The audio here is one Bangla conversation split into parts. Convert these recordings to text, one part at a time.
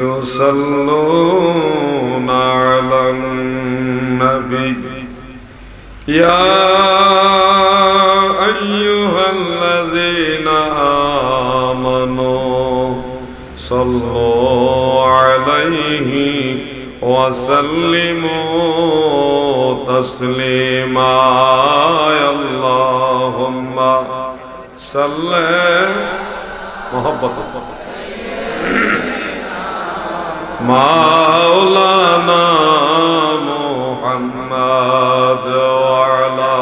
يصلون على النبي يا أيها الذين آمنوا صلوا عليه وسلموا تسليما اللهم صل محبة مولانا محمد وعلى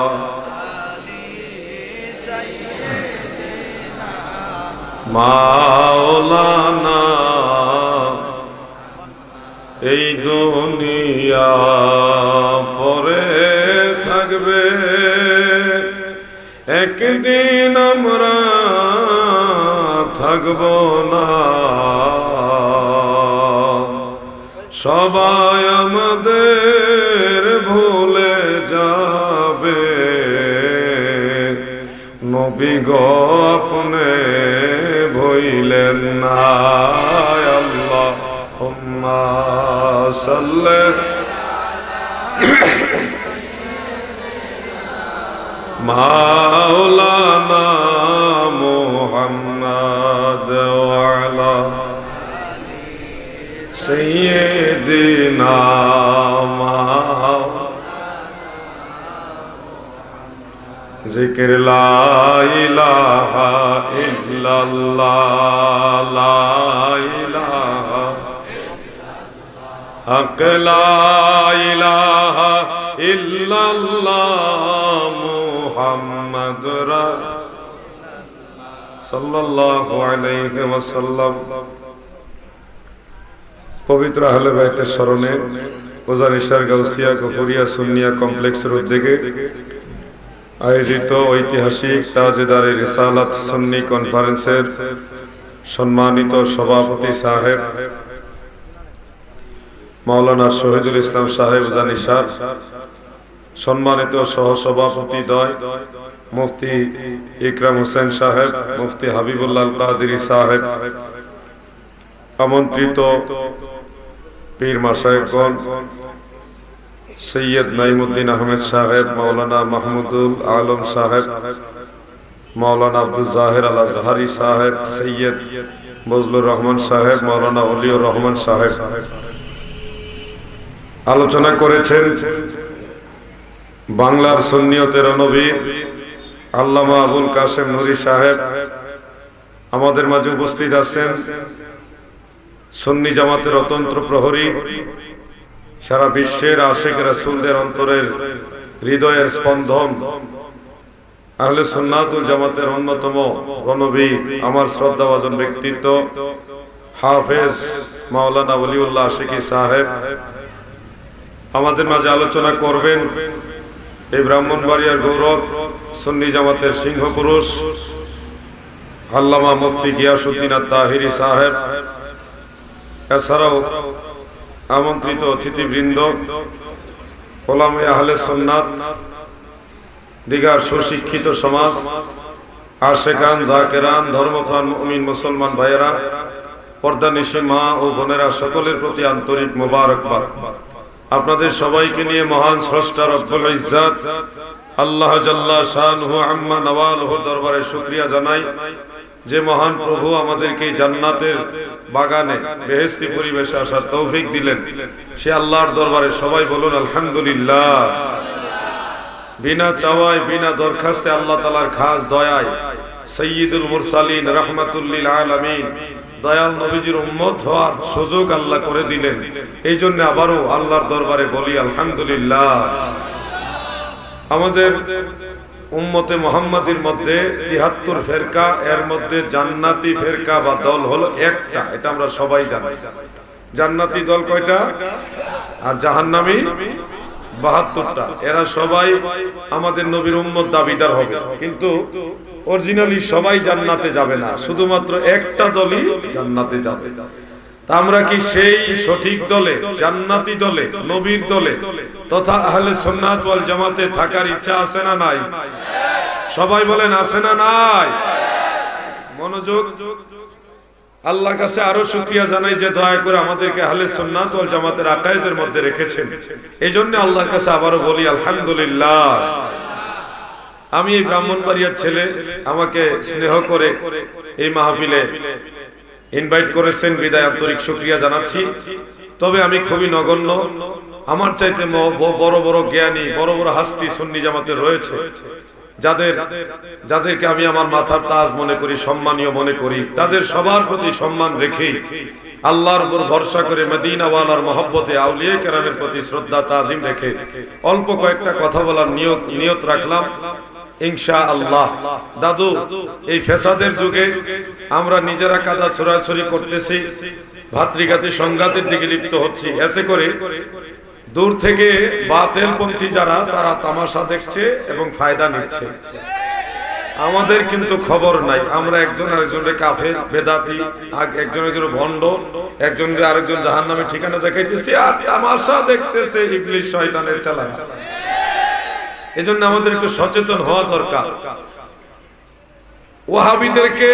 مولانا এই দুনিয়া পরে থাকবে একদিন আমরা থাকব না সবাই আমাদের ভুলে যাবে নবী গো আপনি ভুলেন না আল্লাহুম্মা সাল্লি মাওলানা মুহাম্মদ ওয়া আলা سيدنا ذكر لا إله إلا الله لا إله حق لا إله إلا الله محمد صلى الله عليه وسلم পবিত্র আহলে বাইতের স্মরণে ওজানিশার গাউসিয়া গফুরিয়া সুন্নিয়া কমপ্লেক্সের উদ্যোগে আয়োজিত ঐতিহাসিক তাজেদারে রিসালাত সুন্নি কনফারেন্সের সম্মানিত সভাপতি সাহেব মাওলানা শহীদুল ইসলাম সাহেব ওজানিশার সম্মানিত সহসভাপতি দ্বয় মুফতি ইকরাম হোসেন সাহেব মুফতি হাবিবুল্লাহ আল কাদেরী সাহেব আমন্ত্রিত পীর মাশায়েখগণ সৈয়দ নাইমুদ্দিন আহমেদ সাহেব মাওলানা মাহমুদুল আলম সাহেব মাওলানা আব্দুল জাহির আল আজহারি সাহেব সৈয়দ বজলুর রহমান সাহেব মাওলানা ওলিউর রহমান সাহেব আলোচনা করেছেন বাংলার সুন্নিয়তের নবী আল্লামা আবুল কাসেম নুরি সাহেব আমাদের মাঝে উপস্থিত আছেন সুন্নি জামাতের অতন্ত্র প্রহরী সারা বিশ্বের আশিক রাসূলদের অন্তরের হৃদয়ের স্পন্দন আহলে সুন্নাতুল জামাতের অন্যতম গণবী আমার শ্রদ্ধাভাজন ব্যক্তিত্ব হাফেজ মাওলানা ওলিউল্লাহ আশিকি সাহেব আমাদের মাঝে আলোচনা করবেন এই ব্রাহ্মণবাড়িয়ার গৌরব সুন্নি জামাতের সিংহ পুরুষ আল্লামা মুফতি গিয়াসউদ্দিন আত-তাহিরি সাহেব এছাড়াও আমন্ত্রিত অতিথিবৃন্দ ওলামে আহলে সুন্নাত দিগার সুশিক্ষিত সমাজ আশেকান জাকেরান ধর্মপ্রাণ মুমিন মুসলমান ভাইয়েরা পর্দানিশী মা ও বোনেরা সকলের প্রতি আন্তরিক মোবারকবাদ আপনাদের সবাইকে নিয়ে মহান স্রষ্টা রব্বুল ইজ্জত আল্লাহ জাল্লা শানুহু আম্মা নওয়ালুহু দরবারে শুকরিয়া জানাই যে মহান প্রভু আমাদেরকে জান্নাতের বাগানে বেহেশতি পরিবেশে আসার তৌফিক দিলেন সে আল্লাহর দরবারে সবাই বলুন আলহামদুলিল্লাহ বিনা চাওয়ায় বিনা দরখাস্তে আল্লাহ তাআলার খাস দয়ায় সাইয়্যিদুল মুরসালিন রাহমাতুল লিল আলামিন দয়াল নবীজির উম্মত হওয়ার সুযোগ আল্লাহ করে দিলেন এই জন্য আবারও আল্লাহর দরবারে বলি আলহামদুলিল্লাহ আমাদের উম্মতে মুহাম্মাদির মধ্যে ৭৩ ফেরকা এর মধ্যে জান্নাতি ফেরকা বা দল হলো একটা এটা আমরা সবাই জানি জান্নাতি দল কয়টা আর জাহান্নামী ৭২টা এরা সবাই আমাদের নবীর উম্মত দাবিদার হবে কিন্তু অরিজিনালি সবাই জান্নাতে যাবে না শুধুমাত্র একটা দলই জান্নাতে যাবে তা আমরা কি সেই সঠিক দলে জান্নাতি দলে নবীর দলে তথা আহলে সুন্নাত ওয়াল জামাতে থাকার ইচ্ছা আছে না নাই সবাই বলেন আছে না নাই মনোযোগ আল্লাহর কাছে আরো শুকরিয়া জানাই যে দয়া করে আমাদেরকে আহলে সুন্নাত ওয়াল জামাতের আকায়েদের মধ্যে রেখেছেন। এইজন্য আল্লাহর কাছে আবারও বলি আলহামদুলিল্লাহ। আমি এই ব্রাহ্মণবাড়িয়ার ছেলে, আমাকে স্নেহ করে এই মাহফিলে ইনভাইট করেছেন, বিদায় আন্তরিক শুকরিয়া জানাচ্ছি। তবে আমি খুবই নগণ্য, আমার চাইতে বড় বড় জ্ঞানী, বড় বড় হাস্তি সুন্নি জামাতের রয়েছে, যাদেরকে আমি আমার মাথার তাজ মনে করি, সম্মানীয় মনে করি। তাদের সবার প্রতি সম্মান রেখেই, আল্লাহর উপর ভরসা করে, মদিনাওয়ালার মহব্বতে, আউলিয়া কেরামের প্রতি শ্রদ্ধা তাজিম রেখে অল্প কয়েকটা কথা বলার নিয়ত রাখলাম ইনশাআল্লাহ। দাদু, এই ফেসাদের যুগে আমরা নিজেরা কাদা ছোড়াছড়ি করতেছি, ভাতৃঘাতী সংঘাতের দিকে লিপ্ত হচ্ছি। এতে করে দূর থেকে বাতিলপন্থী যারা, তারা তামাশা দেখছে এবং ফায়দা নিচ্ছে। আমাদের কিন্তু খবর নাই। আমরা একজন আরেকজনের কাফের, বেদাতি, একজন একজনের ভণ্ড, একজনের আরেকজন জাহান্নামে ঠিকানা দেখাইতেছি, আর তামাশা দেখতেছে ইবলিস শয়তানের চালান। এজন্য আমাদের একটু সচেতন হওয়া দরকার। ওয়াহাবিদেরকে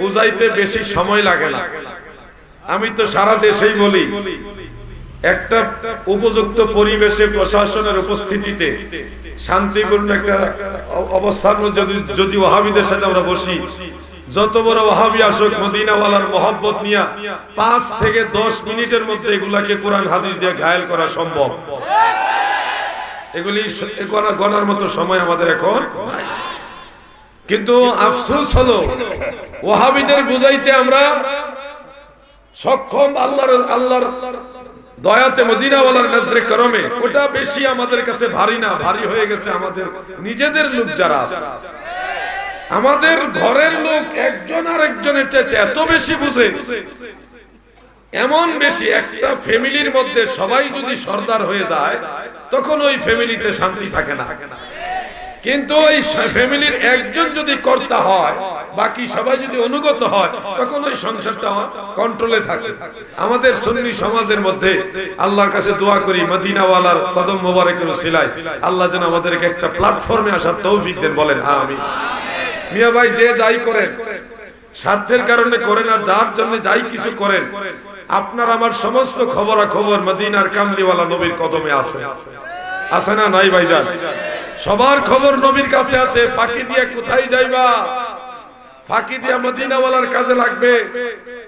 বুঝাইতে বেশি সময় লাগে না। আমি তো সারা দেশেই বলি, একটা উপযুক্ত পরিবেশে প্রশাসনের উপস্থিতিতে শান্তিপূর্ণ একটা অবস্থার মধ্যে যদি ওয়াহাবিদের সাথে আমরা বসি, যত বড় ওয়াহাবি আসুক, মদিনাওয়ালার মহব্বত নিয়ে 5 থেকে 10 মিনিটের মধ্যে এগুলাকে কোরআন হাদিস দিয়ে ঘায়েল করা সম্ভব। এগুলি গণার মতো সময় আমাদের এখন নাই। কিন্তু আফসোস হলো, ওয়াহাবিদের বুঝাইতে আমরা সক্ষম আল্লাহর দয়াতে, মদিনাওয়ালার নজরে করমে, ওটা বেশি আমাদের কাছে ভারী না। ভারী হয়ে গেছে আমাদের নিজেদের লোক যারা আছে। আমাদের ঘরের লোক একজন আর একজনের চাইতে এত বেশি বুঝে, এমন বেশি, একটা ফ্যামিলির মধ্যে সবাই যদি সর্দার হয়ে যায়, তখন ওই ফ্যামিলিতে শান্তি থাকে না। কিন্তু ওই ফ্যামিলির একজন যদি কর্তা হয়, বাকি সবাই যদি অনুগত হয়, তখন ওই সংসারটা কন্ট্রোলে থাকে। আমাদের সুন্নি সমাজের মধ্যে আল্লাহর কাছে দোয়া করি, মদিনাওয়ালার কদম মোবারকের উসিলায় আল্লাহ যেন আমাদেরকে একটা প্ল্যাটফর্মে আসার তৌফিক দেন, বলেন আমিন। মিয়া ভাই, যে যাই করেন স্বার্থের কারণে করেন, আর যার জন্য যাই কিছু করেন, আপনার আমার সমস্ত খবরাখবর মদিনার কামলিওয়ালা নবীর কদমে আছে, আছে না নাই ভাইজান? সবার খবর নবীর কাছে আছে। ফাঁকি দিয়ে কোথায় যাইবা? ফাঁকি দিয়া মদিনাওয়ালার কাজে লাগবে।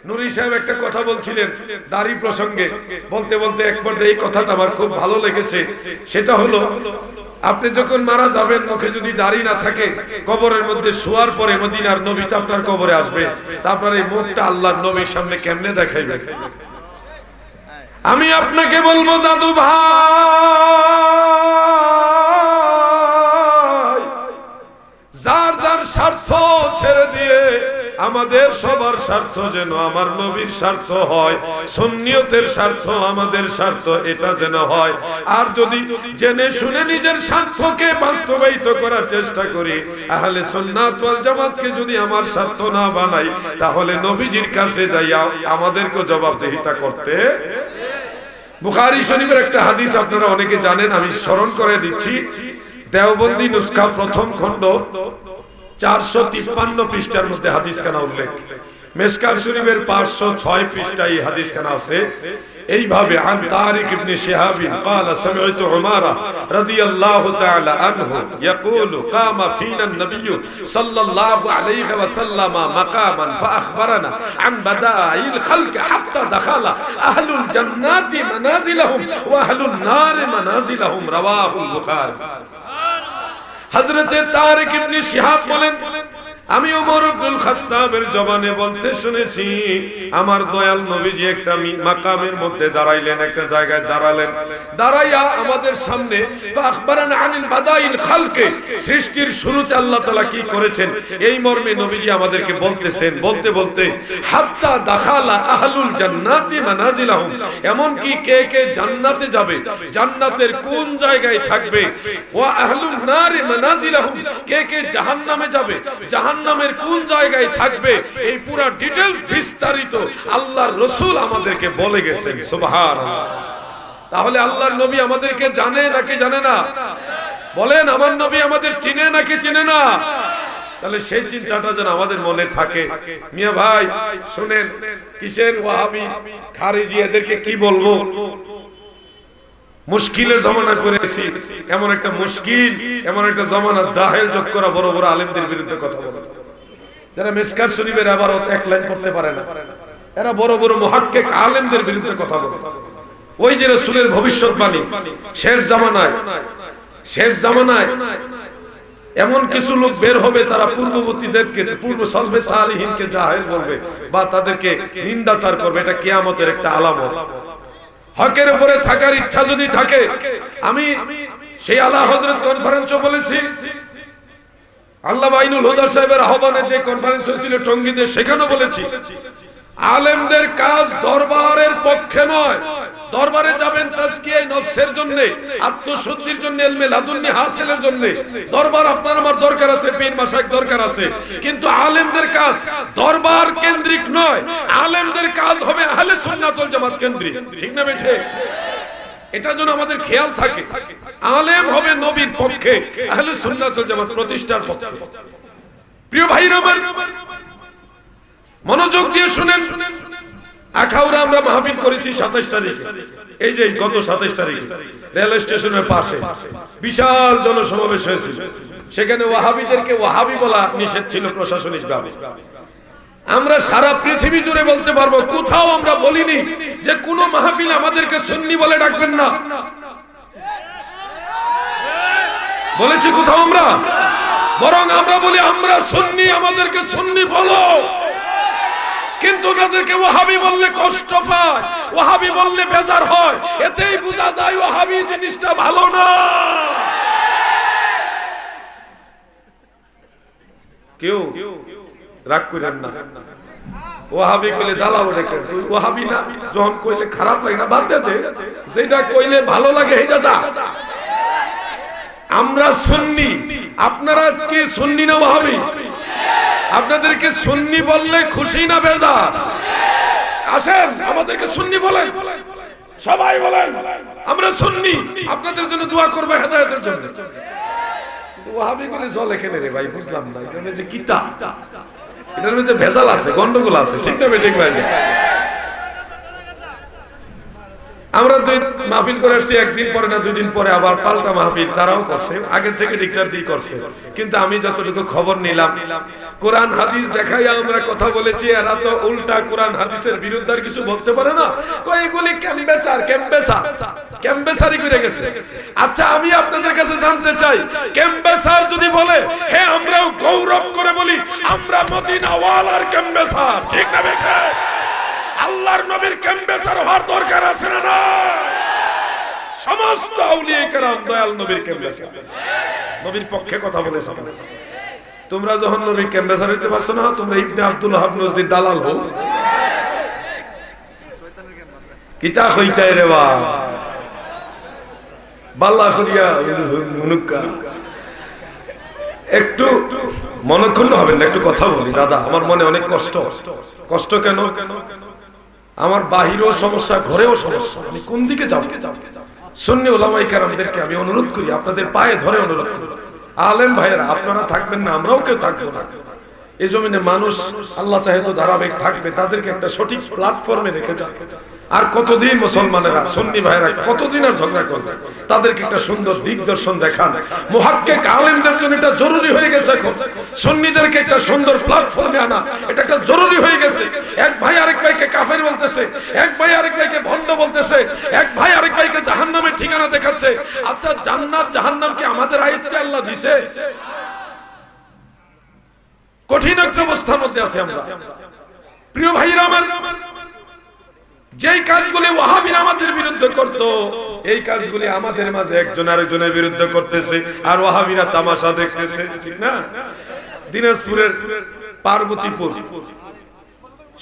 নুরি সাহেব একটা কথা বলছিলেন দাড়ি প্রসঙ্গে, বলতে বলতে এক পর্যায়ে এই কথাটা আমার খুব ভালো লেগেছে। সেটা হলো, আপনি যখন মারা যাবেন, মুখে যদি দাড়ি না থাকে, কবরের মধ্যে শোয়ার পরে মদিনার নবী তো আপনার কবরে আসবে, তারপর এই মুখটা আল্লাহর নবীর সামনে কেমনে দেখাইবে? আমি আপনাকে বলবো, দাদু ভাই, যার যার স্বার্থ ছেড়ে দিয়ে আমাদের সবার স্বার্থ যেন আমার নবীর স্বার্থ হয়, সুন্নিয়তের স্বার্থ আমাদের স্বার্থ, এটা যেন হয়। আর যদি জেনে শুনে নিজের স্বার্থকে বাস্তবায়িত করার চেষ্টা করি, আহলে সুন্নাত ওয়াল জামাতকে যদি আমার স্বার্থ না বানাই, তাহলে নবীজির কাছে যাইয়া আমাদেরকে জবাবদিহিতা করতে। বুখারী শরীফের একটা হাদিস আপনারা অনেকে জানেন, আমি স্মরণ করে দিচ্ছি। দেওবন্দি নুসখা প্রথম খণ্ড 453 পৃষ্ঠার মধ্যে হাদিসখানা উল্লেখ। মিশকাত শরীফের 506 পৃষ্ঠায় হাদিসখানা আছে এইভাবে। আন তারিক ইবনে শিহাব قال سمعت عمر رضي الله تعالى عنه يقول قام فينا النبي صلى الله عليه وسلم مقاما فاخبرنا عن بدائع الخلق حتى دخل اهل الجنات منازلهم واهل النار منازلهم رواه البخاري। হযরতে তারিক ইবনে শিহাব বলেন, আমি ওমর ইবনুল খাত্তাবের জবানে বলতে শুনেছি, আমার দয়াল নবীজি একটা মাকামের মধ্যে দাঁড়াইলেন, একটা জায়গায় দাঁড়ালেন, দাঁড়াইয়া আমাদের সামনে আখবারানা আনিল বাদাইল খালকে, সৃষ্টির শুরুতে আল্লাহ তাআলা কি করেছেন এই মর্মে নবীজি আমাদেরকে বলতেছেন। বলতে বলতে হাত্তা দাখালা আহলুল জান্নাতি মানাজিলাহুম, এমন কি কে কে জান্নাতে যাবে, জান্নাতের কোন জায়গায় থাকবে, ওয়া আহলুন নারি মানাজিলাহুম, কে কে জাহান্নামে যাবে, জাহান্নামের কোন জায়গায় থাকবে, এই পুরো ডিটেইলস বিস্তারিত আল্লাহর রাসূল আমাদেরকে বলে গেছেন। সুবহানাল্লাহ। তাহলে আল্লাহর নবী আমাদেরকে জানে নাকি জানে না? বলেন, আমার নবী আমাদের চিনে নাকি চিনে না? তাহলে সেই চিন্তাটা যেন আমাদের মনে থাকে। মিয়া ভাই শুনেন, কিসের ওয়াহাবি খারিজি এদেরকে কি বলবো, মুশকিলের জমানা করেছি। এমন একটা মুশকিল, এমন একটা জমানা, জাহেল যোগ করা বড় বড় আলেমদের বিরুদ্ধে কথা বলে, যারা মিশকাত শরীফের আবার এক লাইন পড়তে পারে না, এরা বড় বড় মুহাক্কিক আলেমদের বিরুদ্ধে কথা বলে। ওই যে রাসূলের ভবিষ্যৎবাণী, শেষ জামানায় এমন কিছু লোক বের হবে, তারা পূর্ববর্তীদেরকে, পূর্ব সালফে সালিহিনকে জাহেল বলবে বা তাদেরকে নিন্দাচার করবে। এটা কিয়ামতের একটা আলামত। হকের উপরে থাকার ইচ্ছা যদি থাকে, আমি সেই আলা হযরত কনফারেন্সে বলেছি, আল্লামা আইনুল হুদা সাহেবের আহ্বানে যে কনফারেন্স হয়েছিল টঙ্গীতে, সেখানে বলেছি আলেমদের কাজ দরবারের পক্ষে নয়। দরবারে যাবেন তাজকিয়ায়ে নফসের জন্য, আত্মশুদ্ধির জন্য, ইলমে লাদুন্নি হাসিলের জন্য। দরবার আপনার আমার দরকার আছে, পীর মাশায়েখ দরকার আছে, কিন্তু আলেমদের কাজ দরবার কেন্দ্রিক নয়। আলেমদের কাজ হবে আহলে সুন্নাত ওয়াল জামাত কেন্দ্রিক। ঠিক না বেঠে? এটা যেন আমাদের খেয়াল থাকে। আলেম হবে নবীর পক্ষে, আহলে সুন্নাত ওয়াল জামাত প্রতিষ্ঠার পক্ষে। প্রিয় ভাইরা আমার, মনোযোগ দিয়ে শুনেন। আখাউড়া আমরা মাহফিল করেছি 27 তারিখে, এই যে গত 27 তারিখে রেল স্টেশনের পাশে বিশাল জনসমাবেশ হয়েছিল। সেখানে ওয়াহাবিদেরকে ওয়াহাবি বলা নিষেধ ছিল প্রশাসনিকভাবে। আমরা সারা পৃথিবী জুড়ে বলতে পারবো, কোথাও আমরা বলিনি যে কোন মাহফিল আমাদেরকে সুন্নি বলে ডাকবেন না। বলেছি কোথাও আমরা? বরং আমরা বলি আমরা সুন্নি, আমাদেরকে সুন্নি বলো। কিন্তু ওনাদেরকে ওয়াহাবি বললে কষ্ট পায়, ওয়াহাবি বললে বেজার হয়। এতেই বোঝা যায় ওয়াহাবি জিনিসটা ভালো না। কেউ রাগ করেন না, ওয়াহাবি কইলে জ্বালাও রেখে, তুই ওয়াহাবি না, যখন কইলে খারাপ লাগে না বাদ দে, যেটা কইলে ভালো লাগে সেটা দা। আমরা সুন্নি, আপনারা কি সুন্নি না ওয়াহাবি? আপনাদেরকে সুন্নি বললে খুশি না বেজার? আসেন আমাদেরকে সুন্নি বলেন, সবাই বলেন আমরা সুন্নি, আপনাদের জন্য দোয়া করব হেদায়েতের জন্য। ওয়াহাবি বলে জলে খেলে রে ভাই, বুঝলাম না এটা যে কিতাব, এটার মধ্যে ভেজাল আছে, গন্ডগোল আছে। ঠিক না ঠিক ভাই? আমরা দুই মাহফিল করে আসছি, একদিন পরে না 2 দিন পরে আবার পাল্টা মাহফিল তারাও করছে, আগের থেকে ডিক্লার দিয়ে করছে। কিন্তু আমি যতটুকু খবর নিলাম, কোরআন হাদিস দেখাই আমরা কথা বলেছি, এরা তো উল্টা কোরআন হাদিসের বিরুদ্ধে আর কিছু বলতে পারে না। কই এগুলি ক্যাম্বেসারি করে গেছে। আচ্ছা আমি আপনাদের কাছে জানতে চাই, ক্যাম্বেসার যদি বলে, হ্যাঁ আমরাও গৌরব করে বলি আমরা মদিনা ওয়ালার ক্যাম্বেসার। ঠিক না বেটা? আল্লাহর নবীর ক্যাম্বেসার হওয়ার দরকার আছে না? না, সমস্ত আউলিয়া কেরাম দয়াল নবীর ক্যাম্বেসার, নবীর পক্ষে কথা বলেছে। তোমরা যখন নবীর ক্যাম্বেসার হইতে পারছো না, তোমরা ইবনে আব্দুল ওয়াহাব নজদীর দালাল হও। কিতা কইতাই রে বা বাল্লা করিয়া মুনুকা, একটু মনক্ষুণ্ণ হবেন না, একটু কথা বলি। দাদা আমার মনে অনেক কষ্ট। কেন? আমার বাহিরেও সমস্যা, ঘরেও সমস্যা, আমি কোন দিকে যাব? সুন্নি উলামায়ে কেরামদেরকে আমি অনুরোধ করি, আপনাদের পায়ে ধরে অনুরোধ করি, আলেম ভাইয়েরা আপনারা থাকবেন না, আমরাও কেউ থাকবো না। এই জমিনে মানুষ আল্লাহ চাহে তো ধারাবাহিক থাকবে, তাদেরকে একটা সঠিক প্ল্যাটফর্মে রেখে যান। আর কতদিন মুসলমানেরা, সুন্নি ভাইরা কতদিন আর ঝগড়া করবে? তাদেরকে একটা সুন্দর দিগদর্শন দেখান। মুহাক্কিক আলেমদের জন্য এটা জরুরি হয়ে গেছে এখন, সুন্নিদেরকে একটা সুন্দর প্ল্যাটফর্মে আনা এটা একটা জরুরি হয়ে গেছে। এক ভাই আরেক ভাইকে কাফের বলতেছে, এক ভাই আরেক ভাইকে ভণ্ড বলতেছে, এক ভাই আরেক ভাইকে জাহান্নামের ঠিকানা দেখাচ্ছে। আচ্ছা জান্নাত জাহান্নাম কি আমাদের আয়াতে আল্লাহ দিয়েছে? কঠিন একটা অবস্থার মধ্যে আছি আমরা। প্রিয় ভাইরা আমার, যেই কাজগুলি ওয়াহাবিরা আমাদের বিরুদ্ধে করত, এই কাজগুলি আমাদের মাঝে একজন আরেকজনের বিরুদ্ধে করতেছে, আর ওয়াহাবিরা তামাশা দেখতেছে। ঠিক না? দিনাজপুরের পার্বতীপুর,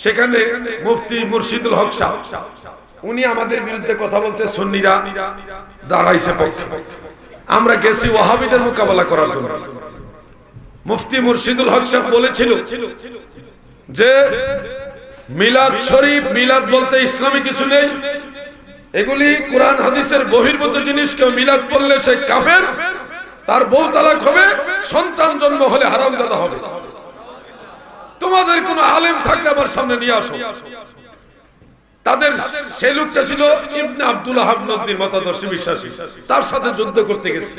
সেখানে মুফতি মুর্শিদুল হক সাহেব, উনি আমাদের বিরুদ্ধে কথা বলছে, সুন্নিরা দাঁড়াইছে পক্ষে। আমরা গেছি ওয়াহাবিদের মোকাবেলা করার জন্য। মুফতি মুর্শিদুল হক সাহেব বলেছিল যে মিলাদ শরীফ, মিলাদ বলতে ইসলামী কিছু নেই, এগুলি কোরআন হাদিসের বহির্ভূত জিনিস। কেউ মিলাদ পড়লে সে কাফের, তার বউ তালাক হবে, সন্তান জন্ম হলে হারামজাদা হবে। তোমাদের কোন আলেম থাকলে আমার সামনে নিয়ে আসো। তাদের সেই লোকটা ছিল ইবনে আব্দুল ওয়াহাব নজদীর মতাদর্শী বিশ্বাসী, তার সাথে যুদ্ধ করতে গেছে।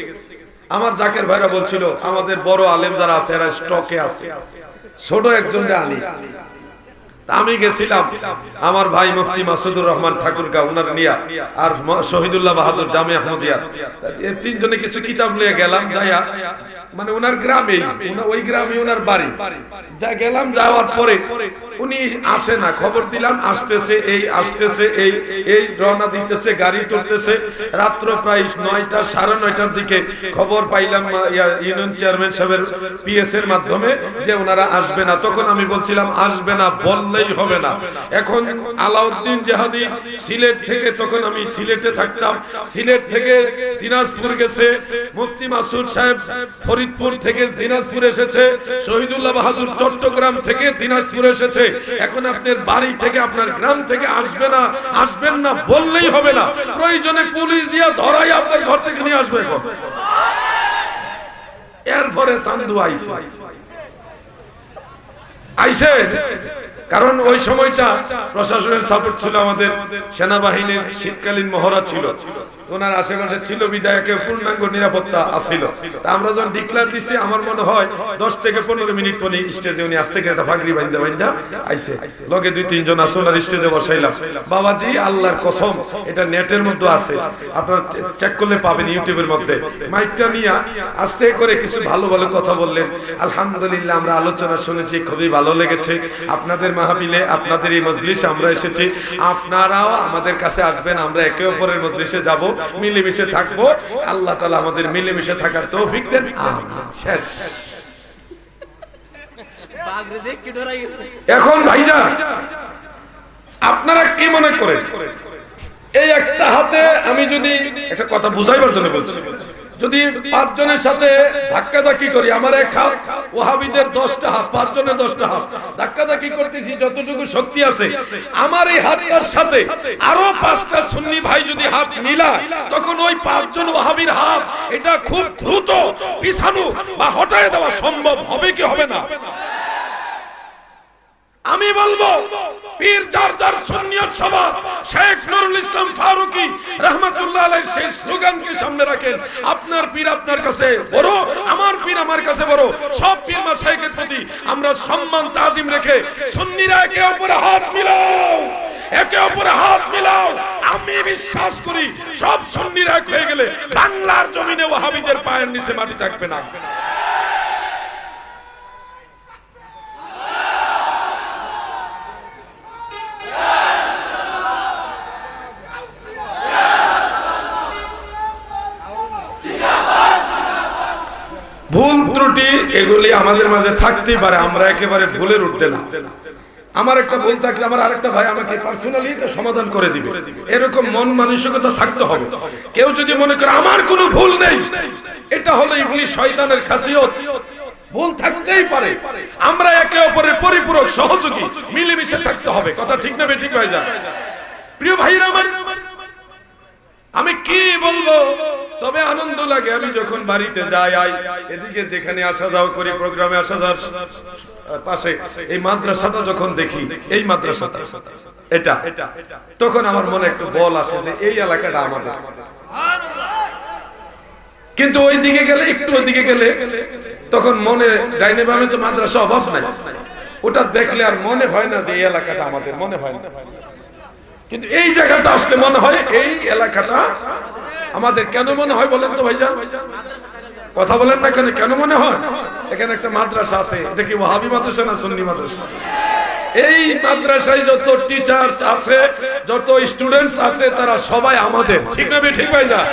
আমার জাকের ভাইরা বলছিল আমাদের বড় আলেম যারা আছে এরা স্টকে আছে, ছোট একজনকে আনি। আমি গেছিলাম, আমার ভাই মুফতি মাসুদুর রহমান ঠাকুরগাঁও উনার নিয়া, আর শহীদুল্লাহ বাহাদুর জামে আহমদিয়া, এই তিনজনে কিছু কিতাব নিয়ে গেলাম। যাইয়া মানে ওনার গ্রামে, ওই গ্রামে ওনার বাড়ি, যা গেলাম। যাওয়ার পরে উনি আসে না, খবর দিলাম আসতেছে, এই আসতেছে, এই রওনা দিতেছে, গাড়ি তুলতেছে। রাত্র প্রায় 9টা, 9:30টার দিকে খবর পাইলাম ইউনিয়ন চেয়ারম্যান সাহেবের পিএস এর মাধ্যমে যে ওনারা আসবে না। তখন আমি বলছিলাম আসবে না বললেই হবে না। এখন আলাউদ্দিন জাহাদি সিলেট থেকে, তখন আমি সিলেটে থাকতাম, সিলেট থেকে দিনাজপুর গেছে, মুফতি মাসুদ সাহেব ফরিদপুর থেকে দিনাজপুর এসেছে, শহীদুল্লাহ বাহাদুর চট্টগ্রাম থেকে দিনাজপুর এসেছে। এখন আপনার বাড়ি থেকে, আপনার গ্রাম থেকে আসবে না, আসবেন না বললেই হবে না। প্রয়োজনে পুলিশ দিয়ে ধরাই আপনার ঘর থেকে নিয়ে আসবে। এরপরে চান্দু আইছে, কারণ ওই সময়টা প্রশাসনের সাপোর্ট ছিল, আমাদের সেনাবাহিনীর শীতকালীন মহড়া ছিল, ওনার আশেপাশে ছিল বিধায়কের পূর্ণাঙ্গ নিরাপত্তা আছিল। তা আমরা যখন ডিক্লার দিছি, আমার মনে হয় 10 থেকে 15 মিনিট পরে স্টেজে উনি আসতে গেছে, ফাগরি বাইন্দা আইছে, লগে 2-3 জন আছে, ওনার স্টেজে বসাইলাম। বাবাজি আল্লাহর কসম, এটা নেটের মধ্যে আছে, আপনারা চেক করলে পাবেন ইউটিউবের মধ্যে। মাইকটা নিয়ে আস্তে করে কিছু ভালো ভালো কথা বললেন। আলহামদুলিল্লাহ, আমরা আলোচনা শুনেছি, খুবই ভালো লেগেছে। আপনাদের মাহফিলে, আপনাদের এই মজলিসে আমরা এসেছি, আপনারাও আমাদের কাছে আসবেন, আমরা একে অপরের মজলিসে যাব, মিলেমিশে থাকবো। আল্লাহ তাআলা আমাদের মিলেমিশে থাকার তৌফিক দেন, আমিন। শেষ। এখন ভাইজান আপনারা কি মনে করেন, এই একটা হাতে আমি যদি একটা কথা বুঝাইবার জন্য বলছি, যদি 5 জনের সাথে ধাক্কাধাক্কি করি, আমার এক হাত, ওয়াহাবিদের 10টা হাত, 5 জনের 10টা হাত, ধাক্কাধাক্কি করতেছি যতটুকু শক্তি আছে, আমার এই হাতটার সাথে আরো 5টা সুন্নি ভাই যদি হাত মিলায়, তখন ওই 5 জন ওয়াহাবির হাত এটা খুব দ্রুত পিছানো বা হটায় দেওয়া সম্ভব হবে কি হবে না? আমি বলবো পীর যার সুন্নিয়ত সভা শেখ নুরুল ইসলাম ফারুকী রাহমাতুল্লাহ আলাইহি সেই স্লোগানকে সামনে রাখেন, আপনার পীর আপনার কাছে বড়, আমার পীর আমার কাছে বড়। সব পীর মাশায়েখের প্রতি আমরা সম্মান তাজিম রেখে সুন্নিরা একে অপরের হাত মিলাও, একে অপরের হাত মিলাও। আমি বিশ্বাস করি সব সুন্নিরা এক হয়ে গেলে বাংলার জমিনে ওয়াহাবিদের পায়ের নিচে মাটি থাকবে না। ভুল ত্রুটি এগুলি আমাদের মাঝে থাকতেই পারে, আমরা একেবারে ভুলের ঊর্ধ্বে না। আমার একটা ভুল থাকলে আমার আরেকটা ভাই আমাকে পার্সোনালি এটা সমাধান করে দিবে, এরকম মন মানসিকতা থাকতে হবে। কেউ যদি মনে করে আমার কোনো ভুল নেই, এটা হলো ইবলিস শয়তানের খাসিয়ত। ভুল থাকতেই পারে, আমরা একে অপরের পরিপূরক সহযোগী, মিলেমিশে থাকতে হবে। কথা ঠিক না বেঠিক ভাই? যা প্রিয় ভাইরা আমার, আমি কি বলবো, তবে আনন্দ লাগে আমি যখন বাড়িতে যাই, এদিকে যেখানে আসা যাওয়া করি, প্রোগ্রামে আসা যাওয়ার পাশে এই মাদ্রাসাটা যখন দেখি, এই মাদ্রাসাটা এটা, তখন আমার মনে একটু বল আসে যে এই এলাকাটা আমাদের। কিন্তু ওই দিকে গেলে, একটু ওইদিকে গেলে তখন মনে ডাইনে বামে তো মাদ্রাসা অভাব নাই, ওটা দেখলে আর মনে হয় না যে এই এলাকাটা আমাদের, মনে হয় না। কিন্তু এই জায়গাটা আসলে মনে হয় এই এলাকাটা আমাদের। কেন মনে হয় বলেন তো ভাইজান? কথা বলেন না কেন? কেন মনে হয়? এখানে একটা মাদ্রাসা আছে, যে কি ওয়াহাবি মাদ্রাসা না সুন্নি মাদ্রাসা? এই মাদ্রাসায় যত টিচার্স আছে, যত স্টুডেন্টস আছে, তারা সবাই আমাদের। ঠিক না ঠিক ভাইজান?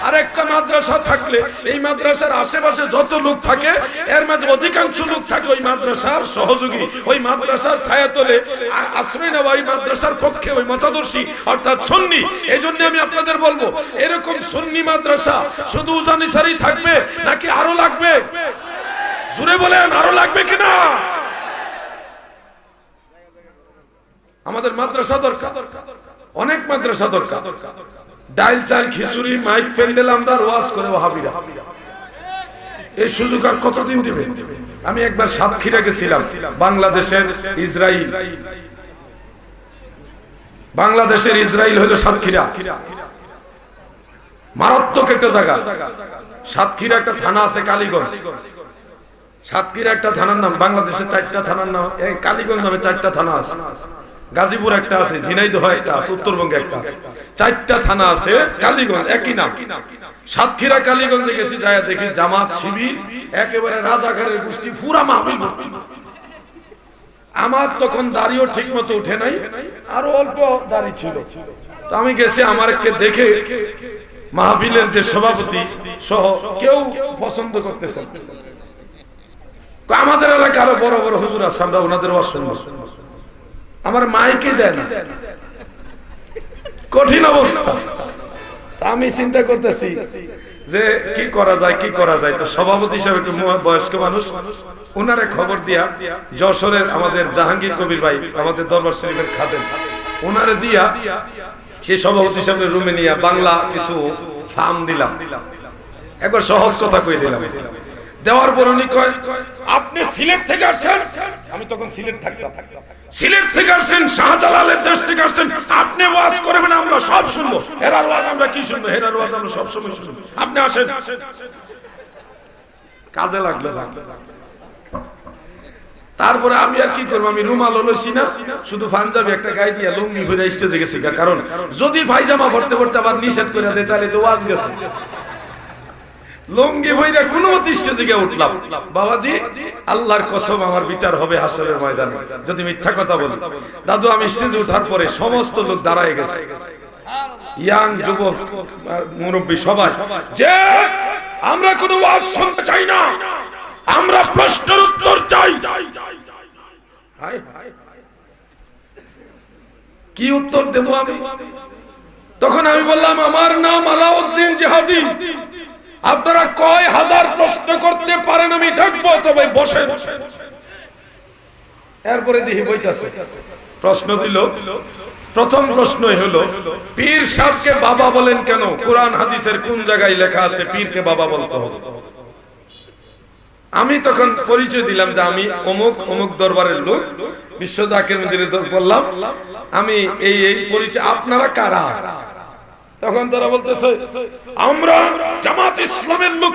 আরেকটা মাদ্রাসা থাকলে এই মাদ্রাসার আশেপাশে যত লোক থাকে, এর মাঝে অধিকাংশ লোক থাকে ওই মাদ্রাসার সহযোগী, ওই মাদ্রাসার ছায়াতলে আশ্রয় নেওয়া, ওই মাদ্রাসার পক্ষে ওই মতাদর্শী অর্থাৎ সুন্নি। এই জন্য আমি আপনাদের বলবো, এরকম সুন্নি মাদ্রাসা শুধু উজানিসারই থাকবে নাকি আরো লাগবে? জোরে বলেন, আরো লাগবে কিনা? আমাদের মাদ্রাসা দরকার, অনেক মাদ্রাসা দরকার। ডাইল চাল খিচুড়ি মাইক প্যান্ডেল আমরা ওয়াজ করে ওয়াহাবিরা, এই সুযোগ আর কতদিন দিবে? আমি একবার সাতক্ষীরা গেছিলাম, বাংলাদেশের ইসরাইল, বাংলাদেশের ইসরাইল হলো সাতক্ষীরা, মারাত্মক একটা জায়গা। সাতক্ষীরা একটা থানা আছে কালীগঞ্জ, সাতক্ষীরা একটা থানার নাম, বাংলাদেশের 4টা থানার নাম, এই কালীগঞ্জ নামে 4টা থানা আছে, গাজীপুর একটা আছে, ঝিনাইদহ একটা আছে, উত্তরবঙ্গে একটা আছে, 4টা থানা আছে, কালীগঞ্জ একই নাম। সাতক্ষীরা কালীগঞ্জে গেছি, যায় দেখি জামাত শিবির একেবারে রাজাকারের গোষ্ঠী, পুরা মাহফিল ভর্তি। আমার তখন দাড়িও ঠিক মতো উঠে নাই, আরো অল্প দাড়ি ছিল। তো আমি গেছি, আমারকে দেখে মাহফিলের যে সভাপতি সহ কেউ পছন্দ করতেছে। আমাদের এলাকায় আরো বড় বড় হুজুর আছে, আমরা ওনাদের ওয়াজ শুনবো, আমার মাইকে দেয় না, কঠিন অবস্থা। আমি চিন্তা করতেছি যে কি করা যায়, কি করা যায়। তো সভাপতি হিসাবে একটু বয়স্ক মানুষ, ওনারে খবর দিয়া যশোরের আমাদের জাহাঙ্গীর কবির ভাই, আমাদের দরবার শরীফের খাদেম, ওনারে দিয়া সেই সভাপতি হিসাবে রুমে নিয়ে বাংলা কিছু ফার্ম দিলাম, একবার সহজ কথা কই দিলাম। দেওয়ার পর উনি কয়, আপনি সিলেট থেকে আসছেন? আমি তখন সিলেট থাকতাম। সিলেট থেকে আসছেন, শাহজালালের দেশ থেকে আসছেন, আপনি ওয়াজ করবেন, আমরা সব শুনবো। হেরার ওয়াজ আমরা কি শুনবো? হেরার ওয়াজ আমরা সব সময় শুনবো, আপনি আসেন। কাজে লাগলো না। তারপরে আমি আর কি করবো, আমি রুমাল লইছি না, শুধু পাঞ্জাবি একটা গায়ে দিয়া লুঙ্গি ভরে স্টেজে গেছি, কারণ যদি পায়জামা ভরতে ভরতে আবার নিষেধ করে দেয় তাহলে তো ওয়াজ গেছে। লুঙ্গি ভইরা কোনো মতে স্টেজে গিয়ে উঠলাম। বাবাজি, আল্লাহর কসম আমার বিচার হবে হাসরের ময়দানে যদি মিথ্যা কথা বলি। দাদু, আমি স্টেজে ওঠার পরে সমস্ত লোক দাঁড়ায় গেছে, ইয়াং যুবক মুরব্বী সবাই, যে আমরা কোনো ওয়াজ শুনতে চাই না, আমরা প্রশ্নের উত্তর চাই। কি উত্তর দেব আমি? তখন আমি বললাম, আমার নাম আলাউদ্দিন জিহাদি, আপনারা কয় হাজার প্রশ্ন করতে পারেন আমি দেখবো, তবে বসে। এরপরে দেখি বইতাছে, প্রশ্ন দিল। প্রথম প্রশ্নই হলো, পীর সাহেবকে বাবা বলেন কেন? কোরআন হাদিসের কোন জায়গায় লেখা আছে পীরকে বাবা বলতে হবে? আমি তখন পরিচয় দিলাম যে আমি অমুক অমুক দরবারের লোক, বিশ্ব জাকির মঞ্জিরে বললাম আমি এই এই পরিচয়, আপনারা কারা? তখন তারা বলতেছে, আমরা জামাত ইসলামের লোক।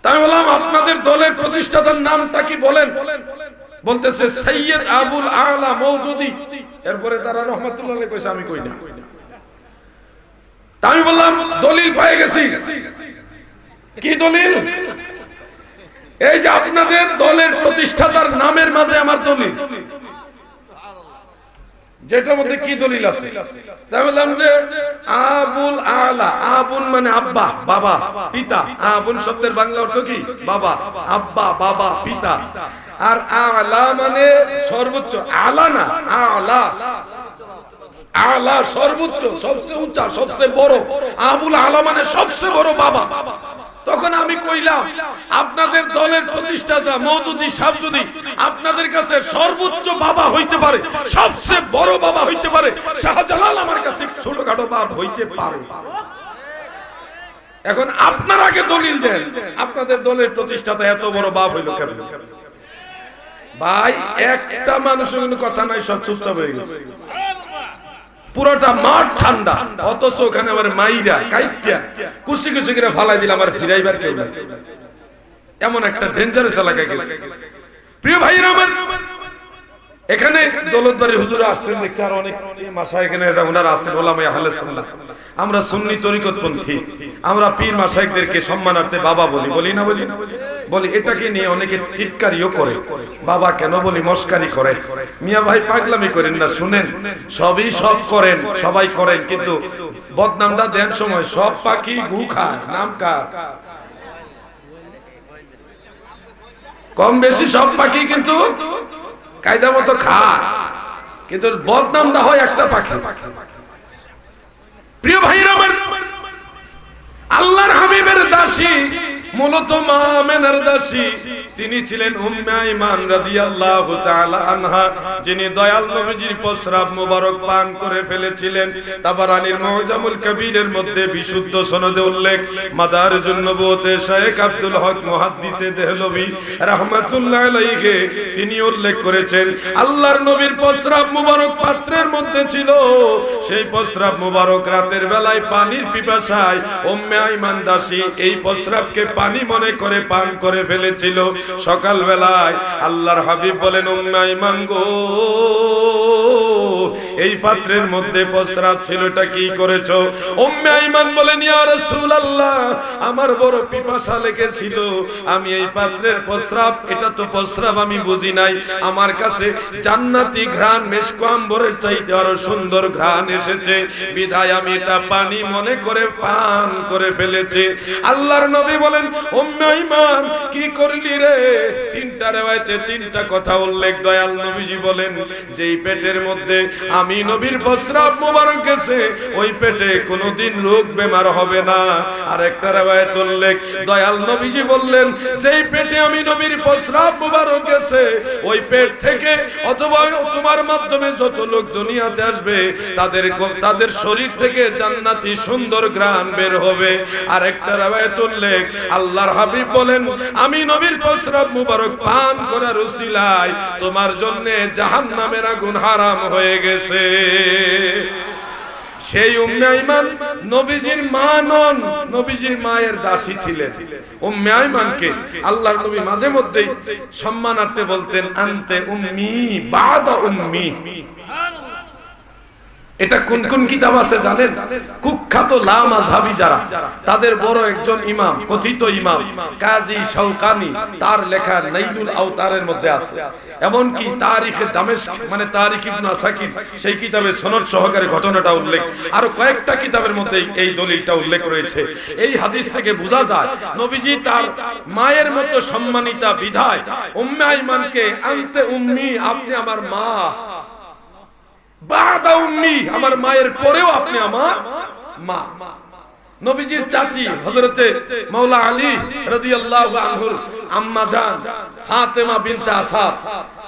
তাই বললাম, আপনাদের দলের প্রতিষ্ঠাতার নামটা কি বলেন? বলতেছে সৈয়দ আবুল আলা মওদুদি। এরপরে তারা রহমাতুল্লাহ আলাইহি কইছে, আমি কই না। তাই আমি বললাম, দলিল পেয়ে গেছি। কি দলিল? এই যে আপনাদের দলের প্রতিষ্ঠাতার নামের মাঝে আমার দলিল, যেটার মধ্যে কি দলিল আছে? তাই বললাম যে আবুল আলা, আবুল মানে আব্বা, বাবা, পিতা। আবুল শব্দের বাংলা অর্থ কি? বাবা, আব্বা, বাবা, পিতা। আর আলা মানে সর্বোচ্চ, আলা না, আলা, আলা সর্বোচ্চ, সবচেয়ে উঁচা, সবচেয়ে বড়। আবুল আলা মানে সবচেয়ে বড় বাবা। তখন আমি কইলাম, আপনাদের দলের প্রতিষ্ঠাতা মওদুদি সাহেব যদি আপনাদের কাছে সর্বোচ্চ বাবা হইতে পারে, সবচেয়ে বড় বাবা হইতে পারে, শাহজালাল আমার কাছে ছোটখাটো বাপ হইতে পারে। এখন আপনারা আগে দলিল দেন, আপনাদের দলের প্রতিষ্ঠাতা এত বড় বাপ হইল কেন? ভাই, একটা মানুষের কোনো কথা নাই, সব চুপচাপ হয়ে গেছে। পুরোটা মাঠ ঠান্ডা, অথচ ওখানে আমার মাইরা কাইটা কুচি কুচি করে ফালাই দিলাম, আমার ফিরাইবার কেউ নাই। এমন একটা ডেঞ্জারাস এলাকায় গেছে। প্রিয় ভাইরা আমার, এখানে দৌলতবাড়ি হুজুর আসছেন দেখছি, আর অনেক মাশায়েখ এখানে ওনারা আছেন, ওলামায়ে আহলে সুন্নাহ। আমরা সুন্নি তরিকতপন্থী, আমরা পীর মাশায়েখদেরকে সম্মানার্থে বাবা বলি, বলি না? বলি। এটাকে নিয়ে অনেকে টিটকারিও করে, বাবা কেন বলি, মস্কারি করে। মিয়া ভাই, পাগলামি করেন না, শুনেন, সবই সব করেন, সবাই করেন, কিন্তু বদনামটা দেন সময় সব পাখি গু খায়, নাম কার? কম বেশি সব পাখি কিন্তু কায়দা মতো খায়, কিন্তু বদনামটা হয় একটা পাখি। প্রিয় ভাইরা আমার, আল্লাহর হাবিবের দাসী মূলত মা আমেনার দাসী তিনি ছিলেন উম্মে আইমান রাদিয়াল্লাহু তাআলা আনহা, যিনি দয়াল নবীজির প্রস্রাব মোবারক পান করে ফেলেছিলেন। তাবারানীর মুজামুল কবিরের মধ্যে বিশুদ্ধ সনদে উল্লেখ, মাদারিজুন নবুওয়াতে শেখ আব্দুল হক মুহাদ্দিসে দেহলভী রাহমাতুল্লাহ আলাইহি তিনি উল্লেখ করেছেন, আল্লাহর নবীর প্রস্রাব মোবারক পাত্রের মধ্যে ছিল। সেই প্রস্রাব মোবারক রাতের বেলায় পানির পিপাসায় উম্মে আইমান দাসী এই প্রস্রাবকে পানি মনে করে পান করে ফেলেছিল। সকাল বেলায় আল্লাহর হাবিব বলেন, উম্মে আইমান গো, এই পাত্রের মধ্যে প্রস্রাব ছিল, এটা কি করেছো? উম্মে আইমান বলেন, ইয়া রাসূলুল্লাহ, আমার বড় পিপাসা লেগেছিল, আমি এই পাত্রের প্রস্রাব, এটা তো প্রস্রাব আমি বুঝি নাই, আমার কাছে জান্নাতি ঘ্রাণ মেশক আম্বরের চাইতে আরো সুন্দর ঘ্রাণ এসেছে, বিধায় আমি এটা পানি মনে করে পান করে ফেলেছি। আল্লাহর নবী বলেন, উম্মে আইমান কি করলি রে? তিনটা riwayate তিনটা কথা উল্লেখ। দয়াল নবীজি বলেন, যেই পেটের মধ্যে আমি নবীর প্রস্রাব মোবারক গেছে, ওই পেটে কোনোদিন রোগ বেমার হবে না। আর একটা riwayat উল্লেখ, দয়াল নবীজি বললেন, যেই পেটে আমি নবীর প্রস্রাব মোবারক গেছে, ওই পেট থেকে অথবা তোমার মাধ্যমে যত লোক দুনিয়াতে আসবে, তাদের শরীর থেকে জান্নাতি সুন্দর ঘ্রাণ বের হবে। আর একটা riwayat উল্লেখ, আল্লাহর হাবিব বলেন, আমি নবীর প্রস্রাব মুবারক পান করার উসিলায় তোমার জন্য জাহান্নামের আগুন হারাম হয়ে গেছে। সেই উম্মে আইমান নবীজির মা নন, নবীজির মায়ের দাসী ছিলেন। উম্মে আইমানকে আল্লাহর নবী মাঝে মধ্যেই সম্মানার্থে বলতেন, আনতে উম্মি বাদা উম্মি। এটা কোন কোন কিতাব আছে জানেন? কুখ্যাত লা মাযহাবী যারা, তাদের বড় একজন ইমাম, কথিত ইমাম কাজী শাওকানি, তার লেখা নাইলুল আওতারের মধ্যে আছে। এমনকি তারিখে দামেস্ক মানে তারিখ ইবনে আসাকির সেই কিতাবে সনদ সহকারে ঘটনাটা উল্লেখ, আরো কয়েকটা কিতাবের মধ্যে এই দলিলটা উল্লেখ রয়েছে। এই হাদিস থেকে বোঝা যায় নবীজি তার মায়ের মতো সম্মানিতা বিধায় উম্মে আইমানকে আনতে উম্মি, আপনি আমার মা, বাদা উম্মি, আমার মায়ের পরেও আপনি আমার মা। নবীজির চাচি হযরতে মাওলা আলী রাদিয়াল্লাহু আনহুর আম্মা জান ফাতেমা বিনতে আসাদ,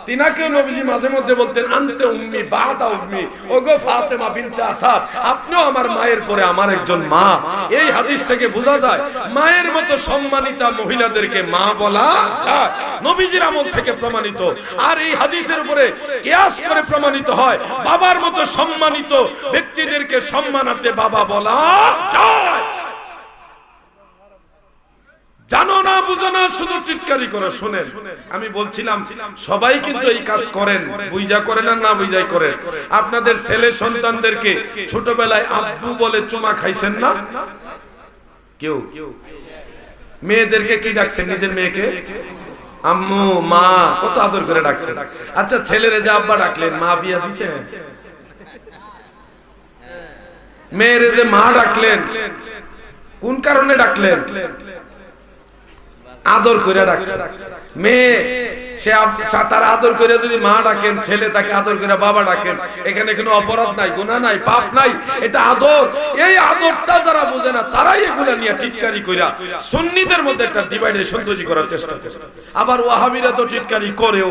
তিনাকে নবীজি মাঝে মধ্যে বলতেন, আনতে উম্মি বাদা উম্মি, ওগো ফাতেমা বিনতে আসাদ, আপনিও আমার মায়ের পরে আমার একজন মা। এই হাদিস থেকে বোঝা যায় মায়ের মতো সম্মানিতা মহিলাদেরকে মা বলা যায়, নবীজির আমল থেকে প্রমাণিত। আর এই হাদিসের উপরে কিয়াস করে প্রমাণিত হয় বাবার মতো সম্মানিত ব্যক্তিদেরকে সম্মানার্থে বাবা বলা যায়। জানো না, বুঝো না, শুধু চিৎকারি করে শুনেন। আমি বলছিলাম সবাই কিন্তু এই কাজ করেন, বুঝা করেন আর না বুঝাই করেন। আপনাদের ছেলে সন্তানদেরকে ছোটবেলায় আব্বু বলে চুমা খাইছেন না? কেউ মেয়েদেরকে কি ডাকছেন? নিজের মেয়েকে আম্মু, মা, কত আদর করে ডাকছেন। আচ্ছা, ছেলেরে যে আব্বা ডাকলেন, মা বিয়া দিছেন? মেয়েরে যে মা ডাকলেন, কোন কারণে ডাকলেন? আদর করে ডাকছেন। মেয়ে সে তার আদর করে যদি মা ডাকেন, ছেলে তাকে আদর করে বাবা ডাকেন, এখানে কোনো অপরাধ নাই, গুনাহ নাই, পাপ নাই, এটা আদর। এই আদরটা যারা বোঝে না তারাই এগুলা নিয়ে টিটকারি কইরা সুন্নিদের মধ্যে একটা ডিভাইডেশন তৈরি করার চেষ্টা করে। আবার ওয়াহাবিরা তো টিটকারি করে।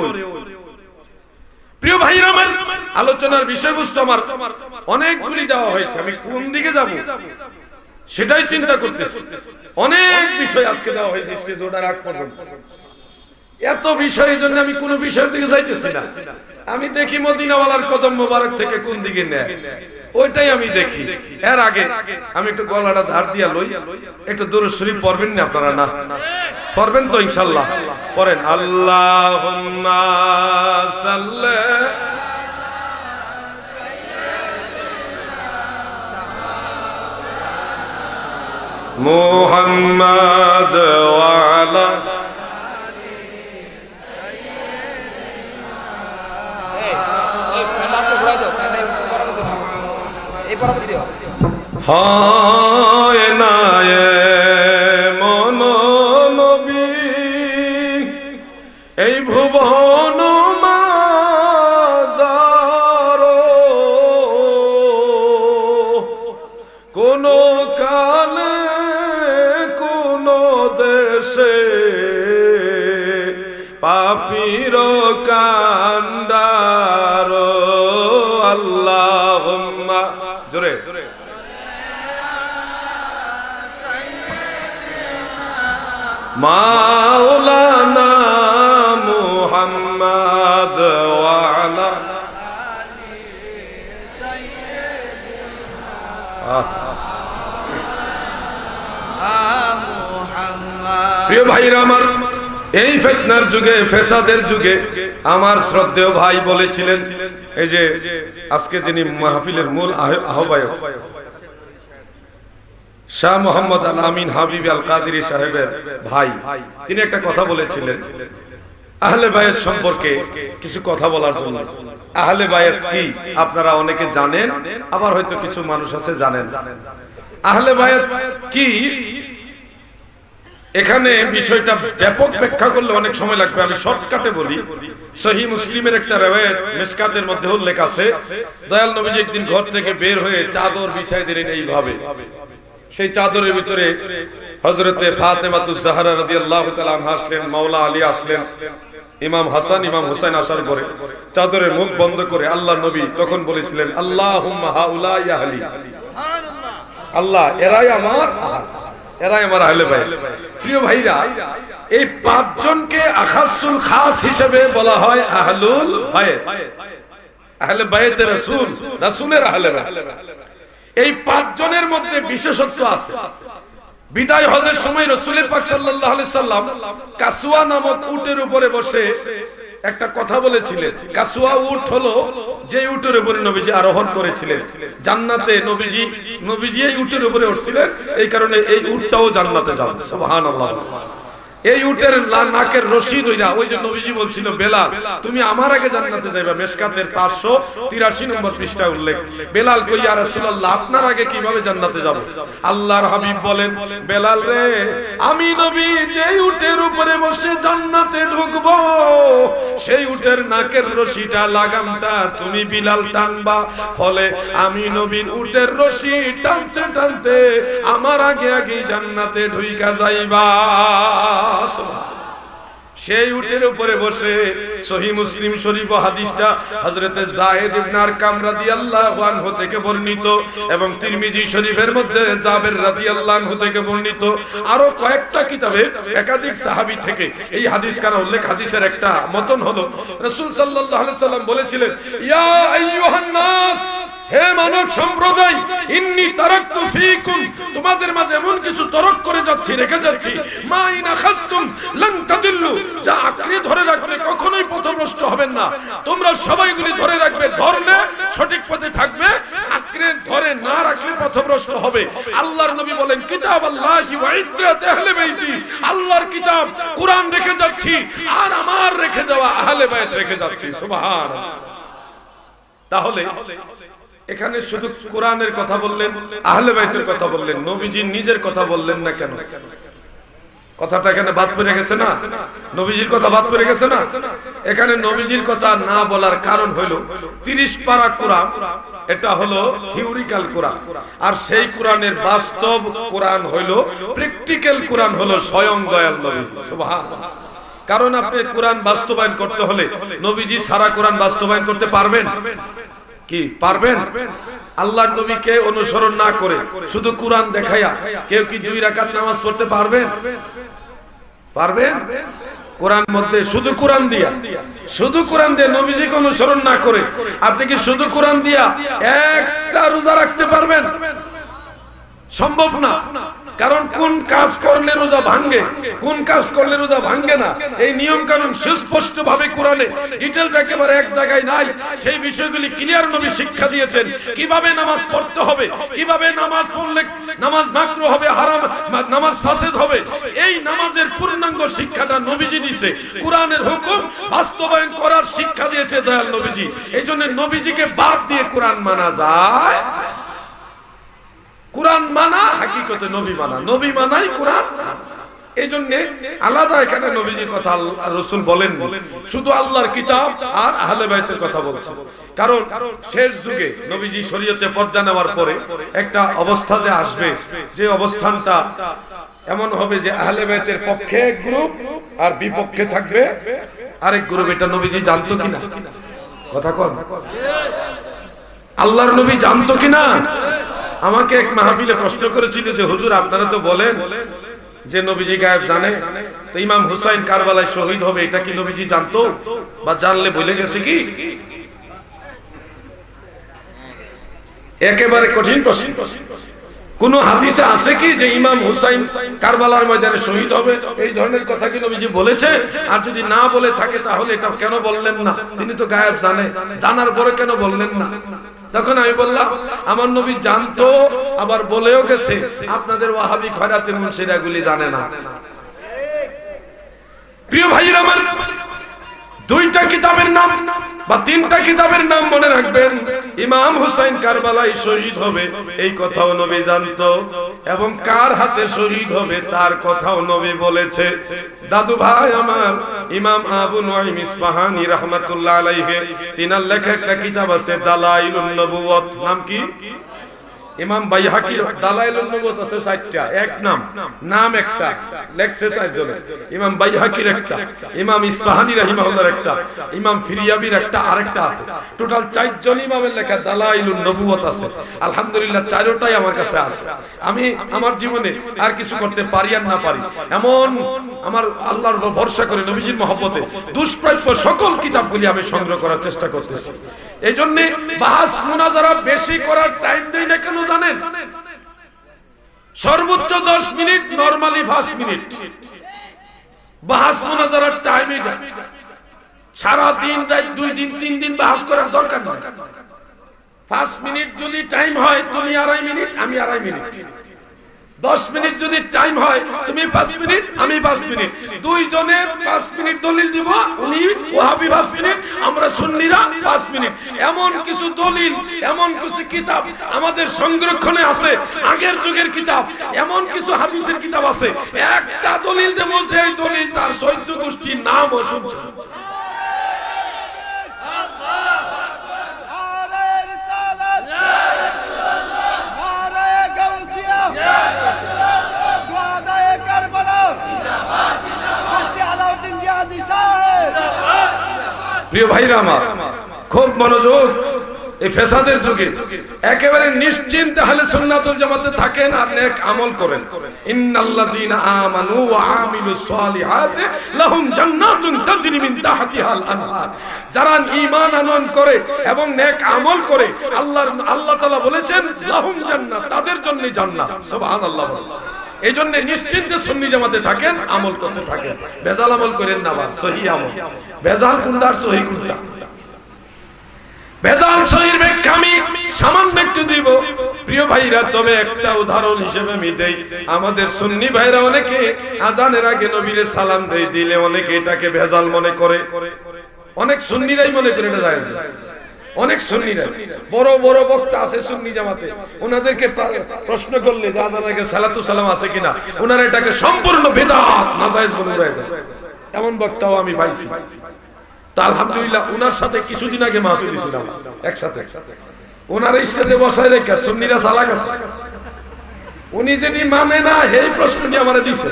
প্রিয় ভাইরা আমার, আলোচনার বিষয়বস্তু আমার অনেকগুলি দেওয়া হয়েছে, আমি কোন দিকে যাব সেটাই চিন্তা করতেছি। অনেক বিষয় আজকে দেওয়া হয়েছে স্টেজ ওঠার আগ পর্যন্ত। এত বিষয়ের জন্য আমি কোন বিষয়ের দিকে যাইতেছি না। আমি দেখি মদিনাওয়ালার কদম মোবারক থেকে কোন দিকে নেয়, ওইটাই আমি দেখি। এর আগে আমি একটু গলাটা ধার দিয়া লই, একটু দুরূদ শরীফ পড়বেন না আপনারা? না পড়বেন তো ইনশাআল্লাহ? পড়েন। আল্লাহুম্মা সাল্লি মুহাম্মাদ ওয়া আলা হয় না মন নবী এই ভুবন মাঝার, কোন কালে কোন দেশ সে পাপীর কান্ডারো আল্লাহুম্মা জোরে মাওলানা মুহাম্মদ ওয়া আলা প্রিয় ভাইরা আমার, এই ফিতনার যুগে, ফেসাদের যুগে আমার শ্রদ্ধেয় ভাই বলেছিলেন, এই যে আজকে যিনি মাহফিলের মূল আহ্বায়ক শাহ মোহাম্মদ আল আমিন হাবিব আল কাদেরী সাহেবের ভাই, তিনি একটা কথা বলেছিলেন আহলে বায়াত সম্পর্কে কিছু কথা বলার জন্য। আহলে বায়াত কি আপনারা অনেকে জানেন, আবার হয়তো কিছু মানুষ আছে জানেন। আহলে বায়াত কি, এখানে বিষয়টা ব্যাপক ব্যাখ্যা করলে অনেক সময় লাগবে, আমি শর্টকাটে বলি। সহিহ মুসলিমের একটা riwayat মিশকাতের মধ্যে উল্লেখ আছে, দয়াল নবীজি একদিন ঘর থেকে বের হয়ে চাদর বিছায় দিলেন এইভাবে। সেই চাদরের ভিতরে হযরতে ফাতেমাতুজ জাহরা রাদিয়াল্লাহু তাআলা আনহা আসলেন, মাওলা আলী আসলেন, ইমাম হাসান ইমাম হুসাইন আসার পরে চাদরের মুখ বন্ধ করে আল্লাহর নবী তখন বলেছিলেন, আল্লাহুম্মা হাউলাই আহলি, আল্লাহ এরাই আমার এরাই আমার আহলে বায়াত। প্রিয় ভাইরা, এই পাঁচজনকে আখাসুল খাস হিসেবে বলা হয় আহলুল বায়াত, আহলে বায়াতে রাসূল, রাসূলের আহলে বায়াত। এই পাঁচজনের মধ্যে বিশেষত্ব আছে। বিদায় হজের সময় রাসূল পাক সাল্লাল্লাহু আলাইহি সাল্লাম কাসওয়া নামক উটের উপরে বসে একটা কথা বলেছিলেন। কাসওয়া উট হলো যে উটের উপরে নবীজি আরোহণ করেছিলেন। জান্নাতে নবীজি এই উটের উপরে উঠছিলেন, এই কারণে এই উটটাও জান্নাতে যাবে। সুবহানাল্লাহ। এই উটের নাকের রশি ধইরা ওই যে নবীজি বলছিল, বেলাল তুমি আমার আগে জান্নাতে যাইবা। মিশকাতের 583 নম্বর পৃষ্ঠায় উল্লেখ। বেলাল কই, ইয়া রাসূলুল্লাহ আপনার আগে কিভাবে জান্নাতে যাব? আল্লাহর হাবিব বলেন, বেলাল রে, আমি নবী যেই উটের উপরে বসে জান্নাতে ঢুকবো, সেই উটের নাকের রশিটা, লাগামটা তুমি বিলাল টানবা। ফলে আমি নবীর উটের রশি টানতে টানতে আমার আগে আগে জান্নাতে ঢুইকা যাইবা। সেই উটের উপরে বসে সহিহ মুসলিম শরীফ হাদিসটা হযরতে যায়েদ ইবনে আরকাম রাদিয়াল্লাহু আনহু থেকে বর্ণিত এবং তিরমিজি শরীফের মধ্যে জাবের রাদিয়াল্লাহু আনহু থেকে বর্ণিত, আরো কয়েকটা কিতাবে একাধিক সাহাবী থেকে এই হাদিস কানা উল্লেখ। হাদিসের একটা মতন হলো, রাসূল সাল্লাল্লাহু আলাইহি সাল্লাম বলেছিলেন, ইয়া আইয়ুহান নাস, হে মানব সম্প্রদায়, ইন্নী তারাকতু ফীকুম, তোমাদের মাঝে এমন কিছু তরক করে যাচ্ছি, রেখে যাচ্ছি, মা ইন আখাযতুম লান তাদিল্লু, যা আঁকড়ে ধরে রাখলে কখনোই পথভ্রষ্ট হবেন না। তোমরা সবাই এগুলি ধরে রাখবে, ধরলে সঠিক পথে থাকবে, আঁকড়ে ধরে না রাখলে পথভ্রষ্ট হবে। আল্লাহর নবী বলেন, কিতাব আল্লাহি ওয়া ইত্রাত আহলে বাইতি, আল্লাহর কিতাব কুরআন রেখে যাচ্ছি, আর আমার রেখে দেওয়া আহলে বায়াত রেখে যাচ্ছি। সুবহানাল্লাহ। তাহলে এখানে শুধু কোরআনের কথা বললেন, আহলে বাইতের কথা বললেন, নবীজির নিজের কথা বললেন না কেন? কথাটা এখানে বাদ পড়ে গেছে না? নবীজির কথা বাদ পড়ে গেছে না? এখানে নবীজির কথা না বলার কারণ হলো 30 পারা কোরআন, এটা হলো থিওরিক্যাল কোরআন, আর সেই কোরআনের বাস্তব কোরআন হলো প্র্যাকটিক্যাল কোরআন, হলো স্বয়ং দয়াল নবী। সুবহানাল্লাহ। কারণ আপনি কোরআন বাস্তবায়ন করতে হলে নবীজি সারা কোরআন বাস্তবায়ন করতে পারবেন কি? পারবেন? আল্লাহর নবীকে অনুসরণ না করে শুধু কোরআন দেখাইয়া কেউ কি 2 রাকাত নামাজ পড়তে পারবেন? পারবেন? কোরআন মধ্যে শুধু কোরআন দিয়া, শুধু কোরআন দিয়ে নবীজিকে অনুসরণ না করে আপনি কি শুধু কোরআন দিয়া একটা রোজা রাখতে পারবেন? সম্ভব না। কারণ কোন কাজ করলে রোজা ভাঙে, কোন কাজ করলে রোজা ভাঙে না, এই নিয়ম কানুন সুস্পষ্ট ভাবে কোরআনে ডিটেইলস একেবারে এক জায়গায় নাই। সেই বিষয়গুলি ক্লিয়ার নবী শিক্ষা দিয়েছেন। কিভাবে নামাজ পড়তে হবে, কিভাবে নামাজ পড়লে নামাজ মাকরুহ হবে, হারাম নামাজ ফাসিদ হবে, এই নামাজের পূর্ণাঙ্গ শিক্ষাটা নবীজি দিয়েছে। কোরআনের হুকুম বাস্তবায়ন করার শিক্ষা দিয়েছে দয়াল নবীজি। এইজন্য নবীজিকে বাদ দিয়ে কোরআন মানা যায়? কোরআন মানা হাকিকতে নবী মানা, নবী মানাই কোরআন। এই জন্য আলাদা এখানে নবীজির কথা রাসূল বলেন, শুধু আল্লাহর কিতাব আর আহলে বাইতের কথা বলছেন। কারণ শেষ যুগে নবীজি শরীয়তে পর্দা নেওয়ার পরে একটা অবস্থা যে আসবে, যে অবস্থানটা এমন হবে যে আহলে বাইতের পক্ষে এক গ্রুপ আর বিপক্ষে থাকবে আরেক গ্রুপ। এটা নবীজি জানতো কিনা? কথা কন। আল্লাহর নবী জানতো কিনা? আমাকে এক মাহফিলে প্রশ্ন করেছিল যে হুজুর আপনারা তো বলেন যে নবীজি গায়েব জানে, তো ইমাম হুসাইন কারবালায় শহীদ হবে, এটা কি নবীজি জানতো বা জানলে বলে গেছে কি? একেবারে কঠিন প্রশ্ন। কোন হাদিসে আছে কি যে ইমাম হুসাইন কারবালার ময়দানে শহীদ হবে? এই ধরনের কথা কি নবীজি বলেছে? আর যদি না বলে থাকে তাহলে এটা কেন বললেন না? তিনি তো গায়েব জানে, জানার পরে কেন বললেন না? তখন আমি বললাম আমার নবী জানতো, আবার বলেও গেছে, আপনাদের ওয়াহাবি খয়রাতের মুন্সিরা এগুলি জানে না। প্রিয় ভাইরা আমার, দুইটা কিতাবের নাম বা তিনটা কিতাবের নাম মনে রাখবেন। ইমাম হুসাইন কারবালায় শহীদ হবে এই কথাও নবী জানতো, এবং কার হাতে শহীদ হবে তার কথাও নবী বলেছে। দাদু ভাই আমার ইমাম আবু নুআইম ইসফাহানি রাহমাতুল্লাহ আলাইহি, তিনার লেখা একটা কিতাব আছে দালাইলুন নবুওয়াত। নাম কি? ইমাম বাইহাকির দালাইলুন নবুওয়াত আছে 4টা, এক নাম একটা লেখছে 4 জন। ইমাম বাইহাকির একটা, ইমাম ইসফাহানি রাহিমাহুল্লাহর একটা, ইমাম ফিরিয়াবির একটা, আরেকটা আছে। টোটাল 4 জন ইমামের লেখা দালাইলুন নবুওয়াত আছে। আলহামদুলিল্লাহ 4টাই আমার কাছে আছে। আমি আমার জীবনে আর কিছু করতে পারি আর না পারি, এমন আমার আল্লাহর উপর ভরসা করে নবীজির মহব্বতে দুষ্প্রাপ্য সকল কিতাবগুলি আমি সংগ্রহ করার চেষ্টা করতেছি। এই জন্য বাহাস মুনাজারা বেশি করার টাইম দেই না কেন জানেন? সর্বোচ্চ 10 মিনিট, নরমালি 5 মিনিট বাহাস মুনাজারার টাইম। এটা সারা দিন রাত 2 দিন 3 দিন বাহাস করার দরকার নেই। 5 মিনিট যদি টাইম হয় তুমি 2.5 মিনিট, আমি 2.5 মিনিট। 10 মিনিট যদি টাইম হয় তুমি 5 মিনিট, আমি 5 মিনিট। দুইজনের 5 মিনিট দলিল দিব, উনি ওয়াহাবি 5 মিনিট, আমরা সুন্নিরা 5 মিনিট। এমন কিছু দলিল, এমন কিছু কিতাব আমাদের সংরক্ষণে আছে, আগের যুগের কিতাব, এমন কিছু হাদিসের কিতাব আছে, একটা দলিল দেব যে এই দলিল তার 14 গোষ্ঠীর নাম ও শুনছে। প্রিয় ভাইরা আমার, খুব মনোযোগ। এই ফেসাদের যুগে একেবারে নিশ্চিন্তে আহলে সুন্নাত ওয়াল জামাতে থাকেন আর নেক আমল করেন। ইন্নাল্লাযীনা আমানু ওয়া আমিলুস সালিহাতি লাহুম জান্নাতুন তাজরি মিন তাহতিহাল আনহার। যারা ঈমান আনয়ন করে এবং নেক আমল করে, আল্লাহ তাআলা বলেছেন লাহুম জান্নাত, তাদের জন্য জান্নাত। সুবহানাল্লাহ। এই জন্য নিশ্চিন্তে সুন্নি জামাতে থাকেন, আমল করতে থাকেন, বেজাল আমল করেন না। সহি আমল, বেজাল কোনটা আর সহি কোনটা? বেজাল সহির ব্যাখ্যা আমি সামান্য একটু দিব প্রিয় ভাইরা। তবে একটা উদাহরণ হিসেবে আমি দেই। আমাদের সুন্নি ভাইরা অনেকে আজানের আগে নবীরে সালাম দেয়, দিলে অনেকে এটাকে ভেজাল মনে করে। অনেক সুন্নিরাই মনে করে এটা জায়েজ। অনেক সুন্নিরা, বড় বড় বক্তা আছে সুন্নি জামাতে, ওনাদেরকে প্রশ্ন করলে যে আজানের আগে সালাতু সালাম আছে কিনা, ওনারা এটাকে সম্পূর্ণ বেদাত নাজায়েজ বলে দেয়। এমন বক্তাও আমি পাইছি। তা আলহামদুলিল্লাহ ওনার সাথে কিছুদিন আগে মাহফিল ছিলাম একসাথে। ওনার ইস্তেদে বসায় রেখে সুন্নিরা চালাক আছে, উনি যেটি মানে না এই প্রশ্নটি আমারে দিছে।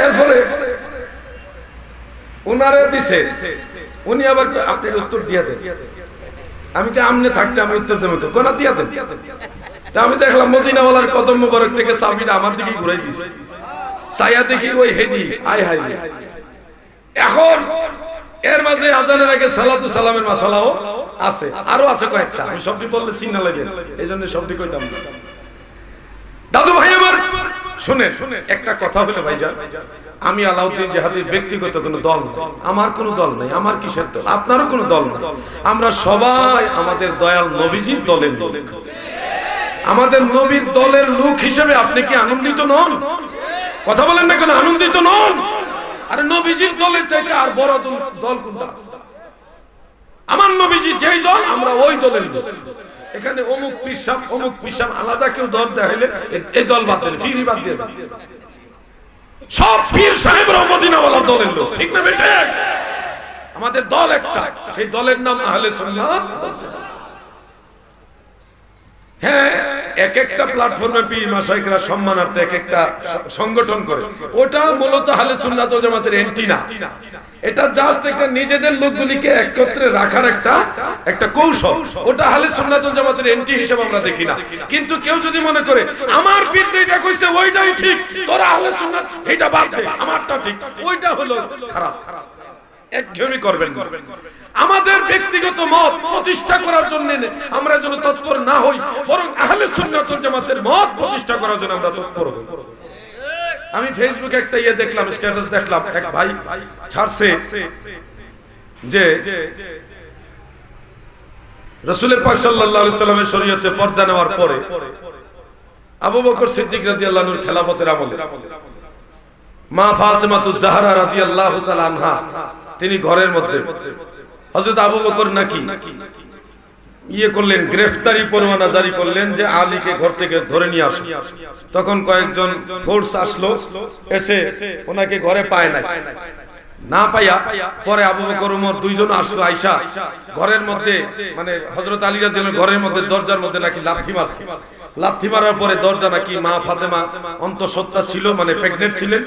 এরপরে ওনারে দিছে, উনি আবার আপনি উত্তর দিয়ে দেন। আমি কি আমনে থাকতে আমি উত্তর দেবো তো কোনা দিয়ে দেন। আমি দেখলাম মদিনাওয়ালার কদম মুবারক থেকে চাবিটা আমার দিকে ঘুরাই দিছে। ছায়া দেখি ওই হেডি হাই হাই। এখন এর মাঝে আজানের আগে সালাতু সালামের মাসালাও আছে, আরো আছে কয়েকটা। আমি সবটি বললে চিন্তা লাগে, এই জন্য সবটি কইতাম। দাদু ভাই আমার শুনেন, একটা কথা হলো ভাইজান, আমি আলাউদ্দিন জিহাদির ব্যক্তিগত কোনো দল নেই, আমার কোনো দল নেই। আমার কিসের দল? আপনারও কোনো দল নেই। আমরা সবাই আমাদের দয়াল নবীজির দলের লোক। আমাদের নবীর দলের লোক হিসেবে আপনি কি আনন্দিত নন? কথা বলেন না কেন? আনন্দিত নন? আরে নবীজির দলের চাইতে আর বড় দল কোনটা? আমার নবীজি যেই দল, আমরা ওই দলের লোক। এখানে অমুক পিসাব আলাদা কেউ দল দেখাইলে এই দল বাদ দেন, ফিরি বাদ দিয়ে সব পীর সাহেবরা মদিনাওয়ালার দলের লোক, ঠিক না বেটে? আমাদের দল একটা, সেই দলের নাম আহলে সুন্নাত। হ্যাঁ, এক একটা প্ল্যাটফর্মে পীর মাশায়েখরা সম্মানার্থে এক একটা সংগঠন করে, ওটা মূলত আহলে সুন্নাত ওয়াল জামাতের এন্টিনা। এটা জাস্ট একটা নিজেদের লোকগুলিকে একত্রে রাখার একটা কৌশল। ওটা আহলে সুন্নাত ওয়াল জামাতের এন্টি হিসেবে আমরা দেখি না। কিন্তু কেউ যদি মনে করে আমার পীর যেটা কইছে ওইটাই ঠিক, তোরা আহলে সুন্নাত এটা বাদ দে, আমারটা ঠিক, ওইটা হলো খারাপ। একঘেয়েমি করবেন। আমাদের ব্যক্তিগত মত প্রতিষ্ঠা করার জন্য আমরা যেন তৎপর না হই, বরং আহলে সুন্নাত ওয়াল জামাতের মত প্রতিষ্ঠা করার জন্য আমরা তৎপর হই। আমি ফেসবুকে একটা দেখলাম, স্ট্যাটাস দেখলাম, এক ভাই ছাড়ছে যে রাসূলের পাক সাল্লাল্লাহু আলাইহি ওয়াসাল্লামের শরীয়তে পর্দা নেওয়ার পরে আবু বকর সিদ্দিক রাদিয়াল্লাহু আনহুর খেলাফতের আমলে মা ফাতেমাতুজ জাহরা রাদিয়াল্লাহু তাআলা আনহা তিনি ঘরের মধ্যে হযরত আবু বকর নাকি করলেন, গ্রেফতারি পরোয়ানা জারি করলেন যে আলীকে ঘর থেকে ধরে নিয়ে আসুন। তখন কয়েকজন ফোর্স আসলো, এসে ওনাকে ঘরে পায় নাই, না পাইয়া পরে আবু বকর ওমর দুইজন আসলো, আয়েশা ঘরের মধ্যে মানে হযরত আলী রাদিয়াল্লাহু আনহু ঘরের মধ্যে দরজার মধ্যে নাকি লাথি মারছে। লাথি মারার পরে দরজা নাকি মা ফাতেমা অন্তঃসত্ত্বা ছিল, মানে প্রেগন্যান্ট ছিলেন।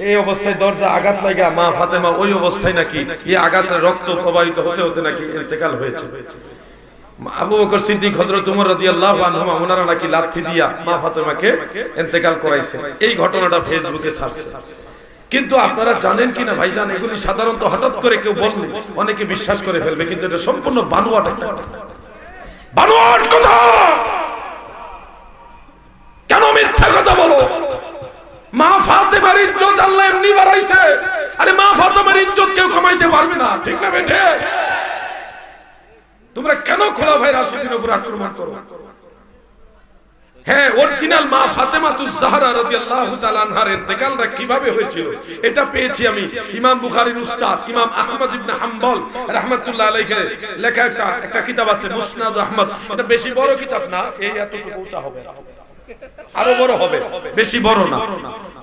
এই অবস্থায় দরজা আঘাত লাগা মা ফাতেমা ওই অবস্থায় নাকি এই আঘাতের রক্ত প্রবাহিত হতে হতে নাকি ইন্তেকাল হয়েছে। আবু বকর সিদ্দিক, হযরত ওমর রাদিয়াল্লাহু আনহুমা ওনারা নাকি লাথি দিয়া মা ফাতেমাকে ইন্তেকাল করাইছে। এই ঘটনাটা ফেসবুকে ছাড়ছে। কিন্তু আপনারা জানেন কিনা ভাইজান, এগুলি সাধারণত হঠাৎ করে কেউ বললে অনেকে বিশ্বাস করে ফেলবে, কিন্তু এটা সম্পূর্ণ বানোয়াট একটা কথা। বানোয়াট কথা। কেন মিথ্যা কথা বলো? মা ফাতেমার ইজ্জত আল্লাহ এমনি বাড়াইছে। আরে মা ফাতেমার ইজ্জত কেউ কমাইতে পারবে না, ঠিক না বেঠে? তোমরা কেন খোলাফায়ে রাশিদিনের উপর আক্রমণ করো? হ্যাঁ, অরিজিনাল মা ফাতেমাতুজ জাহরা রাদিয়াল্লাহু তাআলা আনহার ইন্তেকালটা কিভাবে হয়েছিল এটা পেয়েছি আমি ইমাম বুখারীর উস্তাদ ইমাম আহমদ ইবনে হাম্বল রাহমাতুল্লাহ আলাইহি লেখা একটা কিতাব আছে মুসনাদ আহমদ। এটা বেশি বড় কিতাব না, এই এতটুকু উঁচা হবে, আরো বড় হবে, বেশি বড় না।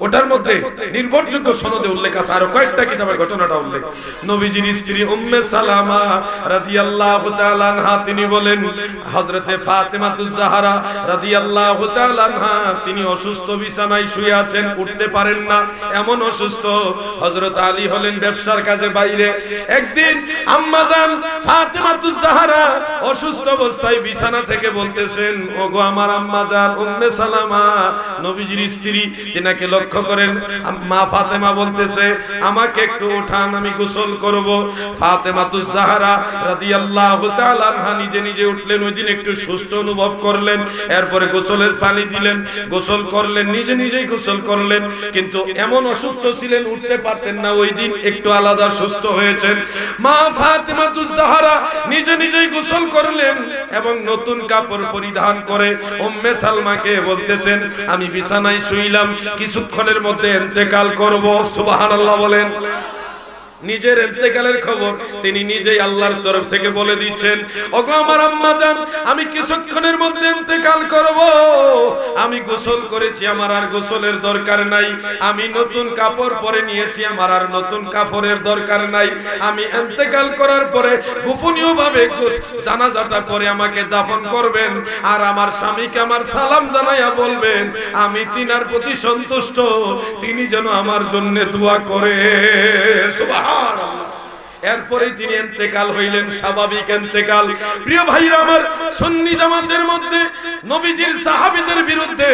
ওটার মধ্যে নির্ভরযোগ্য সনদে উল্লেখ আছে, আরো কয়েকটা কিতাবের ঘটনাটা উল্লেখ। নবীজির স্ত্রী উম্মে সালামা রাদিয়াল্লাহু তাআলা আনহা তিনি বলেন, হযরতে ফাতেমাতুজ জাহরা রাদিয়াল্লাহু তাআলা আনহা তিনি অসুস্থ, বিছানায় শুয়ে আছেন, উঠতে পারেন না, এমন অসুস্থ। হযরত আলী হলেন ব্যবসার কাজে বাইরে। একদিন আম্মাজান ফাতেমাতুজ জাহরা অসুস্থ অবস্থায় বিছানা থেকে বলতেছেন, ওগো আমার আম্মাজান উম্মে সালামা, নবীজির স্ত্রী, তিনাকে লক্ষ্য করেন। মা ফাতেমা বলতেছে, আমাকে একটু উঠান, আমি গোসল করব। ফাতেমাতুজ জাহরা রাদিয়াল্লাহু তাআলা আনহা নিজে নিজে উঠলেন। ওই দিন একটু সুস্থ অনুভব করলেন, এরপরে গোসলের পানি দিলেন, গোসল করলেন, নিজে নিজেই গোসল করলেন। কিন্তু এমন অসুস্থ ছিলেন, উঠতে পারতেন না। ওই দিন একটু আলাদা সুস্থ হয়েছেন। মা ফাতেমাতুজ জাহরা নিজে নিজেই গোসল করলেন এবং নতুন কাপড় পরিধান করে উম্মে সালমাকে বলতেছেন, আমি বিছানায় শুইলাম, কিছুক্ষণের মধ্যে ইন্তেকাল করব। সুবহানাল্লাহ বলেন। নিজের ইন্তেকালের খবর তিনি নিজেই আল্লাহর তরফ থেকে বলে দিচ্ছেন, ওগো আমার আম্মা জান, আমি কিছুক্ষণের মধ্যে ইন্তেকাল করব। আমি গোসল করেছি, আমার আর গোসলের দরকার নাই। আমি নতুন কাপড় পরে নিয়েছি, আমার আর নতুন কাপড়ের দরকার নাই। আমি ইন্তেকাল করার পরে গোপনীয়ভাবে জানাজাটা পরে আমাকে দাফন করবেন, আর আমার স্বামীকে আমার সালাম জানাইয়া বলবেন আমি তিনার প্রতি সন্তুষ্ট, তিনি যেন আমার জন্য দোয়া করে। সুবহানাল্লাহ। এরপরে তিনি ইন্তেকাল হইলেন, স্বাভাবিক ইন্তেকাল। প্রিয় ভাইরা আমার, সুন্নি জামাতের মধ্যে নবীজির সাহাবীদের বিরুদ্ধে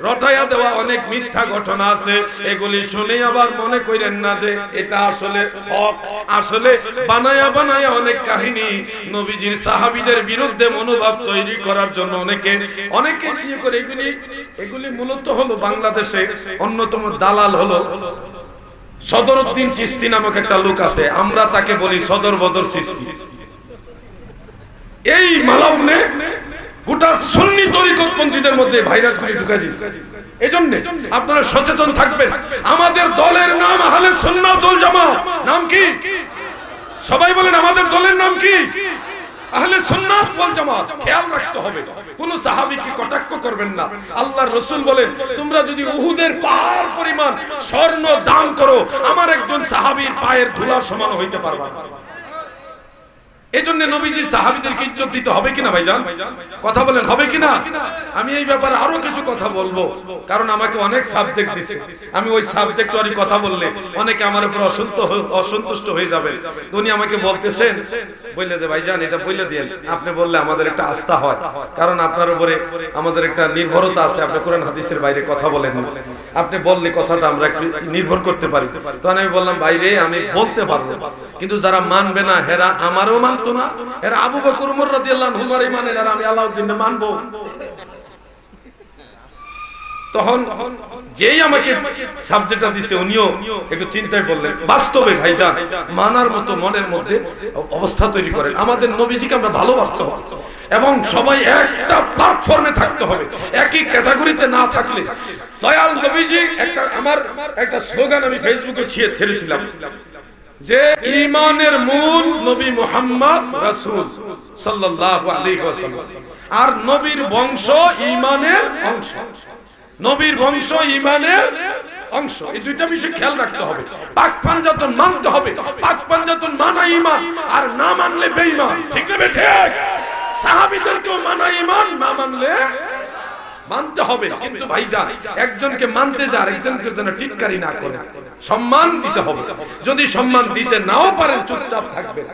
রটায়া দেওয়া অনেক মিথ্যা ঘটনা আছে। এগুলি শুনে আবার মনে করেন না যে এটা আসলে হক। আসলে বানায়া বানায়া অনেক কাহিনী নবীজির সাহাবীদের বিরুদ্ধে মনোভাব তৈরি করার জন্য অনেকে দিয়ে করে। এগুলি মূলত হলো বাংলাদেশে অন্যতম দালাল হলো সদরউদ্দিন চিশতি নামক একটা লোক আছে, আমরা তাকে বলি সদর বদর চিশতি। এই মালাউনে গোটা সুন্নি তরিকতপন্থীদের মধ্যে ভাইরাসগুলি ঢুকাই দিয়েছে। এজন্য আপনারা সচেতন থাকবেন। আমাদের দলের নাম আহলে সুন্নাত ওয়াল জামাত। নাম কি? সবাই বলেন, আমাদের দলের নাম কি? আহলে সুন্নাত ওয়াল জামাত খেয়াল রাখতে হবে, কোন সাহাবীকে কটাক্ষ করবেন না। আল্লাহর রাসূল বলেন, তোমরা যদি উহুদের পাহাড় পরিমাণ স্বর্ণ দান করো, আমার একজন সাহাবীর পায়ের ধুলার সমান হইতে পারবে না। এজন্য নবীজির সাহাবীদেরকে ইজ্জত দিতে হবে কিনা ভাইজান? কথা বলেন, হবে কিনা? আমি এই ব্যাপারে আরো কিছু কথা বলবো, কারণ আমাকে অনেক সাবজেক্ট দিয়েছে। আমি ওই সাবজেক্টওয়ারি কথা বললে অনেকে আমার উপর অসন্তুষ্ট হয়ে যাবে। উনি আমাকে বলতেছেন, বললে যে ভাইজান এটা বলে দিয়েন, আপনি বললে আমাদের একটা আস্থা হয়, কারণ আপনার উপরে আমাদের একটা নির্ভরতা আছে। আপনি কোরআন হাদিসের বাইরে কথা বলেন না, আপনি বললে কথাটা আমরা একটু নির্ভর করতে পারি। তখন আমি বললাম, বাইরে আমি বলতে পারবো, কিন্তু যারা মানবে না হেরা আমারও মানতো না, এরা আবু বকর উমর রাদিয়াল্লাহু আনহু মানে, আর আমি আলাউদ্দিনকে মানবো। তখন যেই আমাকে সাবজেক্টটা দিছে উনিও একটু চিন্তায় করলেন, বাস্তবে ভাইজান মানার মতো মনের মধ্যে অবস্থা তৈরি করেন। আমাদের নবীজিকে আমরা ভালোবাসতে হবে এবং সবাই একটা প্ল্যাটফর্মে থাকতে হবে, একই ক্যাটাগরিতে না থাকলে। দয়াল নবীজি আমার একটা স্লোগান আমি ফেসবুকে ছেড়েছিলাম যে ঈমানের মূল নবী মুহাম্মদ রাসূল সাল্লাল্লাহু আলাইহি ওয়াসাল্লাম, আর নবীর বংশ ঈমানের অংশ। নবীর বংশ ঈমানের অংশ, এই দুইটা বিষয় খেয়াল রাখতে হবে। পাক পাঞ্জাতন মানতে হবে, পাক পাঞ্জাতন মানা ঈমান, আর না মানলে বেঈমান। ঠিক না বেঠিক? সাহাবীদেরকেও মানা ঈমান, না মানলে মানতে হবে। কিন্তু ভাইজান একজনকে মানতে যা আরেকজনকে যেন টিটকারি না করে, সম্মান দিতে হবে। যদি সম্মান দিতে নাও পারেন চুপচাপ থাকবেন,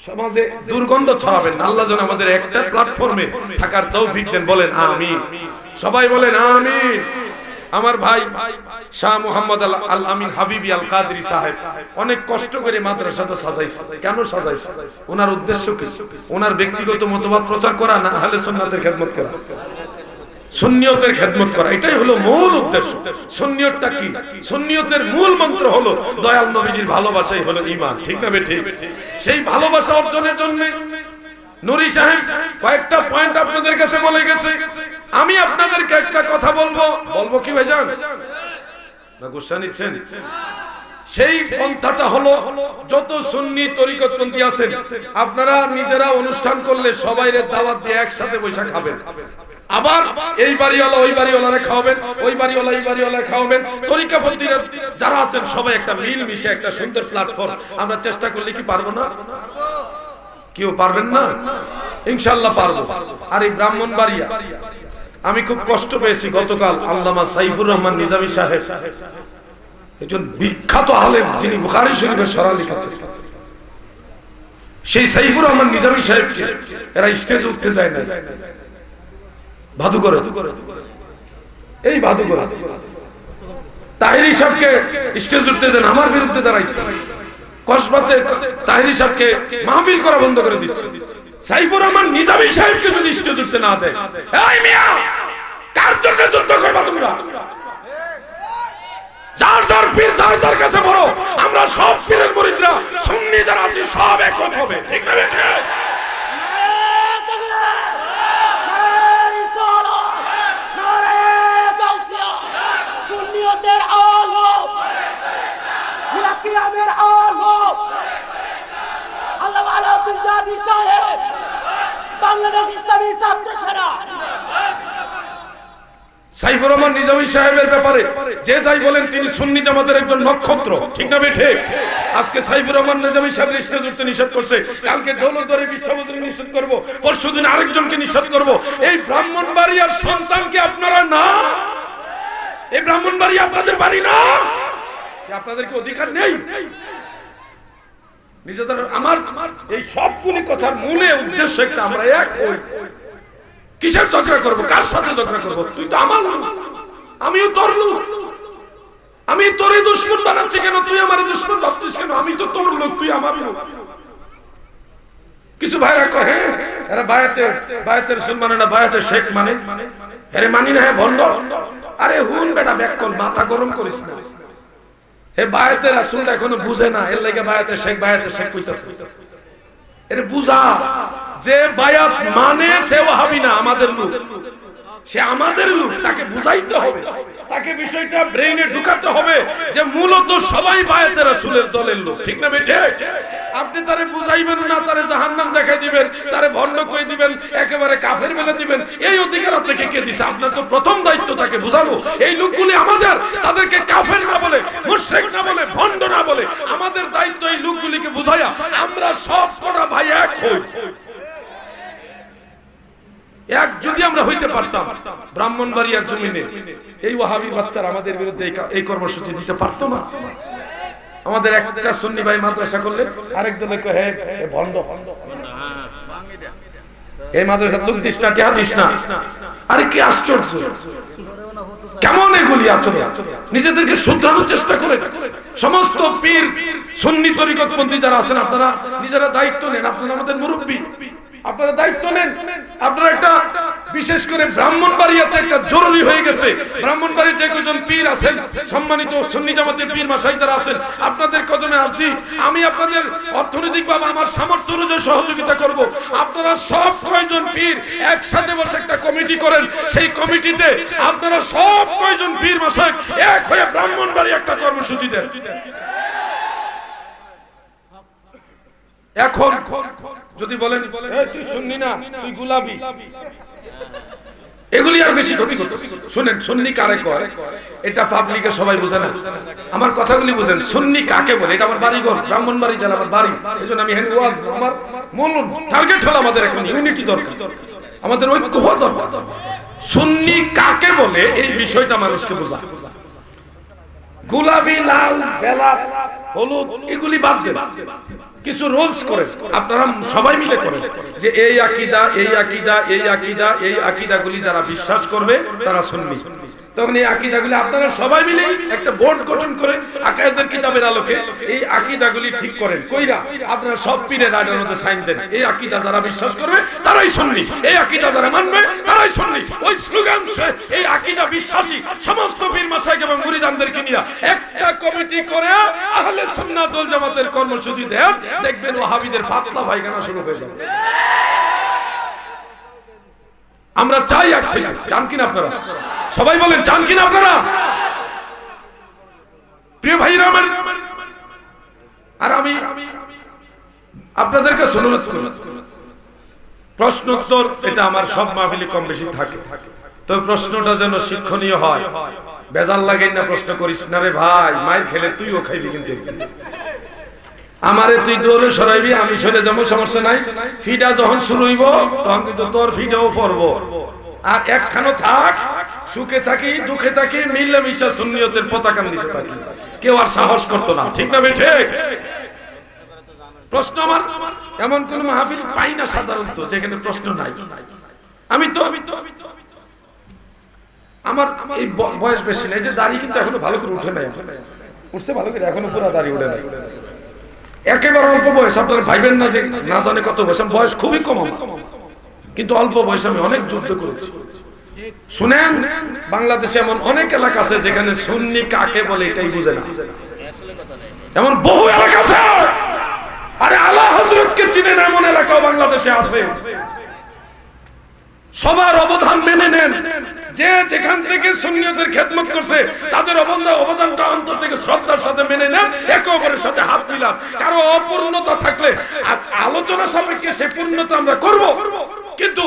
সমাজে দুর্গন্ধ ছড়াবেন না। আল্লাহ যেন আমাদের একটা প্ল্যাটফর্মে থাকার তৌফিক দেন। বলেন আমিন, সবাই বলেন আমিন। আমার ভাই শাহ মুহাম্মদ আল আমিন হাবিবি আল কাদরি সাহেব অনেক কষ্ট করে মাদ্রাসাটা সাজাইছে। কেন সাজাইছে? ওনার উদ্দেশ্য কি? ওনার ব্যক্তিগত মতবাদ প্রচার করা না আহলে সুন্নাতের খেদমত করা, সুন্নিয়তের খেদমত করা, এটাই হলো মূল উদ্দেশ্য। সুন্নিয়তটা কি? সুন্নিয়তের মূল মন্ত্র হলো দয়াল নবীজির ভালোবাসাই হলো ঈমান। ঠিক না বেঠিক? সেই ভালোবাসা অর্জনের জন্য নুরি সাহেব কয়েকটা পয়েন্ট আপনাদের কাছে বলে গেছে। আমি আপনাদেরকে একটা কথা বলবো কি ভাইজান? না গুসা নিচ্ছেন? সেই পন্থাটা হলো, যত সুন্নি তরিকতপন্থী আছেন আপনারা নিজেরা অনুষ্ঠান করলে সবাইরে দাওয়াত দিয়ে একসাথে বসে খাবেন। আবার এই বাড়িওয়ালা ওই বাড়িওয়ালারে খাওয়াবেন, ওই বাড়িওয়ালা এই বাড়িওয়ালা খাওয়াবেন। তরিকাপন্থীরা যারা আছেন সবাই একটা মিল মিশে একটা সুন্দর প্ল্যাটফর্ম আমরা চেষ্টা করলে কি পারবো না? কেউ পারবেন না? ইনশাআল্লাহ পারবো। আর এই ব্রাহ্মণবাড়িয়া আমি খুব কষ্ট পেয়েছি গতকাল। আল্লামা সাইফুর রহমান নিজামী সাহেব, একজন বিখ্যাত আলেম, যিনি বুখারী শরীফের শরহ লিখেছেন, সেই সাইফুর রহমান নিজামী সাহেব এরা স্টেজে উঠতে যায় না, ভাদু করে। এই ভাদু করে তাহিরি সাহেবকে স্টেজ উঠতে দেন, আমার বিরুদ্ধে দাঁড়াইছে। কসবাতে তাহিরি সাহেবকে মাহফিল করা বন্ধ করে দিচ্ছে। সাইফুর রহমান নিজামী সাহেবকে যদি স্টেজ উঠতে না দেয়, এই মিয়া কার জন্য যুদ্ধ করবা তোমরা? যার যার পীর যার যার কাছে বড়, আমরা সব পীরের মুরিদরা সুন্নি যারা আছি সব এক হবে। ঠিক না বেঠিক? সুন্নিয়তের আলো, কিয়ামের আলো, আল্লামা আলাউদ্দিন জাদি সাহেব, বাংলাদেশ ইসলামী ছাত্র সেনা। সাইফুর রহমান নিজামী সাহেবের ব্যাপারে যে যাই বলেন তিনি সুন্নি জামাতের একজন নক্ষত্র। ঠিক না বেঠিক? আজকে সাইফুর রহমান নিজামী সাহেব স্টেজ উঠতে নিষেধ করছে, কালকে দৌলতবাড়ি বিশ্ববিদ্যালয় নিষেধ করব, পরশুদিন আরেকজনকে নিষেধ করব। এই ব্রাহ্মণবাড়িয়ার সন্তানকে আপনারা না, এই ব্রাহ্মণবাড়িয়া আপনাদের বাড়ি না? আপনাদের কি অধিকার নেই? নিজেদের আমার এই সবগুলি কথার মূলে উদ্দেশ্য একটা, আমরা এক হই। কিসের ঝগড়া করবো? কার সাথে ঝগড়া করবো? তুই তো আমার লোক, আমিও তোর লোক। আমি তোরই দুশমন বানাচ্ছি কেন? তুই আমার দুশমন ভাবছিস কেন? আমি তো তোর লোক, তুই আমার লোক। কিছু ভাইরা কহে এরা বায়াতের রসুল মানে না, বায়াতের শেখ মানে। আরে মানি না, হ্যাঁ ভণ্ড। আরে হুন বেটা, ব্যাককল, মাথা গরম করিস না। হে বায়াতের রাসূলটা এখনো বুঝে না, এর লাগি বায়াতের শেখ কইতাছে। এর বুঝা যে বায়াত মানে সে ওয়াহাবি না, আমাদের লোক। সে আমাদের লোক, তাকে বুঝাইতে হবে, তাকে বিষয়টা ব্রেইনে ঢুকাতে হবে যে মূলত সবাই বায়াতের রাসূলের দলের লোক। ঠিক না বেঠিক? আপনি তারে বুঝাইবেন না, তারে জাহান্নাম দেখাই দিবেন, তারে ভণ্ড কই দিবেন, একেবারে কাফের বলে দিবেন, এই অধিকার আপনাকে কে দিছে? আপনার তো প্রথম দায়িত্ব তাকে বোঝানো। এই লোকগুলি আমাদের, তাদেরকে কাফের না বলে, মুশরিক না বলে, ভণ্ড না বলে, আমাদের দায়িত্ব এই লোকগুলিকে বুঝাইয়া আমরা সব কটা ভাই এক হই। এক যদি আমরা হইতে পারতাম, ব্রাহ্মণবাড়িয়ার জমিনে এই ওয়াহাবি বাচ্চারা আমাদের বিরুদ্ধে এই কর্মসূচি দিতে পারতো না। আমাদের একটা সুন্নি ভাই মাদ্রাসা করলে আরেক দলে কয় হে ভণ্ড, এই মাদ্রাসার লোক দিস না, টিহা দিস না। আরে কি আশ্চর্য, কেমন এগুলি আচরণ! নিজেদেরকে শুধরানোর চেষ্টা করে সমস্ত পীর সুন্নি তরিকতপন্থী যারা আছেন, আপনারা নিজেরা দায়িত্ব নেন। আপনারা আমাদের মুরব্বী, আপনারা দায়িত্ব নেন। আপনারা একটা, বিশেষ করে ব্রাহ্মণবাড়িয়াতে একটা জরুরি হয়ে গেছে, ব্রাহ্মণবাড়ির যে কজন পীর আছেন, সম্মানিত সুন্নি জামাতের পীর মাশাইখ যারা আছেন, আপনাদের কদমে আসছি। আমি আপনাদের অর্থনৈতিকভাবে আমার সামর্থ্য অনুযায়ী সহযোগিতা করব। আপনারা সব কয়জন পীর একসাথে বসে একটা কমিটি করেন, সেই কমিটিতে আপনারা সব কয়জন পীর মাশাইখ এক হয়ে ব্রাহ্মণবাড়ি একটা কর্মসূচি দেন। এখন যদি বলেন তুই সুন্নি না, তুই গুলাবি, এগুলি আর বেশি ক্ষতি করতে। শুনেন, সুন্নি কারে কয় এটা পাবলিকে সবাই বুঝে না। আমার কথাগুলি বুঝেন, সুন্নি কাকে বলে। এটা আমার বাড়িঘর, ব্রাহ্মণবাড়ি জেলা আমার বাড়ি। এইজন্য আমি এখানে ওয়াজ, আমার মূল টার্গেট হলো আমাদের এখন ইউনিটি দরকার, আমাদের ঐক্য হওয়া দরকার। সুন্নি কাকে বলে এই বিষয়টা মানুষকে বোঝা। গোলাপি, লাল, বেলাল, হলুদ এগুলি বাদ দেন, কিছু রুলস করে আপনারা সবাই মিলে করেন যে এই আকীদা, এই আকীদা, এই আকীদা, এই আকীদাগুলি যারা বিশ্বাস করবে তারা সুন্নি। তখন এই আকীদাগুলি আপনারা সবাই মিলে একটা বোর্ড গঠন করে আকায়েদের কিতাবের আলোকে এই আকীদাগুলি ঠিক করেন, কইরা আপনারা সব পীরের আদালতে সাইন দেন। এই আকীদা যারা বিশ্বাস করবে তারাই সুন্নি, এই আকীদা যারা মানবে তারাই সুন্নি। ওই স্লোগান এই আকীদা বিশ্বাসী সমস্ত পীর মাশাইখ এবং মুরিদানদেরকে নিয়ে একটা কমিটি করে আহলে সুন্নাত ওয়াল জামাতের কর্মসূচি দেন, দেখবেন ওয়াহাবিদের ফাতলা পায়খানা শুরু হয়ে যাবে। আমরা চাই এক থেকে, চান কিনা আপনারা? সবাই বলেন চান কিনা আপনারা? প্রিয় ভাইরা আমার, আর আমি আপনাদেরকে অনুরোধ করি, প্রশ্ন উত্তর এটা আমার সব মাহফিলে কম বেশি থাকে, তবে প্রশ্নটা যেন শিক্ষণীয় হয়। বেজাল লাগে না প্রশ্ন করিস না রে ভাই, মাইর খেলে তুইও খাইবি কিন্তু। আমারে তুই দৌড়ে সরাইবি, আমি সরে যাবো, সমস্যা নাই। ফিডা যখন শুরু হইব তখন কিন্তু তোর ফিডাও পড়বো। আর একখানো থাক, সুখে থাকি দুঃখে থাকি, মিলেমিশা সুন্নিয়তের পতাকা নিচে থাকি। কেউ আর সাহস করতো না, ঠিক না বেঠে? প্রশ্ন আমার এমন কোন মাহফিল পাই না সাধারণত যেখানে প্রশ্ন নাই। আমি তো আমার এই বয়স বেশি নাই, যে দাড়ি কিন্তু এখনো ভালো করে উঠে নাই, উঠছে ভালো করে, এখনো পুরো দাড়ি উঠে নাই, একেবারে অল্প বয়স। আপনারা ভাইবেন না যে না জানে কত বয়স, বয়স খুবই কম, কিন্তু অল্প বয়সে আমি অনেক যুদ্ধ করেছি। শুনেন, বাংলাদেশে এমন অনেক এলাকা আছে যেখানে সুন্নি কাকে বলে এটাই বুঝে না, এমন বহু এলাকা আছে। আরে আলা হযরতকে চিনে না এমন এলাকাও বাংলাদেশে আছে। সবার অবদান মেনে নেন, যে যেখান থেকে সুন্নিয়তের খেদমত করছে তাদের অবদানটা অন্তর থেকে শ্রদ্ধার সাথে মেনে নেন, একে অপরের সাথে হাত মিলান। কারো অপূর্ণতা থাকলে আলোচনা সাপেক্ষে সে পূর্ণতা আমরা করব, কিন্তু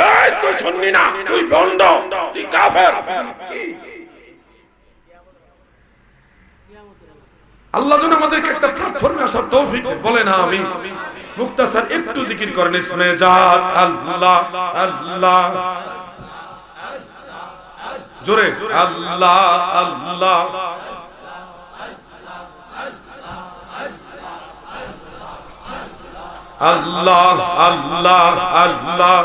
এই তুই সুন্নি না, তুই ভণ্ড, তুই কাফের, আল্লাহ যেন আমাদেরকে একটা প্ল্যাটফর্মে আসার তৌফিক বলে না। আমি মুক্তাসার একটু জিকির করেন, ইসমে জাত আল্লাহ আল্লাহ, জোরে আল্লাহ আল্লাহ, আল্লাহ আল্লাহ আল্লাহ,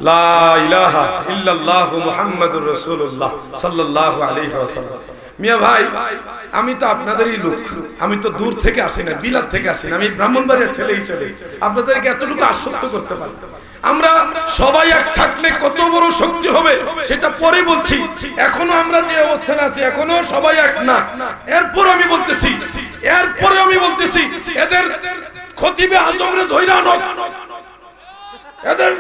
লা ইলাহা ইল্লাল্লাহু মুহাম্মাদুর রাসূলুল্লাহ সাল্লাল্লাহু আলাইহি ওয়াসাল্লাম। মিয়া ভাই, আমি তো আপনাদেরই লোক, আমি তো দূর থেকে আসি না, বিলাত থেকে আসি না, আমি ব্রাহ্মণবাড়িয়ার ছেলে হিসেবে আপনাদেরকে এতটুকু আশ্বস্ত করতে পারি, আমরা সবাই এক থাকলে কত বড় শক্তি হবে সেটা পরে বলছি। এখনো আমরা যে অবস্থানে আছি, এখনো সবাই এক না। এরপরে আমি বলতেছি এদের খতিবে আজমরে ধইরা আনো, এদের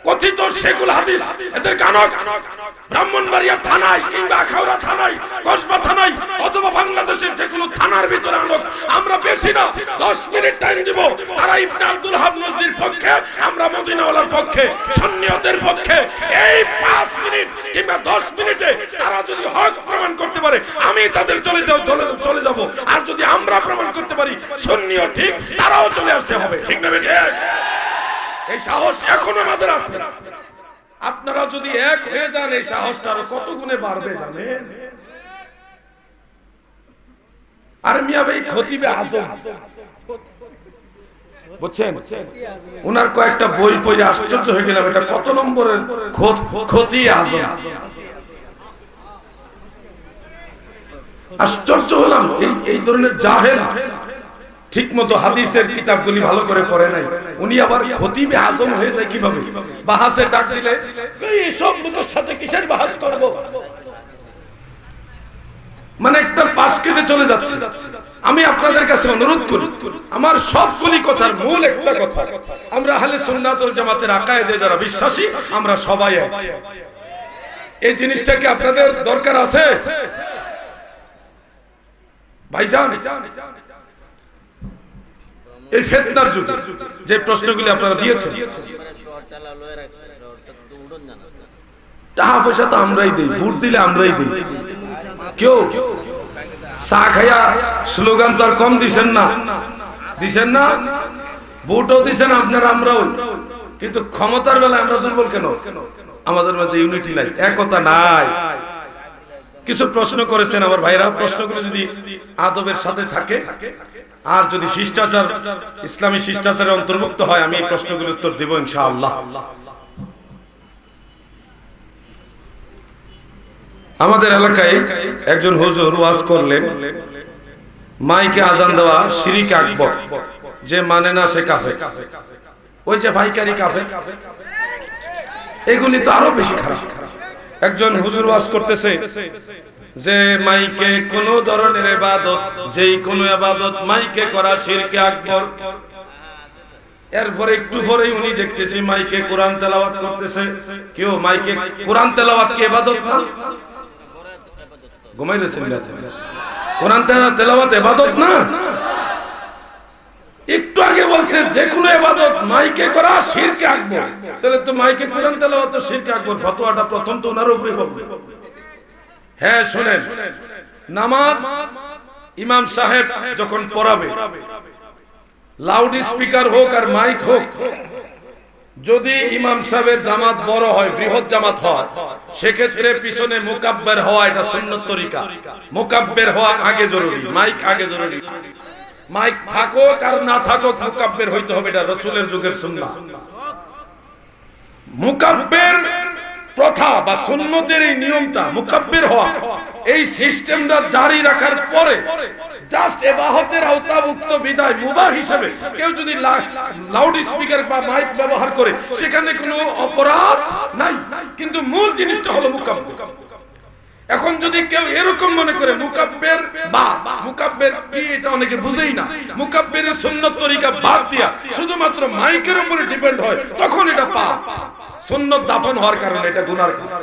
কথিত শেখুল হাদিস, এদের গানক ব্রাহ্মণবাড়িয়া থানায় কিংবা আখাউড়া থানায়, কসবা থানায় অথবা বাংলাদেশের যে কোনো থানার ভিতরে আনক, আমরা বেশি না 10 মিনিট টাইম দিব। তারা ইবনে আব্দুল ওয়াহাব নজরীর পক্ষে, আমরা মদিনাওয়ালার পক্ষে, সুন্নিয়তের পক্ষে। এই 5 মিনিট কিংবা 10 মিনিটে তারা যদি হক প্রমাণ করতে পারে, আমি তাদের চলে যাব। আর যদি আমরা প্রমাণ করতে পারি সুন্নিও ঠিক, তারাও চলে আসতে হবে। ঠিক না বেঠিক? এই সাহস এখনো আমাদের আছে। আপনারা যদি এক হয়ে যান, এই সাহসটা আরো কত গুণে বাড়বে জানেন? আর মিয়া ভাই খতিবে আজম, বুঝছেন, ওনার কয়েকটা বই পড়ে আশ্চর্য হয়ে গেলাম, এটা কত নম্বরের খতি আজম। আশ্চর্য হলাম, এই ধরনের জাহেল ঠিক মতো হাদিসের কিতাবগুলি ভালো করে পড়ে নাই, উনি আবার খতিবে আজম হয়ে যায় কিভাবে? বাহাসে ডাক দিলে এই সব দুটোর সাথে কিসের বাহাস করব? মানে একটা পাশ কেটে চলে যাচ্ছে। আমি আপনাদের কাছে অনুরোধ করি, আমার সবগুলি কথার মূল একটা কথা, আমরা আহলে সুন্নাত ওয়াল জামাতের আকায়েদে যারা বিশ্বাসী, আমরা সবাই এক। এই জিনিসটা কি আপনাদের দরকার আছে ভাইজান? এই ফিতনার যুগে যে প্রশ্নগুলি আপনারা দিয়েছেন, টাকা পয়সা তো আমরাই দেই, ভোট দিলে আমরাই দেই। কেউ চা খাইয়া স্লোগান তো আর কম দিছেন না, দিছেন না, ভোটও দিছেন আপনারা, আমরাও। কিন্তু ক্ষমতার বেলায় আমরা দুর্বল কেন? আমাদের মাঝে ইউনিটি নাই, একতা নাই। কিছু প্রশ্ন করেছেন আমার ভাইরা, প্রশ্নগুলো যদি আদবের সাথে থাকে আর যদি শিষ্টাচার, ইসলামী শিষ্টাচারের অন্তর্ভুক্ত হয়, আমি এই প্রশ্নগুলোর উত্তর দেব ইনশাআল্লাহ। আমাদের এলাকায় একজন হুজুর ওয়াজ করলেন, মাইকে আজান দেওয়া শিরিক আকবর, যে মানে না সে কাফের। ওই যে ভাইকারি কাফের, এগুলি তো আরো বেশি খারাপ। একজন হুজুর ওয়াজ করতেছে যে মাইকে কোন ধরনের ইবাদত, যেই কোন ইবাদত মাইকে করা শিরকে আকবর। এরপরে একটু পরেই উনি দেখতেছি মাইকে কোরআন তেলাওয়াত করতেছে। কেউ মাইকে কোরআন তেলাওয়াত কি ইবাদত না? ঘুমাই রয়েছেন, কোরআন তেলাওয়াত ইবাদত না? একটু আগে বলছে যে কোনো ইবাদত মাইকে করা শিরকে আকবর, তাহলে তো মাইকে কোরআন তেলাওয়াত তো শিরকে আকবর। ফতোয়াটা প্রথম তো ওনার উপরে হবে। হ্যাঁ শুনেন, নামাজ ইমাম সাহেব যখন পড়াবে, লাউড স্পিকার হোক আর মাইক হোক, যদি ইমাম সাহেবের জামাত বড় হয়, বৃহৎ জামাত হয়, সেক্ষেত্রে পিছনে মুকাব্বির হওয়া এটা সুন্নত তরিকা। মুকাব্বির হওয়া আগে জরুরি, মাইক আগে জরুরি। মাইক থাকুক আর না থাকুক মুকাব্বির হইতে হবে, এটা রাসূলের যুগের সুন্নাহ। মুকাব্বির প্রথা বা সুন্নতের এই নিয়মটা, মুকাব্বির হওয়া, এই সিস্টেমটা জারি রাখার পরে জাস্ট ইবাদতের আওতাভুক্ত বিদায় মুবাহ হিসেবে কেউ যদি লাউড স্পিকার বা মাইক ব্যবহার করে, সেখানে কোনো অপরাধ নাই, কিন্তু মূল জিনিসটা হলো মুকাব্বির। এখন যদি কেউ এরকম মনে করে মুকাব্বির বা মুকাব্বির কি এটা অনেকে বুঝেই না, মুকাব্বিরের সুন্নত তরিকা বাদ দিয়া শুধুমাত্র মাইকের উপরে ডিপেন্ড হয়, তখন এটা পাপ। সুন্নত দাফন হওয়ার কারণে এটা গুনার কাজ।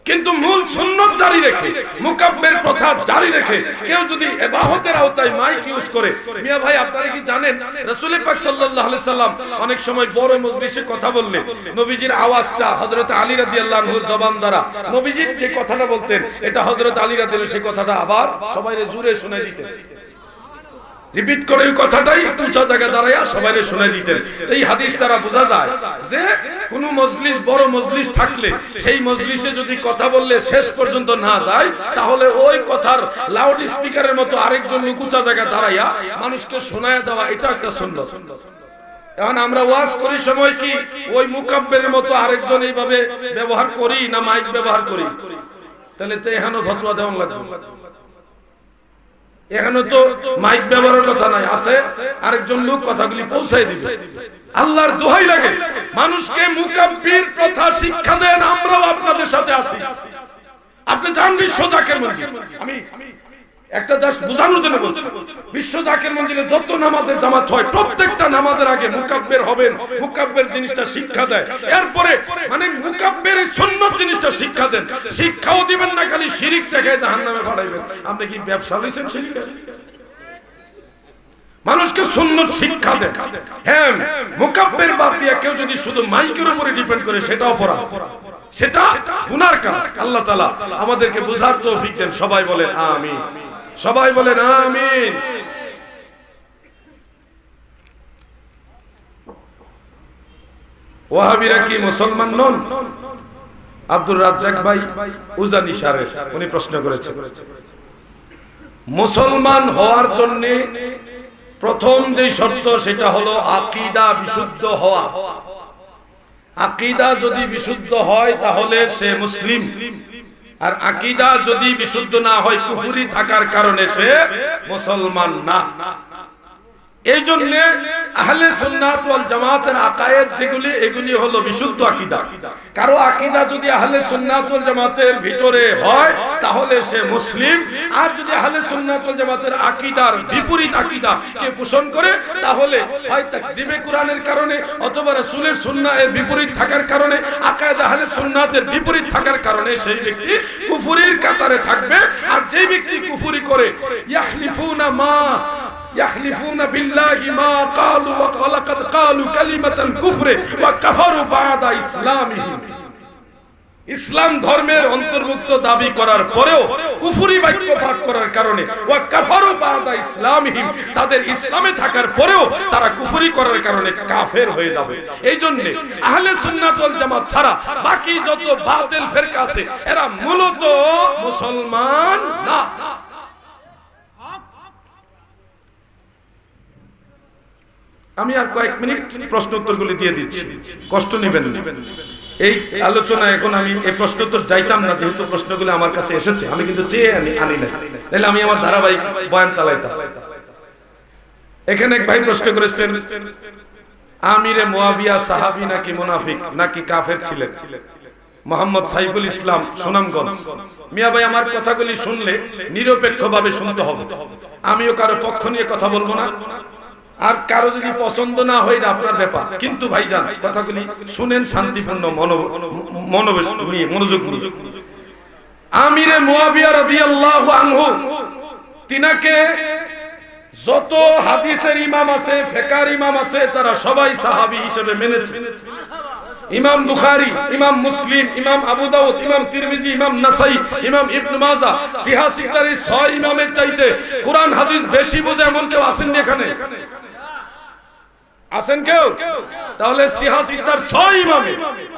কিন্তু মূল সুন্নত জারি রেখে, মুকাব্বির প্রথা জারি রেখে কেউ যদি ইবাদতের আওতায় মাইক ইউজ করে, মিয়া ভাই আপনারা কি জানেন রাসূল পাক সাল্লাল্লাহু আলাইহি সাল্লাম অনেক সময় বড় মজলিসে কথা বললে নবীজির আওয়াজটা হযরত আলী রাদিয়াল্লাহু আনহুর জবান দ্বারা নবীজি যে কথাটা বলতেন, এটা হযরত আলী রাদিয়াল্লাহু আনহু সেই কথাটা আবার সবাইরে জোরে শুনাই দিতেন। রিপিট করে ওই কথাটাই একটু উঁচা জায়গায় দাঁড়ায়া সবাইরে শুনাই দিতেন। এই হাদিস দ্বারা বোঝা যায় যে কোন মজলিস, বড় মজলিস থাকলে সেই মজলিসে যদি কথা বললে শেষ পর্যন্ত না যায়, তাহলে ওই কথার লাউড স্পিকারের মতো আরেকজন লোক উঁচা জায়গায় দাঁড়াইয়া মানুষকে শোনায়া দেওয়া, এটা একটা সুন্নাত। এখন আমরা ওয়াজ করি সময় কি ওই মুকাব্বিরের মতো আরেকজন এইভাবে ব্যবহার করি না মাইক ব্যবহার করি? তাহলে তো এখানে ফতোয়া দেওয়া লাগবে। এখানে তো মাইক ব্যবহারের কথা নাই, আছে আরেকজন লোক কথাগুলি পৌঁছাই দিবে। আল্লাহর দোহাই লাগে মানুষকে মুকাব্বির প্রথা শিক্ষা দেন, আমরাও আপনাদের সাথে আছি। আপনি জান বিশ্ব জাকের মধ্যে, আমি একটা জাস্ট বোঝানোর জন্য বলছি, বিশ্ব জাকের মঞ্জিলে যত নামাজের জামাত হয় প্রত্যেকটা নামাজের আগে মুকাব্বির হবেন, মুকাব্বির জিনিসটা শিক্ষা দেয়, এরপরে মানে মুকাব্বির সুন্নাত জিনিসটা শিক্ষা দেন, শিক্ষাও দিবেন না খালি শিরিক শেখায় জাহান্নামে পাঠাইবেন। আপনি কি ব্যবসা লইছেন শিরিক? মানুষকে সুন্নাত শিক্ষা দেন। হ্যাঁ, মুকাব্বির বাদ দিয়ে কেউ যদি শুধু মাইকের উপরে ডিপেন্ড করে সেটা অপরাধ, সেটা গুনার কাজ। আল্লাহ তাআলা আমাদেরকে বুঝার তৌফিক দেন। সবাই বলেন আমিন, সবাই বলেন আমিন। ওয়াহাবিরা কি মুসলমান নন? আব্দুর রাজ্জাক ভাই উজানি সাহেব উনি প্রশ্ন করেছেন, মুসলমান হওয়ার জন্য প্রথম যে শর্ত সেটা হলো আকীদা বিশুদ্ধ হওয়া। আকীদা যদি বিশুদ্ধ হয় তাহলে সে মুসলিম, আর আকীদা যদি বিশুদ্ধ না হয় কুফরি থাকার কারণে সে মুসলমান না। এই জন্য আহলে সুন্নাত ওয়াল জামাতের আকায়েদ যেগুলি এগুলি হলো বিশুদ্ধ আকীদা। কারো আকীদা যদি আহলে সুন্নাত ওয়াল জামাতের ভিতরে হয় তাহলে সে মুসলিম, আর যদি আহলে সুন্নাত ওয়াল জামাতের আকীদার বিপরীত আকীদা কে পোষণ করে তাহলে হয় তাকযিবে কোরআনের কারণে অথবা রাসূলের সুন্নাহ এর বিপরীত থাকার কারণে, আকায়েদ আহলে সুন্নাতের বিপরীত থাকার কারণে সেই ব্যক্তি কুফরির কাতারে থাকবে। আর যেই ব্যক্তি কুফরি করে ইয়াহলিফুনা বিল্লাহি মা ক্বালু ওয়া লাকাদ ক্বালু কালিমাতাল কুফরি ওয়া কাফারু বা'দা ইসলামিহিম, ইসলাম ধর্মের অন্তর্ভুক্ত দাবি করার পরেও কুফরি বাক্য পাঠ করার কারণে ওয়া কাফারু বা'দা ইসলামিহিম, তাদের ইসলামে থাকার পরেও তারা কুফরি করার কারণে কাফের হয়ে যাবে। এইজন্য আহলে সুন্নাত ওয়াল জামাত ছাড়া বাকি যত বাতিল ফিরকা আছে এরা মূলত মুসলমান না। আমি আর কয়েক মিনিট প্রশ্ন উত্তরগুলি দিয়ে দিচ্ছি, কষ্ট নেবেন না। এই আলোচনা এখন আমি এই প্রশ্ন উত্তর যাইতাম না, যেহেতু প্রশ্নগুলো আমার কাছে এসেছে আমি কিন্তু চেয়ে আনি না, তাহলে আমি আমার ধারাবাহিক বয়ান চালাইতাম। এখানে এক ভাই প্রশ্ন করেছেন, আমিরে মুয়াবিয়া সাহাবী নাকি মুনাফিক নাকি কাফের ছিলেন? মোহাম্মদ সাইফুল ইসলাম, সুনামগঞ্জ। মিয়া ভাই, আমার কথাগুলি শুনলে নিরপেক্ষভাবে শুনতে হবে, আমিও কারো পক্ষ নিয়ে কথা বলবো না, আর কারো যদি পছন্দ না হয় এটা আপনার ব্যাপার, কিন্তু ভাইজান কথাগুলি শুনেন শান্তিপূর্ণ মনোবেশ নিয়ে, মনোযোগ নিয়ে। আমিরে মুয়াবিয়া রাদিয়াল্লাহু আনহু, তিনাকে যত হাদিসের ইমাম আছে, ফিকহের ইমাম আছে, তারা সবাই সাহাবী হিসেবে মেনেছে। ইমাম বুখারী, ইমাম মুসলিম, ইমাম আবু দাউদ, ইমাম তিরমিজি, ইমাম নাসাই, ইমাম ইবনে মাজাহ, সিহাহ সিত্তার এই 6 ইমামের চাইতে কোরআন হাদিস বেশি বোঝে এমন কেউ আছেন না এখানে? আছেন কেউ? তাহলে সিহাহ সিত্তার 6 ইমামে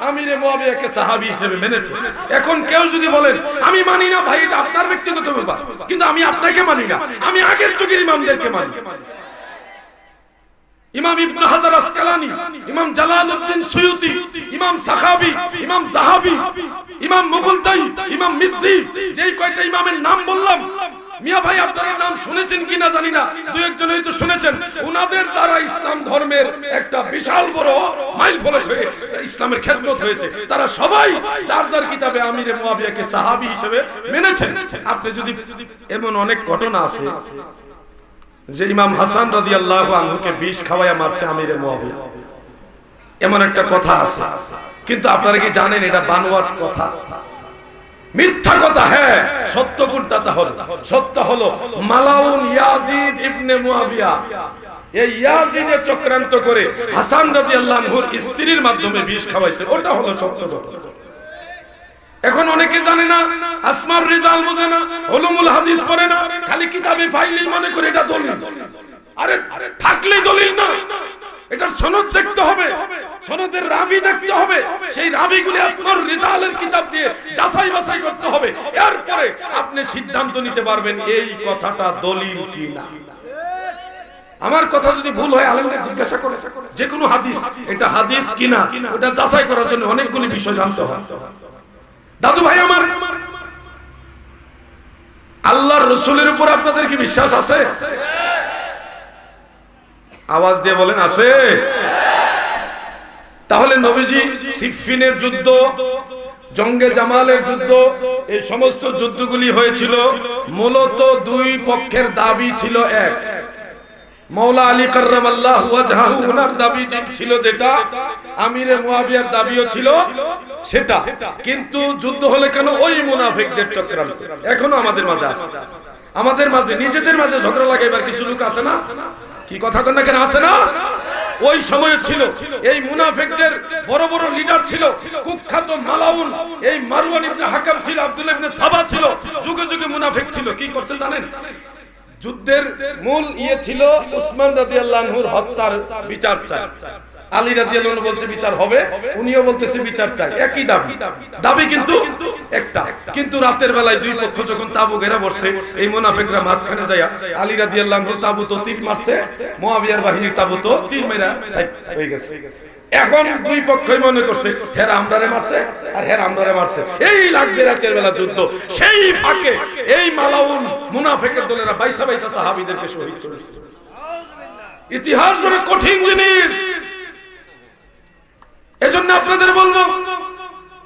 আমিরে মুয়াবিয়াকে সাহাবী হিসেবে মেনেছে। এখন কেউ যদি বলেন আমি মানি না, ভাই এটা আপনার ব্যক্তিগত ব্যাপার, কিন্তু আমি আপনাকে মানি না, আমি আগের যুগের ইমামদেরকে মানি। ইমাম ইবনে হাজার আসকালানি, ইমাম জালালউদ্দিন সুয়ুতি, ইমাম সাখাবী, ইমাম যাহাবী, ইমাম মুগলতাই, ইমাম মিজজি, যেই কয়টা ইমামের নাম বললাম, মিয়া ভাই আপনারা নাম শুনেছেন কিনা জানি না, দুই একজন হয়তো শুনেছেন। উনাদের দ্বারা ইসলাম ধর্মের একটা বিশাল বড় মাইল ফলক হয়ে ইসলামের খেদমত হয়েছে। তারা সবাই যার যার কিতাবে আমিরে মুয়াবিয়াকে সাহাবী হিসেবে মেনেছেন। আপনি যদি এমন অনেক ঘটনা আছে যে ইমাম হাসান রাদিয়াল্লাহু আনহুকে বিষ খাওয়ায়া মারছে আমিরে মুয়াবিয়া, এমন একটা কথা আছে, কিন্তু আপনারা কি জানেন এটা বানোয়াট কথা, মিথ্যা কথা? হ্যাঁ, সত্য কোনটা? তাহলে সত্য হলো মালাউন ইয়াজিদ ইবনে মুয়াবিয়া এই ইয়াজিদের চক্রান্ত করে হাসান রাদিয়াল্লাহু আনহুর স্ত্রীর মাধ্যমে বিষ খাওয়াইছে, ওটা হলো সত্য কথা। এখন অনেকে জানে না, আসমার রিজাল বোঝে না, উলুমুল হাদিস পড়ে না, খালি কিতাবে ফাইলেই মনে করে এটা দলিল। আরে থাকলেই দলিল না, এটার সনদ দেখতে হবে, সনদের রাবি দেখতে হবে, সেই রাবিগুলি আসমার রিজালের কিতাব দিয়ে যাচাই বাছাই করতে হবে, এরপরে আপনি সিদ্ধান্ত নিতে পারবেন এই কথাটা দলিল কিনা। আমার কথা যদি ভুল হয় আলেমদের জিজ্ঞাসা করে, যে কোনো হাদিস এটা হাদিস কিনা ওটা যাচাই করার জন্য অনেকগুলি বিষয় জানতে হয়। দাদু ভাই আমার, আল্লাহর রাসূলের উপর আপনাদের কি বিশ্বাস আছে? আওয়াজ দিয়ে বলেন আছে। তাহলে নবীজি সিফফিনের যুদ্ধ, জঙ্গে জামালের যুদ্ধ, এই সমস্ত যুদ্ধগুলি হয়েছিল মূলত দুই পক্ষের দাবি ছিল এক। মাওলা আলী কাররামাল্লাহু ওয়াজহাহু ওনার দাবি ছিল যেটা, আমিরে মুয়াবিয়ার দাবিও ছিল সেটা, কিন্তু যুদ্ধ হলে কেন ওই মুনাফিকদের চক্রান্ত এখনো আমাদের মাঝে আছে। আমাদের মাঝে নিজেদের মাঝে ঝগড়া লাগাইবার কিছু লোক আছে না? কি কথা কন না কেন, আছে না? ওই সময় ছিল এই মুনাফিকদের বড় বড় লিডার ছিল, কুখ্যাত মালাউন এই মারওয়ান ইবনে হাকাম ছিল, আব্দুল্লাহ ইবনে সাবা ছিল, যুগে যুগে মুনাফিক ছিল। কি করছে জানেন? যুদ্ধের মূল ছিল উসমান রাদিয়াল্লাহু আনহুর হত্যার বিচার চাই। আলী রাদিয়াল্লাহু আনহু বলছে বিচার হবে, উনিও বলতেছে বিচার চাই। একই দাবি কিন্তু একটা। কিন্তু রাতের বেলায় দুই পক্ষ যখন তাবু ঘেরা বসছে, এই মুনাফিকরা মাঝখানে যায়া আলী রাদিয়াল্লাহু আনহুর তাবুতে তীর মারছে, মুয়াবিয়ার বাহিনীর তাবুতে তীর মেরা সাইড হয়ে গেছে। এখন দুই পক্ষই মনে করছে হেরা আমরারে মারছে আর হেরা আমরারে মারছে, এই লাগছে রাতের বেলা যুদ্ধ। সেই ফাঁকে এই মালাউন মুনাফিকের দলেরা বাইসা বাইসা সাহাবীদেরকে শহীদ করেছে। ইতিহাস বড় কঠিন জিনিস। এজন্য আপনাদের বলবো,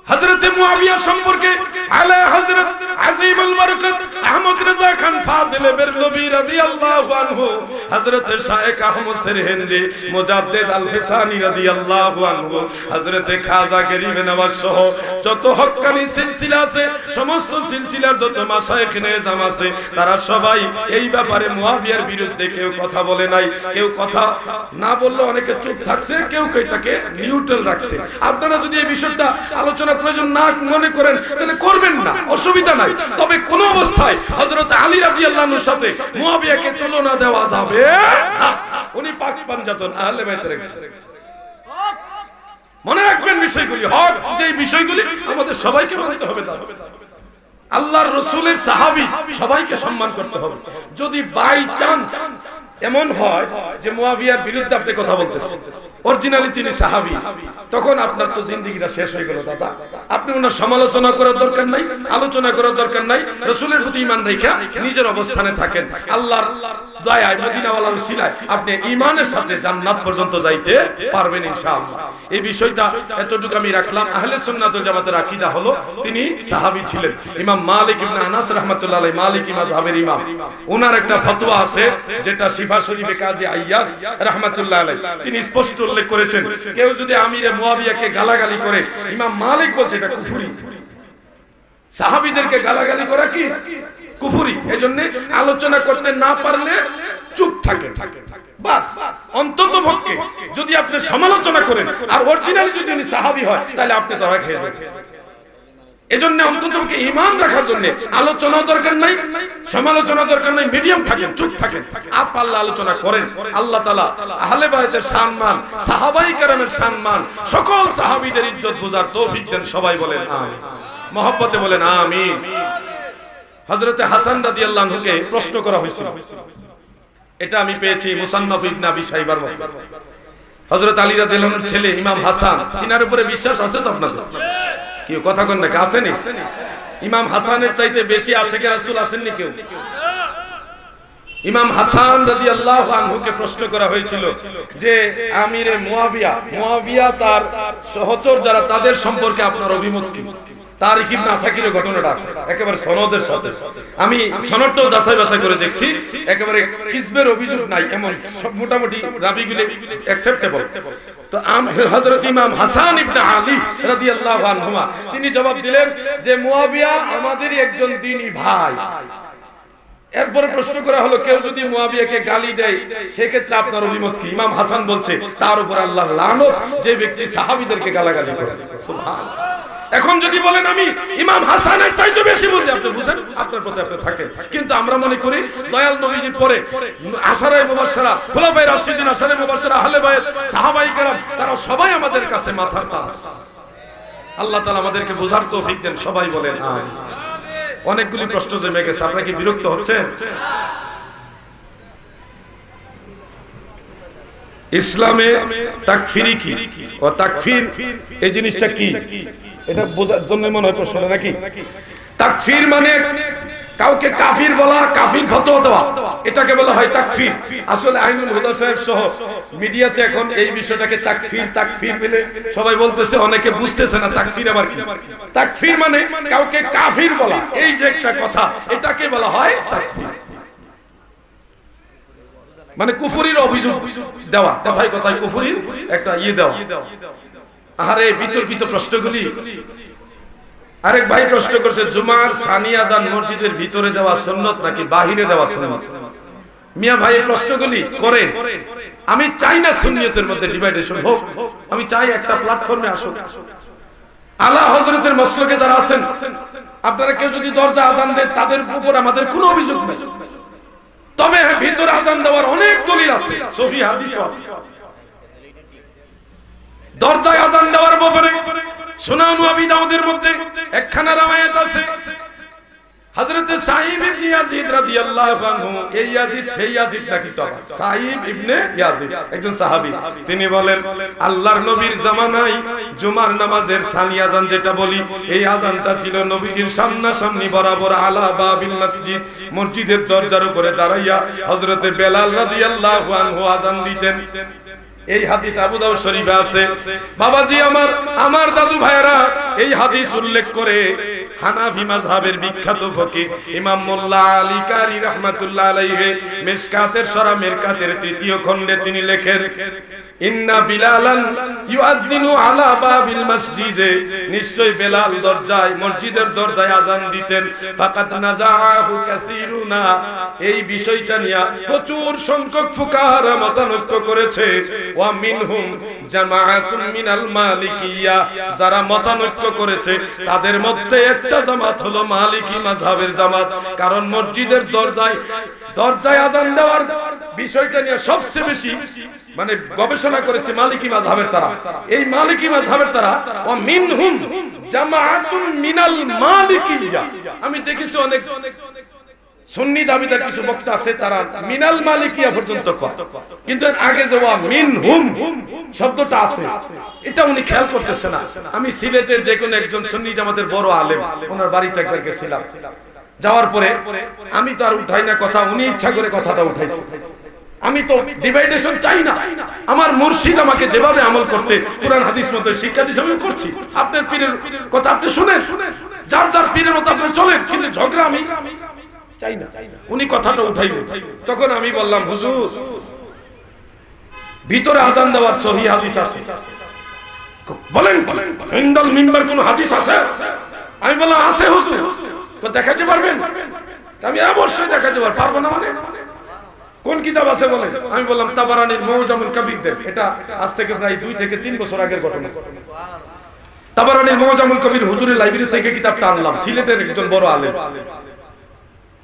হযরত মুআবিয়া সম্পর্কে আলা হযরত আজিমুল বারকাত আহমদ রাজা খান ফাজিল বেরলভী রাদিয়াল্লাহু আনহু, হযরত শায়েখ আহমদ সেরহিন্দি মুজাদ্দিদ আল ফিসানি রাদিয়াল্লাহু আনহু, হযরত খাজা গরিব নওয়াজ সহ যত হক্কানি সিলসিলা আছে, সমস্ত সিলসিলার যত মাশায়েখ নিজাম আছে, তারা সবাই এই ব্যাপারে মুআবিয়ার বিরুদ্ধে কেউ কথা বলে নাই। কেউ কথা না বললে অনেকে চুপ থাকছে, কেউ এটাকে নিউট্রাল রাখছে। আপনারা যদি এই বিষয়টা আলোচনা প্রয়োজন না মনে করেন তাহলে করবেন না, অসুবিধা নাই। তবে কোন অবস্থায় হযরত আলী রাদিয়াল্লাহু আনহুর সাথে মুআবিয়াকে তুলনা দেওয়া যাবে না। উনি পাক পাঞ্জাতন আহলে বাইতের একজন। মনে রাখবেন বিষয়গুলি, হক যে বিষয়গুলি আমাদের সবাইকে মানতে হবে। আল্লাহর রাসূলের সাহাবী সবাইকে সম্মান করতে হবে। যদি বাই চান্স এমন হয় যে মুআবিয়ার বিরুদ্ধে আপনি কথা বলতেছেন, অরিজিনালি তিনি সাহাবী, তখন আপনার তো জিন্দেগিটা শেষ হয়ে গেল দাদা। আপনি ওনার সমালোচনা করার দরকার নাই, আলোচনা করার দরকার নাই। রাসূলের প্রতি ঈমান রেখে নিজের অবস্থানে থাকেন। আল্লাহর দয়ায় মদিনাওয়ালার উসিলায় আপনি ঈমানের সাথে জান্নাত পর্যন্ত যাইতে পারবেন ইনশাআল্লাহ। এই বিষয়টা এতটুকু আমি রাখলাম। আহলে সুন্নাত ওয়াল জামাতের আকীদা হলো তিনি সাহাবী ছিলেন। ইমাম মালিক ইবনে আনাস রাহমাতুল্লাহ আলাইহি, মালিকি মাযহাবের ইমাম, ওনার একটা ফতোয়া আছে যেটা শিফা শরীফে কাজী আইয়াজ রাহমাতুল্লাহ আলাইহি তিনি স্পষ্ট উল্লেখ করেছেন, কেউ যদি আমিরে মুআবিয়াকে গালাগালি করে, ইমাম মালিক বলছে এটা কুফরি। সাহাবীদেরকে গালাগালি করা কি কুফরি। এজন্য আলোচনা করতে না পারলে চুপ থাকেন বাস। অন্তত পক্ষে যদি আপনি সমালোচনা করেন আর অরিজিনালি যদি উনি সাহাবী হয়, তাহলে আপনি ধরা খেয়ে যাবেন। এজন্য অন্তত পক্ষে ঈমান রাখার জন্য আলোচনা দরকার নাই, সমালোচনা দরকার নাই, মিডিয়াম থাকেন, চুপ থাকেন। আপ আল্লাহ আলোচনা করেন। আল্লাহ তাআলা আহলে বাইতের সম্মান, সাহাবায়ে কেরামের সম্মান, সকল সাহাবীদের ইজ্জত বোঝার তৌফিক দেন। সবাই বলেন আমিন, মহব্বতে বলেন আমিন। হযরত হাসান রাদিয়াল্লাহু আনহুকে প্রশ্ন করা হয়েছিল, এটা আমি পেয়েছি মুসান্নাফ ইবনে আবি শাইবার মধ্যে। হযরত আলী রাদিয়াল্লাহু আনহুর ছেলে ইমাম হাসান, তিনার উপরে বিশ্বাস আছে তো আপনাদের? কেউ কথা কন না, আসেনি? ইমাম হাসানের চাইতে বেশি আশিকে রাসূল আসেননি কেউ? ইমাম হাসান রাদিয়াল্লাহু আনহুকে প্রশ্ন করা হয়েছিল যে আমিরে মুআবিয়া তার সহচর যারা, তাদের সম্পর্কে আপনার অভিমত কি? তারিখ ইবনে আসাকিরের ঘটনাটা আছে একেবারে সনদের সাথে। আমি সনদটাও যাচাই বাছাই করে দেখছি, একেবারে কিসবের অভিযোগ নাই, এমন সব মোটামুটি রাবিগুলি অ্যাকসেপ্টেবল। তো হযরত ইমাম হাসান ইবনে আলী রাদিয়াল্লাহু আনহুমা তিনি জবাব দিলেন যে মুআবিয়া আমাদেরই একজন দ্বীনি ভাই। এরপরে প্রশ্ন করা হলো, কেউ যদি মুআবিয়াকে গালি দেয় সেক্ষেত্রে আপনার অভিমত কি? ইমাম হাসান বলছে তার উপর আল্লাহর লানত যে ব্যক্তি সাহাবীদেরকে গালাগালি করে। সুবহানাল্লাহ। এখন যদি বলেন আমি ইমাম হাসানের চাইতে বেশি বুঝি, আপনি বুঝেন, আপনার পথে আপনি থাকেন। কিন্তু আমরা মনে করি দয়াল নবীজির পরে আশারায়ে মুবাশশারা, খুলাফায়ে রাশিদিন, আশারায়ে মুবাশশারা, আহলে বাইত, সাহাবায়ে কেরাম, তারা সবাই আমাদের কাছে মাথার তাজ। আল্লাহ তাআলা আমাদেরকে বোঝার তৌফিক দেন। সবাই বলেন আমিন। অনেকগুলি প্রশ্ন জমে গেছে, আপনারা কি বিরক্ত হচ্ছেন? ইসলামে তাকফিরি কি ও তাকফির এই জিনিসটা কি, এটা বোঝার জন্য মনে হয় প্রশ্নটা নাকি? তাকফির মানে কাউকে কাফির বলা, কাফির ফতোয়া দেওয়া, এটাকে বলা হয় তাকফির। আসলে আইনুল হুদা সাহেব সহ মিডিয়াতে এখন এই বিষয়টাকে তাকফির তাকফির বলে সবাই বলতেছে, অনেকে বুঝতেছে না তাকফির আবার কি। তাকফির মানে কাউকে কাফির বলা, এই যে একটা কথা, এটাকে বলা হয় তাকফির, মানে কুফরির অভিযোগ দেওয়া, কথায় কথায় কুফরির একটা দেওয়া। আরে বিতর্কিত প্রশ্নগুলি। আরেক ভাই প্রশ্ন করছে, জুমার সানি আযান মসজিদের ভিতরে দেওয়া সুন্নাত নাকি বাহিরে দেওয়া সুন্নাত? মিয়া ভাই এই প্রশ্নগুলি করে, আমি চাই না সুন্নিয়তের মধ্যে ডিভাইডেশন হোক, আমি চাই একটা প্ল্যাটফর্মে আসুক। আলা হযরতের মাসলকে যারা আছেন, আপনারা কেউ যদি দরজা আযান দেন, তাদের উপর আমাদের কোনো অভিযোগ নেই। তবে ভিতরে আযান দেওয়ার অনেক দলিল আছে, সহিহ হাদিসও আছে। দরজায় আযান দেওয়ার ব্যাপারে সুনান আবি দাউদের মধ্যে একখানা রওয়ায়াত আছে, হযরত সাঈব ইবনে ইয়াজিদ রাদিয়াল্লাহু আনহু, এই ইয়াজিদ সেই ইয়াজিদ নাকি? তো সাঈব ইবনে ইয়াজিদ একজন সাহাবী, তিনি বলেন আল্লাহর নবীর জামানায় জুমার নামাজের সানি আযান যেটা বলি, এই আযানটা ছিল নবীজির সামনাসামনি বরাবর আলা বাবিল মসজিদ, মসজিদের দরজার উপরে দাঁড়াইয়া হযরত বেলাল রাদিয়াল্লাহু আনহু আযান দিতেন। এই হাদিস আবু দাউদ শরীফে আছে। বাবাজি আমার দাদু ভাইরা এই হাদিস উল্লেখ করে হানাফি মাযহাবের বিখ্যাত ফকিহ ইমাম মোল্লা আলী কারি রাহমাতুল্লাহ আলাইহি মিশকাতের সরা মিরকাতের ৩য় খণ্ডে তিনি লেখেন, ইন্না বিলালান ইউআযিনু আলা বাবিল মসজিদে, নিশ্চয় বেলাল দরজায়, মসজিদের দরজায় আযান দিতেন। ফাকাত নাযাহু কাসীরুনা, এই বিষয়টা নিয়ে প্রচুর সংখ্যক ফুকাহারা মতানৈক্য করেছে। ওয়া মিনহুম জামাআতুন মিনাল মালিকিয়া, যারা মতানৈক্য করেছে তাদের মধ্যে একটা জামাত হলো মালিকি মাযহাবের জামাত। কারণ মসজিদের দরজায় আযান দেওয়ার বিষয়টা নিয়ে সবচেয়ে বেশি মানে গবেষণা করেছে মালিকি মাযহাবের তারা। এই মালিকি মাযহাবের তারা ওয়া মিনহুম জামাআতুন মিনাল মালিকিয়া, আমি দেখেছি অনেক সুন্নি দাবিদার কিছু বক্তা আছে, তারা মিনাল মালিকিয়া পর্যন্ত কয়, কিন্তু আগে যে ওয়া মিনহুম শব্দটা আছে, এটা উনি খেয়াল করতেছে না। আমি সিলেটের যে কোনো একজন সুন্নি জামাতের বড় আলেম, ওনার বাড়িতে একবার গেছিলাম, যাওয়ার পরে আমি তো আর উঠাই না কথা, উনি ইচ্ছা করে কথাটা উঠাইছে। আমি তো ডিভাইডেশন চাই না, আমার মুর্শিদ আমাকে যেভাবে আমল করতে কুরআন হাদিস মতো শিক্ষা দিয়েছে আমি করছি। আপনার পীরের কথা আপনি শুনেন, যার যার পীরের মতো আপনি চলেন, কিন্তু ঝগড়া আমি চাই না। উনি কথাটা উঠাইল, তখন আমি বললাম, হুজুর ভিতরে আযান দেওয়ার সহিহ হাদিস আছে? বলেন ইনদাল মিম্বার কোন হাদিস আছে? আমি বললাম আছে হুজুর। তো দেখাতে পারবেন? আমি অবশ্যই দেখাতে পারবো না মানে কোন কিতাব আছে বলে? আমি বললাম তাবারানির মুজামুল কাবীর দেন, এটা আজ থেকে প্রায় 2 থেকে 3 বছর আগের ঘটনা। তাবারানির মুজামুল কাবীর হুজুরের লাইব্রেরি থেকে কিতাবটা আনলাম, সিলেটের একজন বড় আলেম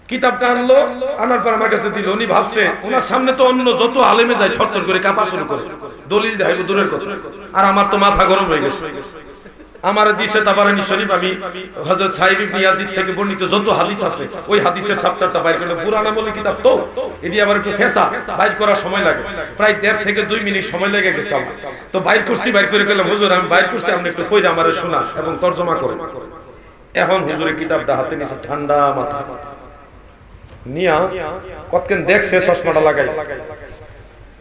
কিতাবটা আনলো, আনার পর আমার কাছে দিল। উনি ভাবছে ওনার সামনে তো অন্য যত আলেমে যায় থরথর করে কাঁপা শুরু করে, দলিল দেখাইবো দূরের কথা, আর আমার তো মাথা গরম হয়ে গেছে। আমার দিশে তাবারানি শরীফ আমি হযরত সাঈব ইবনে ইয়াজিদ থেকে বর্ণিত যত হাদিস আছে ওই হাদিসের চ্যাপ্টারটা বাইর করে, পুরানা বলে কিতাব তো এটি আবার একটু ফেসা, বাইর করার সময় লাগে, প্রায় 1.5 থেকে 2 মিনিট সময় লেগে গেছে আমার। তো বাইর করছি, বাইর করে গেলাম, হুজুর আমি বাইর করছি, আপনি একটু কইরা আমারে শোনা এবং তরজমা করেন। এখন হুজুরের কিতাবটা হাতে নিছে, ঠান্ডা মাথা নিয়া কতক্ষণ দেখছে, চশমাটা লাগাই।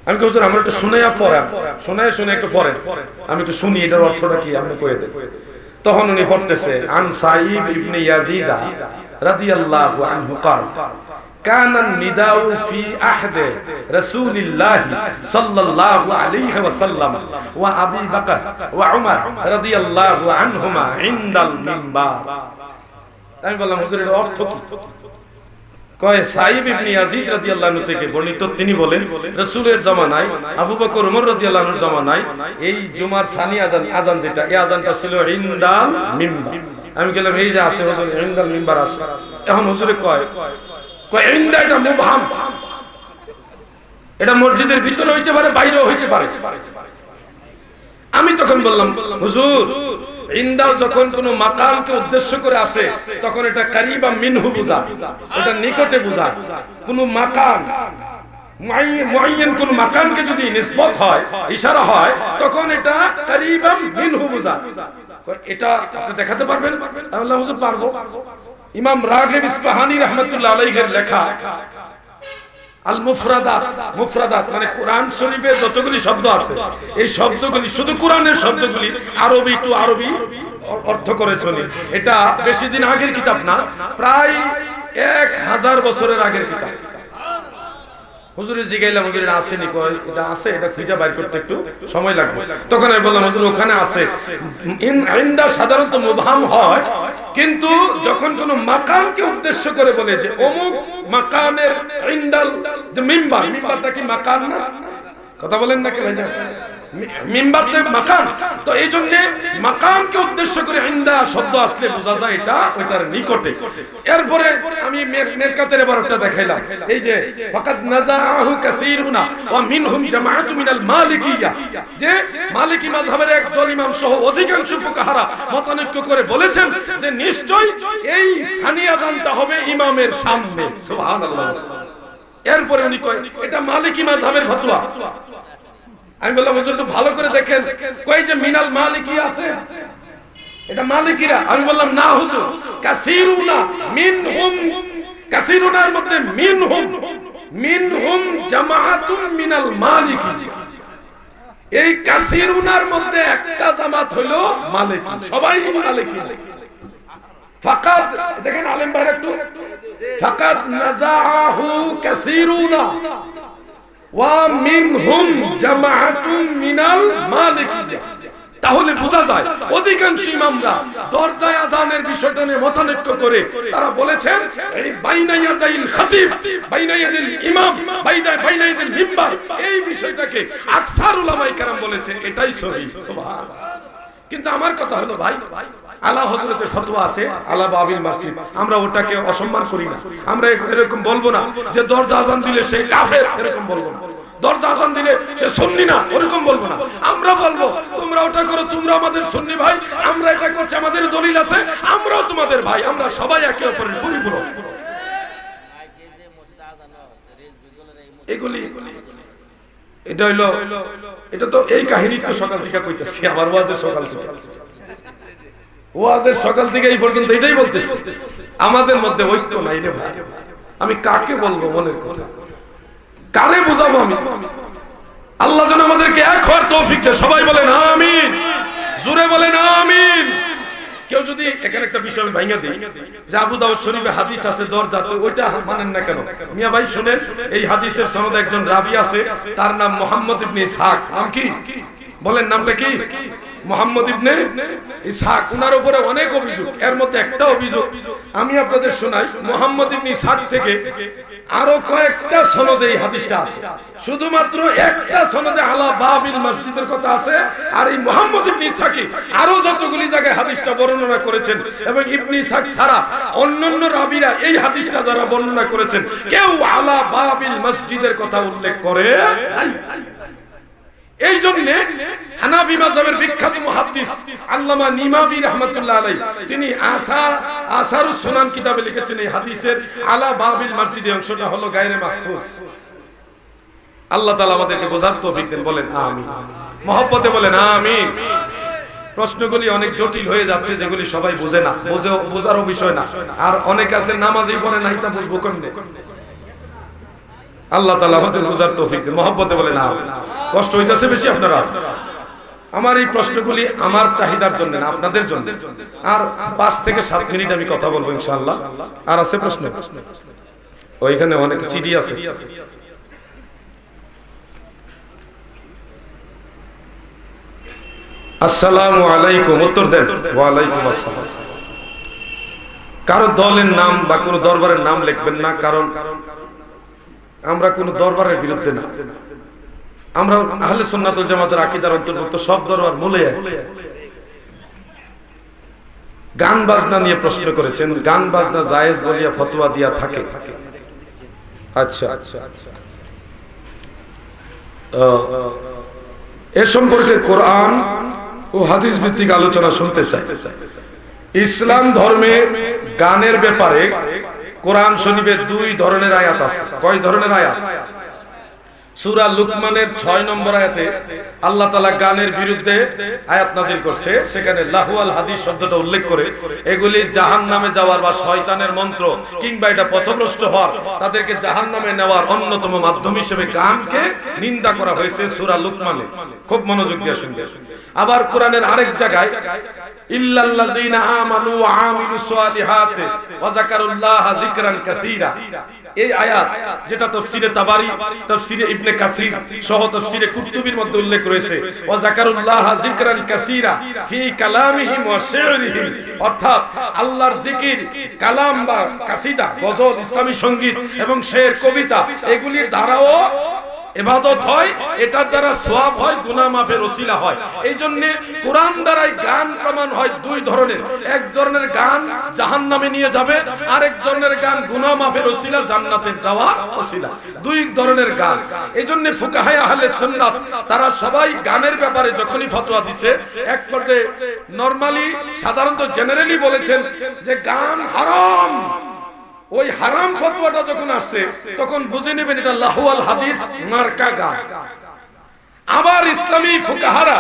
আমি হুজুর আমরা একটু শুনাইয়া পড়েন, শুনে একটু পড়েন, আমি একটু শুনি এটার অর্থটা কি আপনি কয়ে দেন। তখন উনি পড়তেছে, আন সাঈব ইবনে ইয়াজিদ রাদিয়াল্লাহু আনহু قال كان النداء في عهد رسول الله صلى الله عليه وسلم وابي بكر وعمر رضي الله عنهما عند المنبر। আমি বললাম হুজুর এর অর্থ কি? কয় সাঈব ইবনে ইয়াজিদ রাদিয়াল্লাহু আনহু থেকে বর্ণিত, তিনি বলেন রাসূলের জামানায় আবু বকর ওমর রাদিয়াল্লাহু আনহুর জামানায় এই জুমার সানি আযান যেটা, এই আযানটা ছিল ইনদাল মিম্বার। আমি গেলাম এই যে আছে হুজুর ইনদাল মিম্বার আছে। এখন হুজুরে কয় ইনদা এটা মুবহাম, এটা মসজিদের ভিতরে হইতে পারে, বাইরেও হইতে পারে। আমি তখন বললাম হুজুর ইনদা যখন কোন মাকামকে উদ্দেশ্য করে আসে তখন এটা কারিবা মিনহু বুঝায়, এটা নিকটে বুঝায়। কোন মাকাম মুআয়্যান কোন মাকামকে যদি নিসবত হয়, ইশারা হয়, তখন এটা কারিবা মিনহু বুঝায়। এটা আপনি দেখাতে পারবেন? আল্লাহ হুজুর পারবো। ইমাম রাগিব ইসফাহানি রাহমাতুল্লাহ আলাইহির লেখা আল মুফরাদাত, মুফরাদাত মানে কোরআন শরীফে যতগুলি শব্দ আছে এই শব্দগুলি শুধু কোরআনের শব্দগুলি আরবি টু আরবি অর্থ করেছেন। এটা বেশি দিন আগের কিতাব না, প্রায় 1000 বছরের আগের কিতাব। হুজুরে জিগাইলাম, হুজুরের আসেনি? কয় এটা আছে, এটা খুঁজে বাইর করতে একটু সময় লাগবে। তখন আমি বললাম হুজুর ওখানে আছে। ইনদা সাধারণত মুবহাম হয়, কিন্তু যখন কোন মাকামকে উদ্দেশ্য করে বলে যে অমুক মাকামের ইনদাল যে মিম্বার, মিম্বারটা কি মাকাম না? কথা বলেন না কেন? মিম্বার তো মাকাম, তো এই জন্য মাকামকে উদ্দেশ্য করে ইনদা শব্দ আসলে বোঝা যায় এটা ওইটার নিকটে। এরপরে আমি মেরকাতের এবারটা দেখাইলাম, এই যে ফাকাদ নাযাহু কাসীরুনা ওয়া মিনহুম জামাআতু মিনাল মালিকিয়া, যে মালিকি মাযহাবের একদল ইমাম সহ অধিকাংশ ফুকাহারা মতানৈক্য করে বলেছেন যে নিশ্চয় এই সানি আযানটা হবে ইমামের সামনে। সুবহানাল্লাহ। এরপরে উনি কয় এটা মালিকি মাযহাবের ফতোয়া। আমি বললাম হুজুর তো ভালো করে দেখেন, কই যে মিনাল মালিকি আছে, এটা মালিকিরা। আমি বললাম না হুজুর, কাসীরুনা মিনহুম, কাসীরুনার মধ্যে মিনহুম, মিনহুম জামাআতুম মিনাল মালিকি, এই কাসীরুনার মধ্যে একটা জামাত হলো মালিকি, সবাই মালিকি। ফাকাদ দেখেন আলেম ভাই একটু, ফাকাদ নাযাহু কাসীরুনা ওয়া মিনহুম জামাআতুম মিনাল মালিকিয়া। তাহলে বোঝা যায় অধিকাংশ ইমামরা দরজায় আযানের বিষয়টা নিয়ে মতানৈক্য করে তারা বলেছেন এই বাইনা ইয়াদাইল খতিব, বাইনা ইয়াদিল ইমাম, বাইনা ইয়াদিল মিম্বার, এই বিষয়টাকে আকসার উলামায়ে কেরাম বলেছে এটাই সহিহ। সুবহানাল্লাহ। কিন্তু আমার কথা হলো ভাই, আলা হযরতের ফতোয়া আছে আলা বাবিল মসজিদ, আমরা ওটাকে অসম্মান করি না। আমরা এরকম বলবো না যে দরজা আযান দিলে সে কাফের, এরকম বলবো না। দরজা আযান দিলে সে সুন্নি না, ওরকম বলবো না। আমরা বলবো তোমরা ওটা করো, তোমরা আমাদের সুন্নি ভাই, আমরা এটা করছি, আমাদের দলিল আছে, আমরাও তোমাদের ভাই, আমরা সবাই একে অপরের পরিপূরক। এগুলি এটা হইলো, এটা তো এই কাহিনী তো সকাল থেকে কইতাছি, আমার ওয়াজের সকাল থেকে, ওয়াজের সকাল থেকে এই পর্যন্ত এটাই বলতেছি, আমাদের মধ্যে ঐক্য নাই রে ভাই। আমি কাকে বলবো মনের কথা, কারে বুঝাবো আমি? আল্লাহ যেন আমাদেরকে এক হওয়ার তৌফিক দেয়। সবাই বলেন আমিন, জোরে বলেন আমিন। কেউ যদি এখানে একটা বিষয় ভাঙা দেই যে আবু দাউদ শরীফে হাদিস আছে দরজা, তো ওইটা মানেন না কেন? মিয়া ভাই শুনেন, এই হাদিসের সনদে একজন রাবী আছে, তার নাম মুহাম্মদ ইবনে ইসহাক। নাম কি বলেন? নামটা কি? মুহাম্মদ ইবনে ইসহাক। উনার উপরে অনেক অভিযোগ, এর মধ্যে একটা অভিযোগ আমি আপনাদের শোনাই। মুহাম্মদ ইবনে ইসহাক থেকে আরো কয়েকটা সনদে এই হাদিসটা আছে, শুধুমাত্র একটা সনদে আলা বাবিল মসজিদের কথা আছে। আর এই মুহাম্মদ ইবনে ইসহাক আরো যতগুলি জায়গায় হাদিসটা বর্ণনা করেছেন, এবং ইবনে ইসহাক ছাড়া অন্যান্য রাবীরা এই হাদিসটা যারা বর্ণনা করেছেন, কেউ আলা বাবিল মসজিদের কথা উল্লেখ করে নাই। এই জন্য হানাফি মাযহাবের বিখ্যাত মুহাদ্দিস আল্লামা নিমাবী রাহমাতুল্লাহ আলাইহি তিনি আসারুস সুনান কিতাবে লিখেছেন এই হাদিসের আলা বাবিল মসজিদ অংশটা হলো গায়রে মাহফুজ। আল্লাহ তাআলা আমাদেরকে বোঝার তৌফিক দেন, বলেন আমিন, মহব্বতে বলেন আমিন। প্রশ্নগুলি অনেক জটিল হয়ে যাচ্ছে, যেগুলি সবাই বোঝে না, বোঝারও বিষয় না। আর অনেক আছে নামাজই পড়ে না, এটা বুঝবো কেমনে? আল্লাহ তাআলা আমাদের বুঝার তৌফিক দেন, মহব্বতে বলেন আমিন। কষ্ট হইতাছে বেশি আপনারা? আমার এই প্রশ্নগুলি আমার চাহিদার জন্য না, আপনাদের জন্য। আর 5 থেকে 7 মিনিট আমি কথা বলবো ইনশাআল্লাহ। আর আছে প্রশ্ন? ওইখানে অনেক চিঠি আছে। আসসালামু আলাইকুম, উত্তর দেন। ওয়া আলাইকুম আসসালাম। কারো দলের নাম বা কোনো দরবারের নাম লিখবেন না, কারণ আমরা কোন দরবারের বিরুদ্ধে না। আমরা আহলে সুন্নাত ওয়াল জামাতের আকীদার অন্তর্ভুক্ত, সব দরবার মূলে এক। গান বাজনা নিয়ে প্রশ্ন করেছেন, গান বাজনা জায়েজ বলিয়া ফতোয়া দিয়া থাকে। আচ্ছা, এ সম্পর্কে কোরআন ও হাদিস ভিত্তিক আলোচনা শুনতে চাই। ইসলাম ধর্মে গানের ব্যাপারে কোরআন শরীফে 2 ধরনের আয়াত আছে। কয় ধরনের আয়াত? সূরা লুকমানের 6 নম্বর আয়াতে আল্লাহ তাআলা গানের বিরুদ্ধে আয়াত নাযিল করছে। সেখানে লাহওয়াল হাদিস শব্দটা উল্লেখ করে এগুলি জাহান্নামে যাওয়ার বা শয়তানের মন্ত্র কিংবা এটা পথভ্রষ্ট হওয়ার, তাদেরকে জাহান্নামে নেওয়ার অন্যতম মাধ্যম হিসেবে গানকে নিন্দা করা হয়েছে সূরা লুকমানে। খুব মনোযোগ দিয়ে শুনবেন। আবার কোরআনের আরেক জায়গায় ইল্লাল্লাযীনা আমানু ওয়া আমিলুস সালিহাতি ওয়া যাকারুল্লাহা যিকরান কাসীরা, এই আয়াত যেটা তাফসীরে তাবারি, তাফসীরে ইবনে কাসির সহ তাফসীরে কুরতুবীর মধ্যে উল্লেখ রয়েছে, ওয়া যাকারুল্লাহা যিকরান কাসীরা ফি কালামিহিম ওয়া শি'রিহিম, অর্থাৎ আল্লাহর জিকির, কালাম বা কাসিদা, গজল, ইসলামী সঙ্গীত এবং শের, কবিতা, এগুলির দ্বারাও ইবাদত হয়, এটার দ্বারা সওয়াব হয়, গুনাহ মাফের ওসিলা হয়। এই জন্য কোরআন দ্বারাই গান প্রমাণ হয় দুই ধরনের। এক ধরনের গান জাহান্নামে নিয়ে যাবে, আরেক ধরনের গান গুনাহ মাফের ওসিলা, জান্নাতে যাওয়া ওসিলা। দুই ধরনের গান। এই জন্য ফুকাহায়ে আহলে সুন্নাত তারা সবাই গানের ব্যাপারে যখনই ফতোয়া দিছে, এক পর্যায়ে নরমালি সাধারণত জেনারেলি বলেছেন যে গান হারাম। ওই হারাম ফতোয়াটা যখন আসছে তখন বুঝে নেবেন এটা লাহওয়াল হাদিস মার্কা গান। আবার ইসলামী ফুকাহারা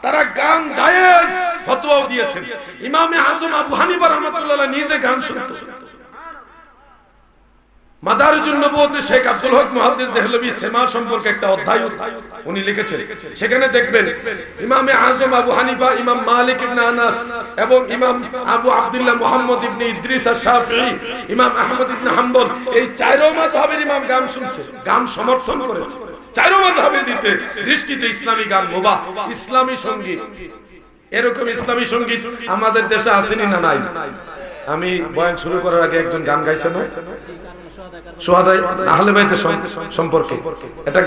তারা গান জায়েজ ফতোয়াও দিয়েছেন। ইমামে আজম আবু হানিফা রাহমাতুল্লাহ আলাইহি নিজে গান শুনতেন। মাদারিজুন নবুওয়াতে শেখ আব্দুল হক মুহাদ্দিস দেহলভী সেমা সম্পর্কে একটা অধ্যায় উনি লিখেছেন। সেখানে দেখবেন ইমামে আজম আবু হানিফা, ইমাম মালিক ইবনে আনাস এবং ইমাম আবু আব্দুল্লাহ মুহাম্মদ ইবনে ইদ্রিস আশ-শাফিঈ, ইমাম আহমদ ইবনে হাম্বল, এই চারো মাযহাবের ইমাম গান শুনছে, গান সমর্থন করেছে। চারো মাযহাবের দৃষ্টিতে ইসলামী গান মুবাহ, ইসলামী সঙ্গীত। এরকম ইসলামী সঙ্গীত আমাদের দেশে আসেনি না নাই? আমি বয়ান শুরু করার আগে একজন গান গাইছে না, সুহাদায়ে আহলে বাইতের সম্পর্কে। এটা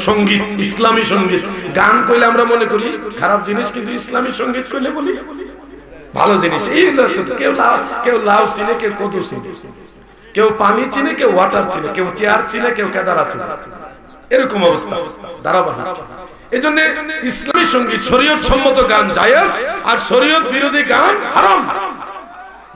সঙ্গীত, ইসলামী সঙ্গীত। গান কইলে আমরা মনে করি খারাপ জিনিস, কিন্তু ইসলামী সঙ্গীত কইলে বলি ভালো জিনিস। এই কেউ লাউ চিনে, কেউ কদু চিনে, কেউ পানি চিনে, কেউ ওয়াটার চিনে, কেউ চেয়ার চিনে, কেউ কেদারা চিনে, এরকম অবস্থা ধারাবাহিক। এজন্য ইসলামী সঙ্গীত, শরীয়ত সম্মত গান জায়েজ, আর শরীয়ত বিরোধী গান হারাম।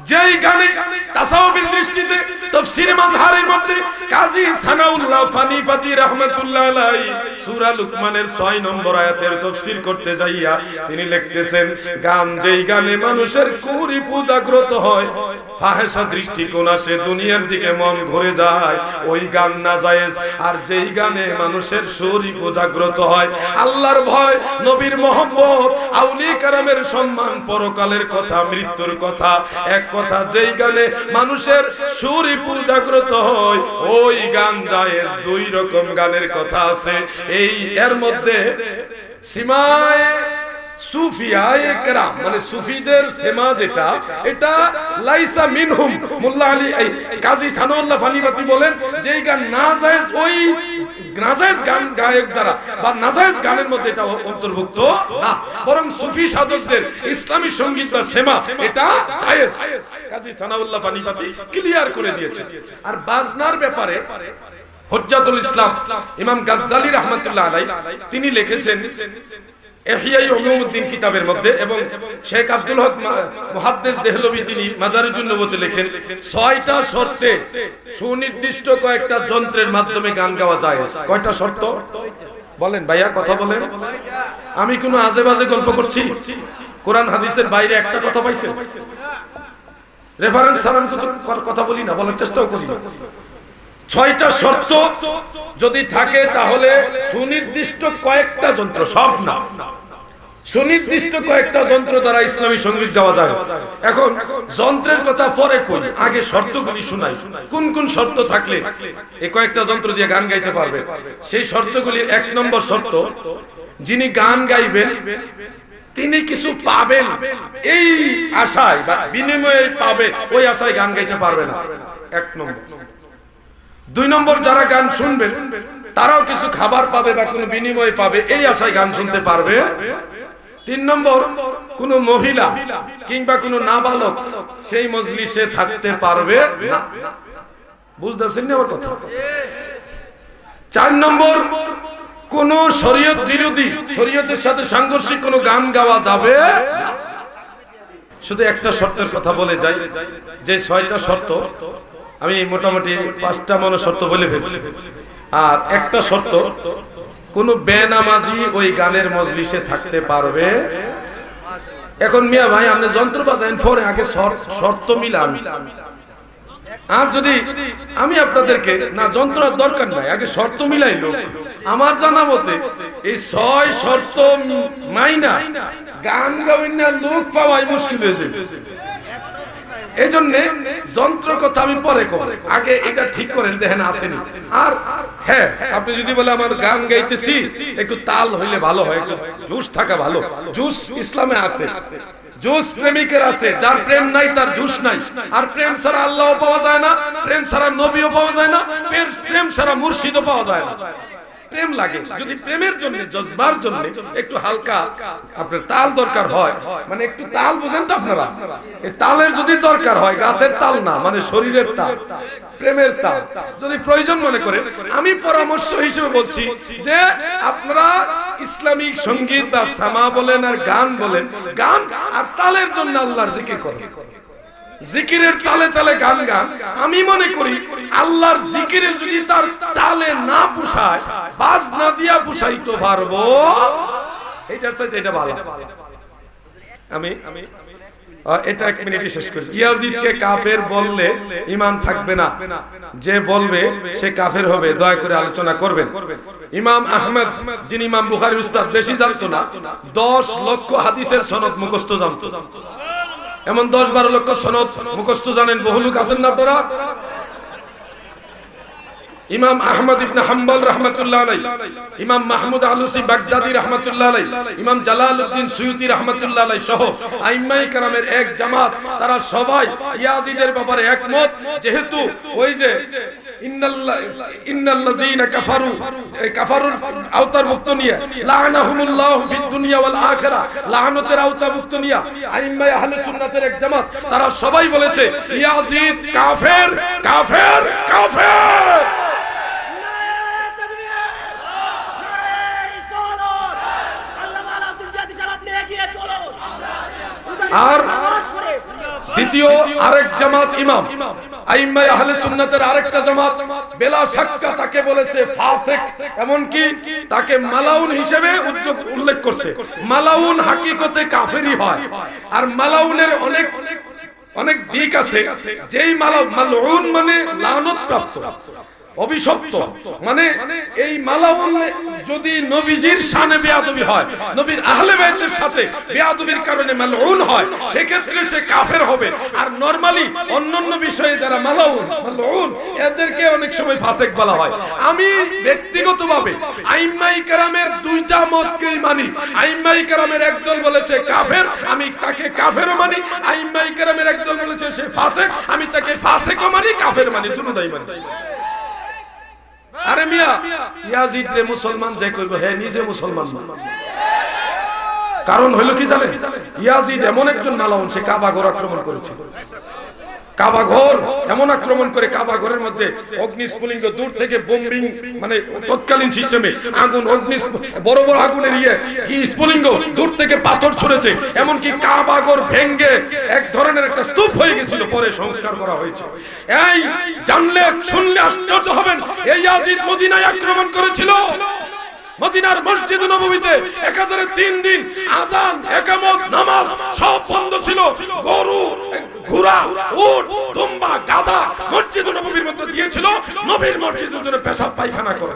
যেই গানে তাসাউফের দৃষ্টিতে তাফসীরে মাজহারের মধ্যে কাজী সানাউল্লাহ ফানিফাতি রাহমাতুল্লাহ আলাইহি সূরা লুকমানের 6 নম্বর আয়াতের তাফসীর করতে যাইয়া তিনি লিখতেছেন, গান যেই গানে মানুষের কুরিপু জাগ্রত হয়, ফাহেশা দৃষ্টিকোণ আসে, দুনিয়ার দিকে মন ঘুরে যায়, ওই গান নাজায়েজ। আর যেই গানে মানুষের শরীফ জাগ্রত হয়, আল্লাহর ভয়, নবীর মহব্বত, আউলিয়া কেরামের সম্মান, পরকালের কথা, মৃত্যুর কথা, এক কথা, যেই গানে মানুষের শরীফ জাগ্রত হয়, ওই গান জায়েজ। দুই রকম গানের কথা আছে। এই এর মধ্যে সীমায় সুফিয়ায়ে কেরাম মানে সুফিদের সেমা যেটা, এটা লাইসা মিনহুম। মোল্লা আলী কাজী সানাউল্লাহ ফানিফাতি বলেন যে এই গান নাজায়েজ, ওই নাজায়েজ গান গায়ক দ্বারা বা নাজায়েজ গানের মধ্যে এটা অন্তর্ভুক্ত না, বরং সুফি সাধকদের ইসলামী সঙ্গীত বা সেমা এটা জায়েজ। কাজী সানাউল্লাহ ফানিফাতি ক্লিয়ার করে দিয়েছে। আর বাজনার ব্যাপারে হুজ্জাতুল ইসলাম ইমাম গাজ্জালী রাহমাতুল্লাহ আলাইহি তিনি লিখেছেন ইহইয়া উলুমউদ্দিন কিতাবের মধ্যে, এবং শেখ আব্দুল হক মুহাদ্দিস দেহলভী তিনি মাদারিজুন নবুওয়াতে লেখেন, 6টা শর্তে সুনির্দিষ্ট কয়েকটা যন্ত্রের মাধ্যমে গান গাওয়া যায়। কয়টা শর্ত বলেন ভাইয়া, কথা বলেন। আমি কোনো আজে বাজে গল্প করছি? কোরআন হাদিসের বাইরে একটা কথা পাইছেন? রেফারেন্স ছাড়া কথা বলি না, বলার চেষ্টাও করি না। 6টা শর্ত যদি থাকে তাহলে সুনির্দিষ্ট কয়েকটা যন্ত্র, সব না, সুনির্দিষ্ট কয়েকটা যন্ত্র দ্বারা ইসলামী সঙ্গীত গাওয়া যায়। এখন যন্ত্রের কথা পরে কই, আগে শর্তগুলি শোনাই। কোন কোন শর্ত থাকলে এই কয়েকটা যন্ত্র দিয়ে গান গাইতে পারবে? সেই শর্তগুলির 1 নম্বর শর্ত, যিনি গান গাইবেন তিনি কিছু পাবেন এই আশায় বা বিনিময়ে পাবে ওই আশায় গান গাইতে পারবে না, 1 নম্বর। 2 নম্বর, যারা গান শুনবেন তারাও কিছু খাবার পাবে বা কোনো বিনিময় পাবে এই আশায় গান শুনতে পারবে। 3 নম্বর, কোন মহিলা কিংবা কোন নাবালক সেই মজলিসে থাকতে পারবে না। বুঝতেছেন না আমার কথা? 4 নম্বর, কোন শরীয়ত বিরোধী, শরীয়তের সাথে সাংঘর্ষিক কোন গান গাওয়া যাবে না। শুধু একটা শর্তের কথা বলে যাই, যে 6টা শর্ত আমি মোটামুটি 5টা মনে শর্ত বলে ফেলছি। আর একটা শর্ত, কোন বেনামাজি ওই গানের মজলিসে থাকতে পারবে। এখন মিয়া ভাই আপনি যন্ত্র বাজাইন, পরে আগে শর্ত মিলান। আর যদি আমি আপনাদেরকে না যন্ত্রের দরকার নাই, আগে শর্ত মিলাইলো। আমার জানা মতে এই 6 শর্ত মাইনা গান গাওয়ার না লোক পাওয়াই মুশকিল হয়ে যাবে। এই জন্য যন্ত্র কথা আমি পরে করি, আগে এটা ঠিক করেন দেখেন আসেনি। আর হ্যাঁ, আপনি যদি বলে আমার গান গাইতেছি একটু তাল হইলে ভালো হয়, একটু জোশ থাকা ভালো। জোশ ইসলামে আছে, জোশ প্রেমিকের আছে, যার প্রেম নাই তার জোশ নাই। আর প্রেম ছাড়া আল্লাহও পাওয়া যায় না, প্রেম ছাড়া নবীও পাওয়া যায় না, প্রেম ছাড়া মুর্শিদও পাওয়া যায় না। প্রেম লাগে, যদি প্রেমের জন্য জজবার জন্য একটু হালকা আপনার তাল দরকার হয়, মানে একটু তাল বুঝেন তো আপনারা, এই তালের যদি দরকার হয়, গাছের তাল না, মানে শরীরের তাল, প্রেমের তাল যদি প্রয়োজন মনে করে, আমি পরামর্শ হিসেবে বলছি যে আপনারা ইসলামিক সঙ্গীত বা সামা বলেন আর গান বলেন, গান আর তালের জন্য আল্লাহর জিকির করেন। জিকিরের তালে তালে গান গান, আমি মনে করি আল্লাহর জিকিরের যদি তার তালে না পোষায়, বাজ না দিয়া পোষাইতে পারবো, এইটার চাইতে এটা ভালো। আমি এটা 1 মিনিটে শেষ করি। ইয়াজিদকে কাফের বললে ঈমান থাকবে না, যে বলবে সে কাফের হবে। দয়া করে আলোচনা করবেন। ইমাম আহমদ, যিনি ইমাম বুখারীর উস্তাদ, বেশি জানতো না, 10 লক্ষ হাদিসের সনদ মুখস্থ জানতো। এমন 10-12 লক্ষ সনদ মুখস্থ জানেন বহু লোক আছেন না আপনারা? ইমাম আহমদ ইবনে হাম্বল রাহমাতুল্লাহ আলাইহি, ইমাম মাহমুদ আলুসি বাগদাদি রাহমাতুল্লাহ আলাইহি, ইমাম জালালউদ্দিন সুয়ুতি রাহমাতুল্লাহ আলাইহি সহ আইম্মায়ে কেরামের এক জামাত, তারা সবাই ইয়াজিদের ব্যাপারে একমত। যেহেতু ওই যে ইন্নাল্লাযীনা কাফারুর আওতার মুক্ত নিয়ে লাআনাহুমুল্লাহু ফিদ দুনিয়া ওয়াল আখিরা, লাআনতের আওতা মুক্ত নিয়ে আইম্মায়ে আহলে সুন্নাতের এক জামাত, তারা সবাই বলেছে ইয়াজিদ কাফের, কাফের, কাফের। আর দ্বিতীয় আরেক জামাত, ইমাম আইম্মায়ে আহলে সুন্নাতের আরেকটা জামাত, বেলা শাক্কা তাকে বলেছে ফাসিক, এমন কি তাকে মালাউন হিসেবে উল্লেখ করছে। মালাউন হাকিকতে কাফেরই হয়, আর মালাউনের অনেক দিক আছে। যেই মালউন মানে লানত প্রাপ্ত, অভিশপ্ত, মানে এই মালাউন যদি নবীজির শানে বেয়াদবি হয়, নবীর আহলে বাইতের সাথে বেয়াদবির কারণে মালউন হয়, সেক্ষেত্রে সে কাফের হবে। আর নরমালি অন্যান্য বিষয়ে যারা মালউন এদেরকে অনেক সময় ফাসিক বলা হয়। আমি ব্যক্তিগতভাবে আইম্মায়ে কেরামের 2টা মতকেই মানি। আইম্মায়ে কেরামের একদল বলেছে কাফের, আমি তাকে কাফেরও মানি। আইম্মায়ে কেরামের একদল বলেছে সে ফাসিক, আমি তাকে ফাসিকও মানি, কাফের মানি, দুটোই মানি। আরে মিয়া, ইয়াজিদ রে মুসলমান যে কইব, হে নিজে মুসলমান না। কারণ হলো কি জানেন, ইয়াজিদ এমন একজন মালাউন, সে কাবা ঘর আক্রমণ করেছে। কাবা ঘর এমন আক্রমণ করে, কাবা ঘরের মধ্যে অগ্নিস্ফুলিঙ্গ দূর থেকে বোম্বিং, মানে তৎকালীন সিস্টেমে আগুন, বড় বড় আগুনের কি স্ফুলিঙ্গ দূর থেকে পাথর ছুঁড়েছে, এমনকি কাবা ঘর ভেঙ্গে এক ধরনের একটা স্তূপ হয়ে গেছিল, পরে সংস্কার করা হয়েছে। এই জানলে শুনলে আশ্চর্য হবেন, এই ইয়াজিদ মদিনায় আক্রমণ করেছিল। মদিনার মসজিদ নববীতে একাধারে 3 দিন আযান, ইকামত, নামাজ সব বন্ধ ছিল। গরু, ঘোড়া, উট, দুম্বা, গাধা মসজিদ নববীর মধ্যে দিয়েছিল নবীর মসজিদের জন্য পেশাব পায়খানা করে।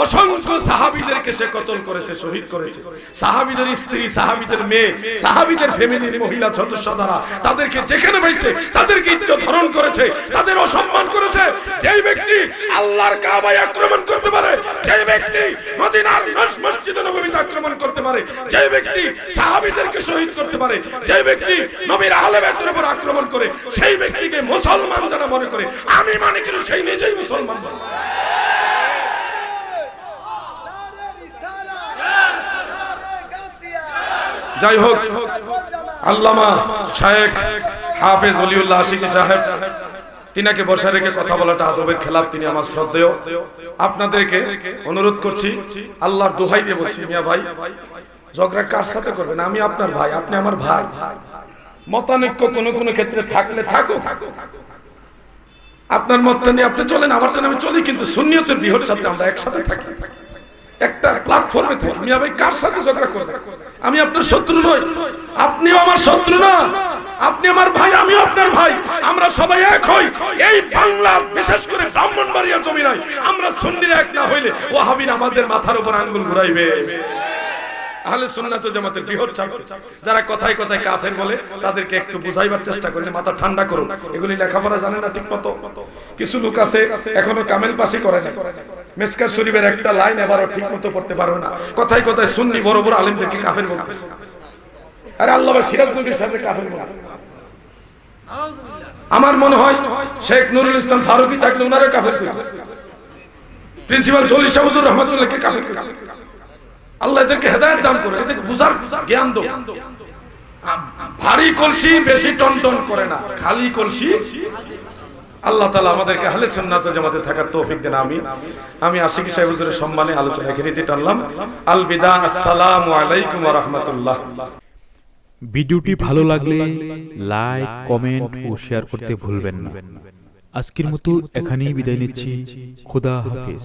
অসংখ্য সাহাবীদেরকে সে কতল করেছে, শহীদ করেছে। সাহাবীদের স্ত্রী, সাহাবীদের মেয়ে, সাহাবীদের ফ্যামিলির মহিলা সদস্যরা তাদেরকে যেখানে পাইছে তাদেরকে ইজ্জত হরণ করেছে, তাদের অসম্মান করেছে। যেই ব্যক্তি আল্লাহর কাবায় আক্রমণ করতে পারে, যেই ব্যক্তি মদিনার মসজিদ নববীতে আক্রমণ করতে পারে, যেই ব্যক্তি সাহাবীদেরকে শহীদ করতে পারে, যেই ব্যক্তি নবীর আহলে বাইতের উপর আক্রমণ করে, সেই ব্যক্তিকে মুসলমান যারা মনে করে, আমি মনে করি সেই নিজেই মুসলমান। যাই হোক, আল্লামা শায়েখ হাফেজ ওলিউল্লাহ আশিকি সাহেব, তিনাকে বসে রেখে কথা বলাটা আদবের খেলাফ, তিনি আমার শ্রদ্ধেয়। আপনাদেরকে অনুরোধ করছি, আল্লাহর দোহাই দিয়ে বলছি, মিয়া ভাই ঝগড়া কার সাথে করবেন? আমি আপনার ভাই, আপনি আমার ভাই। মতানৈক্য কোন কোন ক্ষেত্রে থাকলে থাকুক, আপনার মতটা নিয়ে আপনি চলেন, আমারটা নিয়ে আমি চলি, কিন্তু সুন্নিয়তের বৃহৎ সাথে আমরা একসাথে থাকি, একটা প্ল্যাটফর্মে থাকি। মিয়া ভাই কার সাথে ঝগড়া করবেন? আমি আপনার শত্রু নই, আপনিও আমার শত্রু না। আপনি আমার ভাই, আমিও আপনার ভাই, আমরা সবাই এক হই। এই বাংলা, বিশেষ করে ব্রাহ্মণবাড়িয়ার জমিনায় আমরা সুন্নিরা এক না হইলে ওয়াহাবিরা আমাদের মাথার উপর আঙ্গুল ঘুরাইবে। আহলে সুন্নাত ওয়াল জামাতের বৃহৎ ছাত্র যারা কথায় কথায় কাফের বলে, তাদেরকে একটু বুঝাইবার চেষ্টা করলে মাথা ঠান্ডা করুন। এগুলি লেখাপড়া জানে না ঠিক মতো। কিছু লোক আছে এখনো কামেল পাশই করে না, মিশকাত শরীফের একটা লাইন এবারও ঠিক মতো পড়তে পারবে না। কথায় কথায় সুন্নি বড় বড় আলেমদেরকে কাফের বলতেছে। আরে আল্লাহ সিরাজ নবীর সাথে কাফের বলে। আমার মনে হয় শেখ নুরুল ইসলাম ফারুকী থাকলে ওনারে কাফের করত, প্রিন্সিপাল জলিল শাহ হুজুর রহমাতুল্লাহকে কাফের করত। আল্লাহ এদেরকে হেদায়েত দান করে, এদেরকে বুঝার জ্ঞান দাও। ভারী কলসি বেশি টনটন করে না, খালি কলসি। আল্লাহ তাআলা আমাদেরকে আহলে সুন্নাত ওয়াল জামাতে থাকার তৌফিক দেন। আমি আশিক সাহেব হুজুরের সম্মানে আলোচনা এখানে টানলাম। আল বিদা, আসসালামু আলাইকুম ওয়া রাহমাতুল্লাহ। ভিডিওটি ভালো লাগলে লাইক, কমেন্ট ও শেয়ার করতে ভুলবেন না। আজকের মতো এখানেই বিদায় নিচ্ছি। খোদা হাফেজ।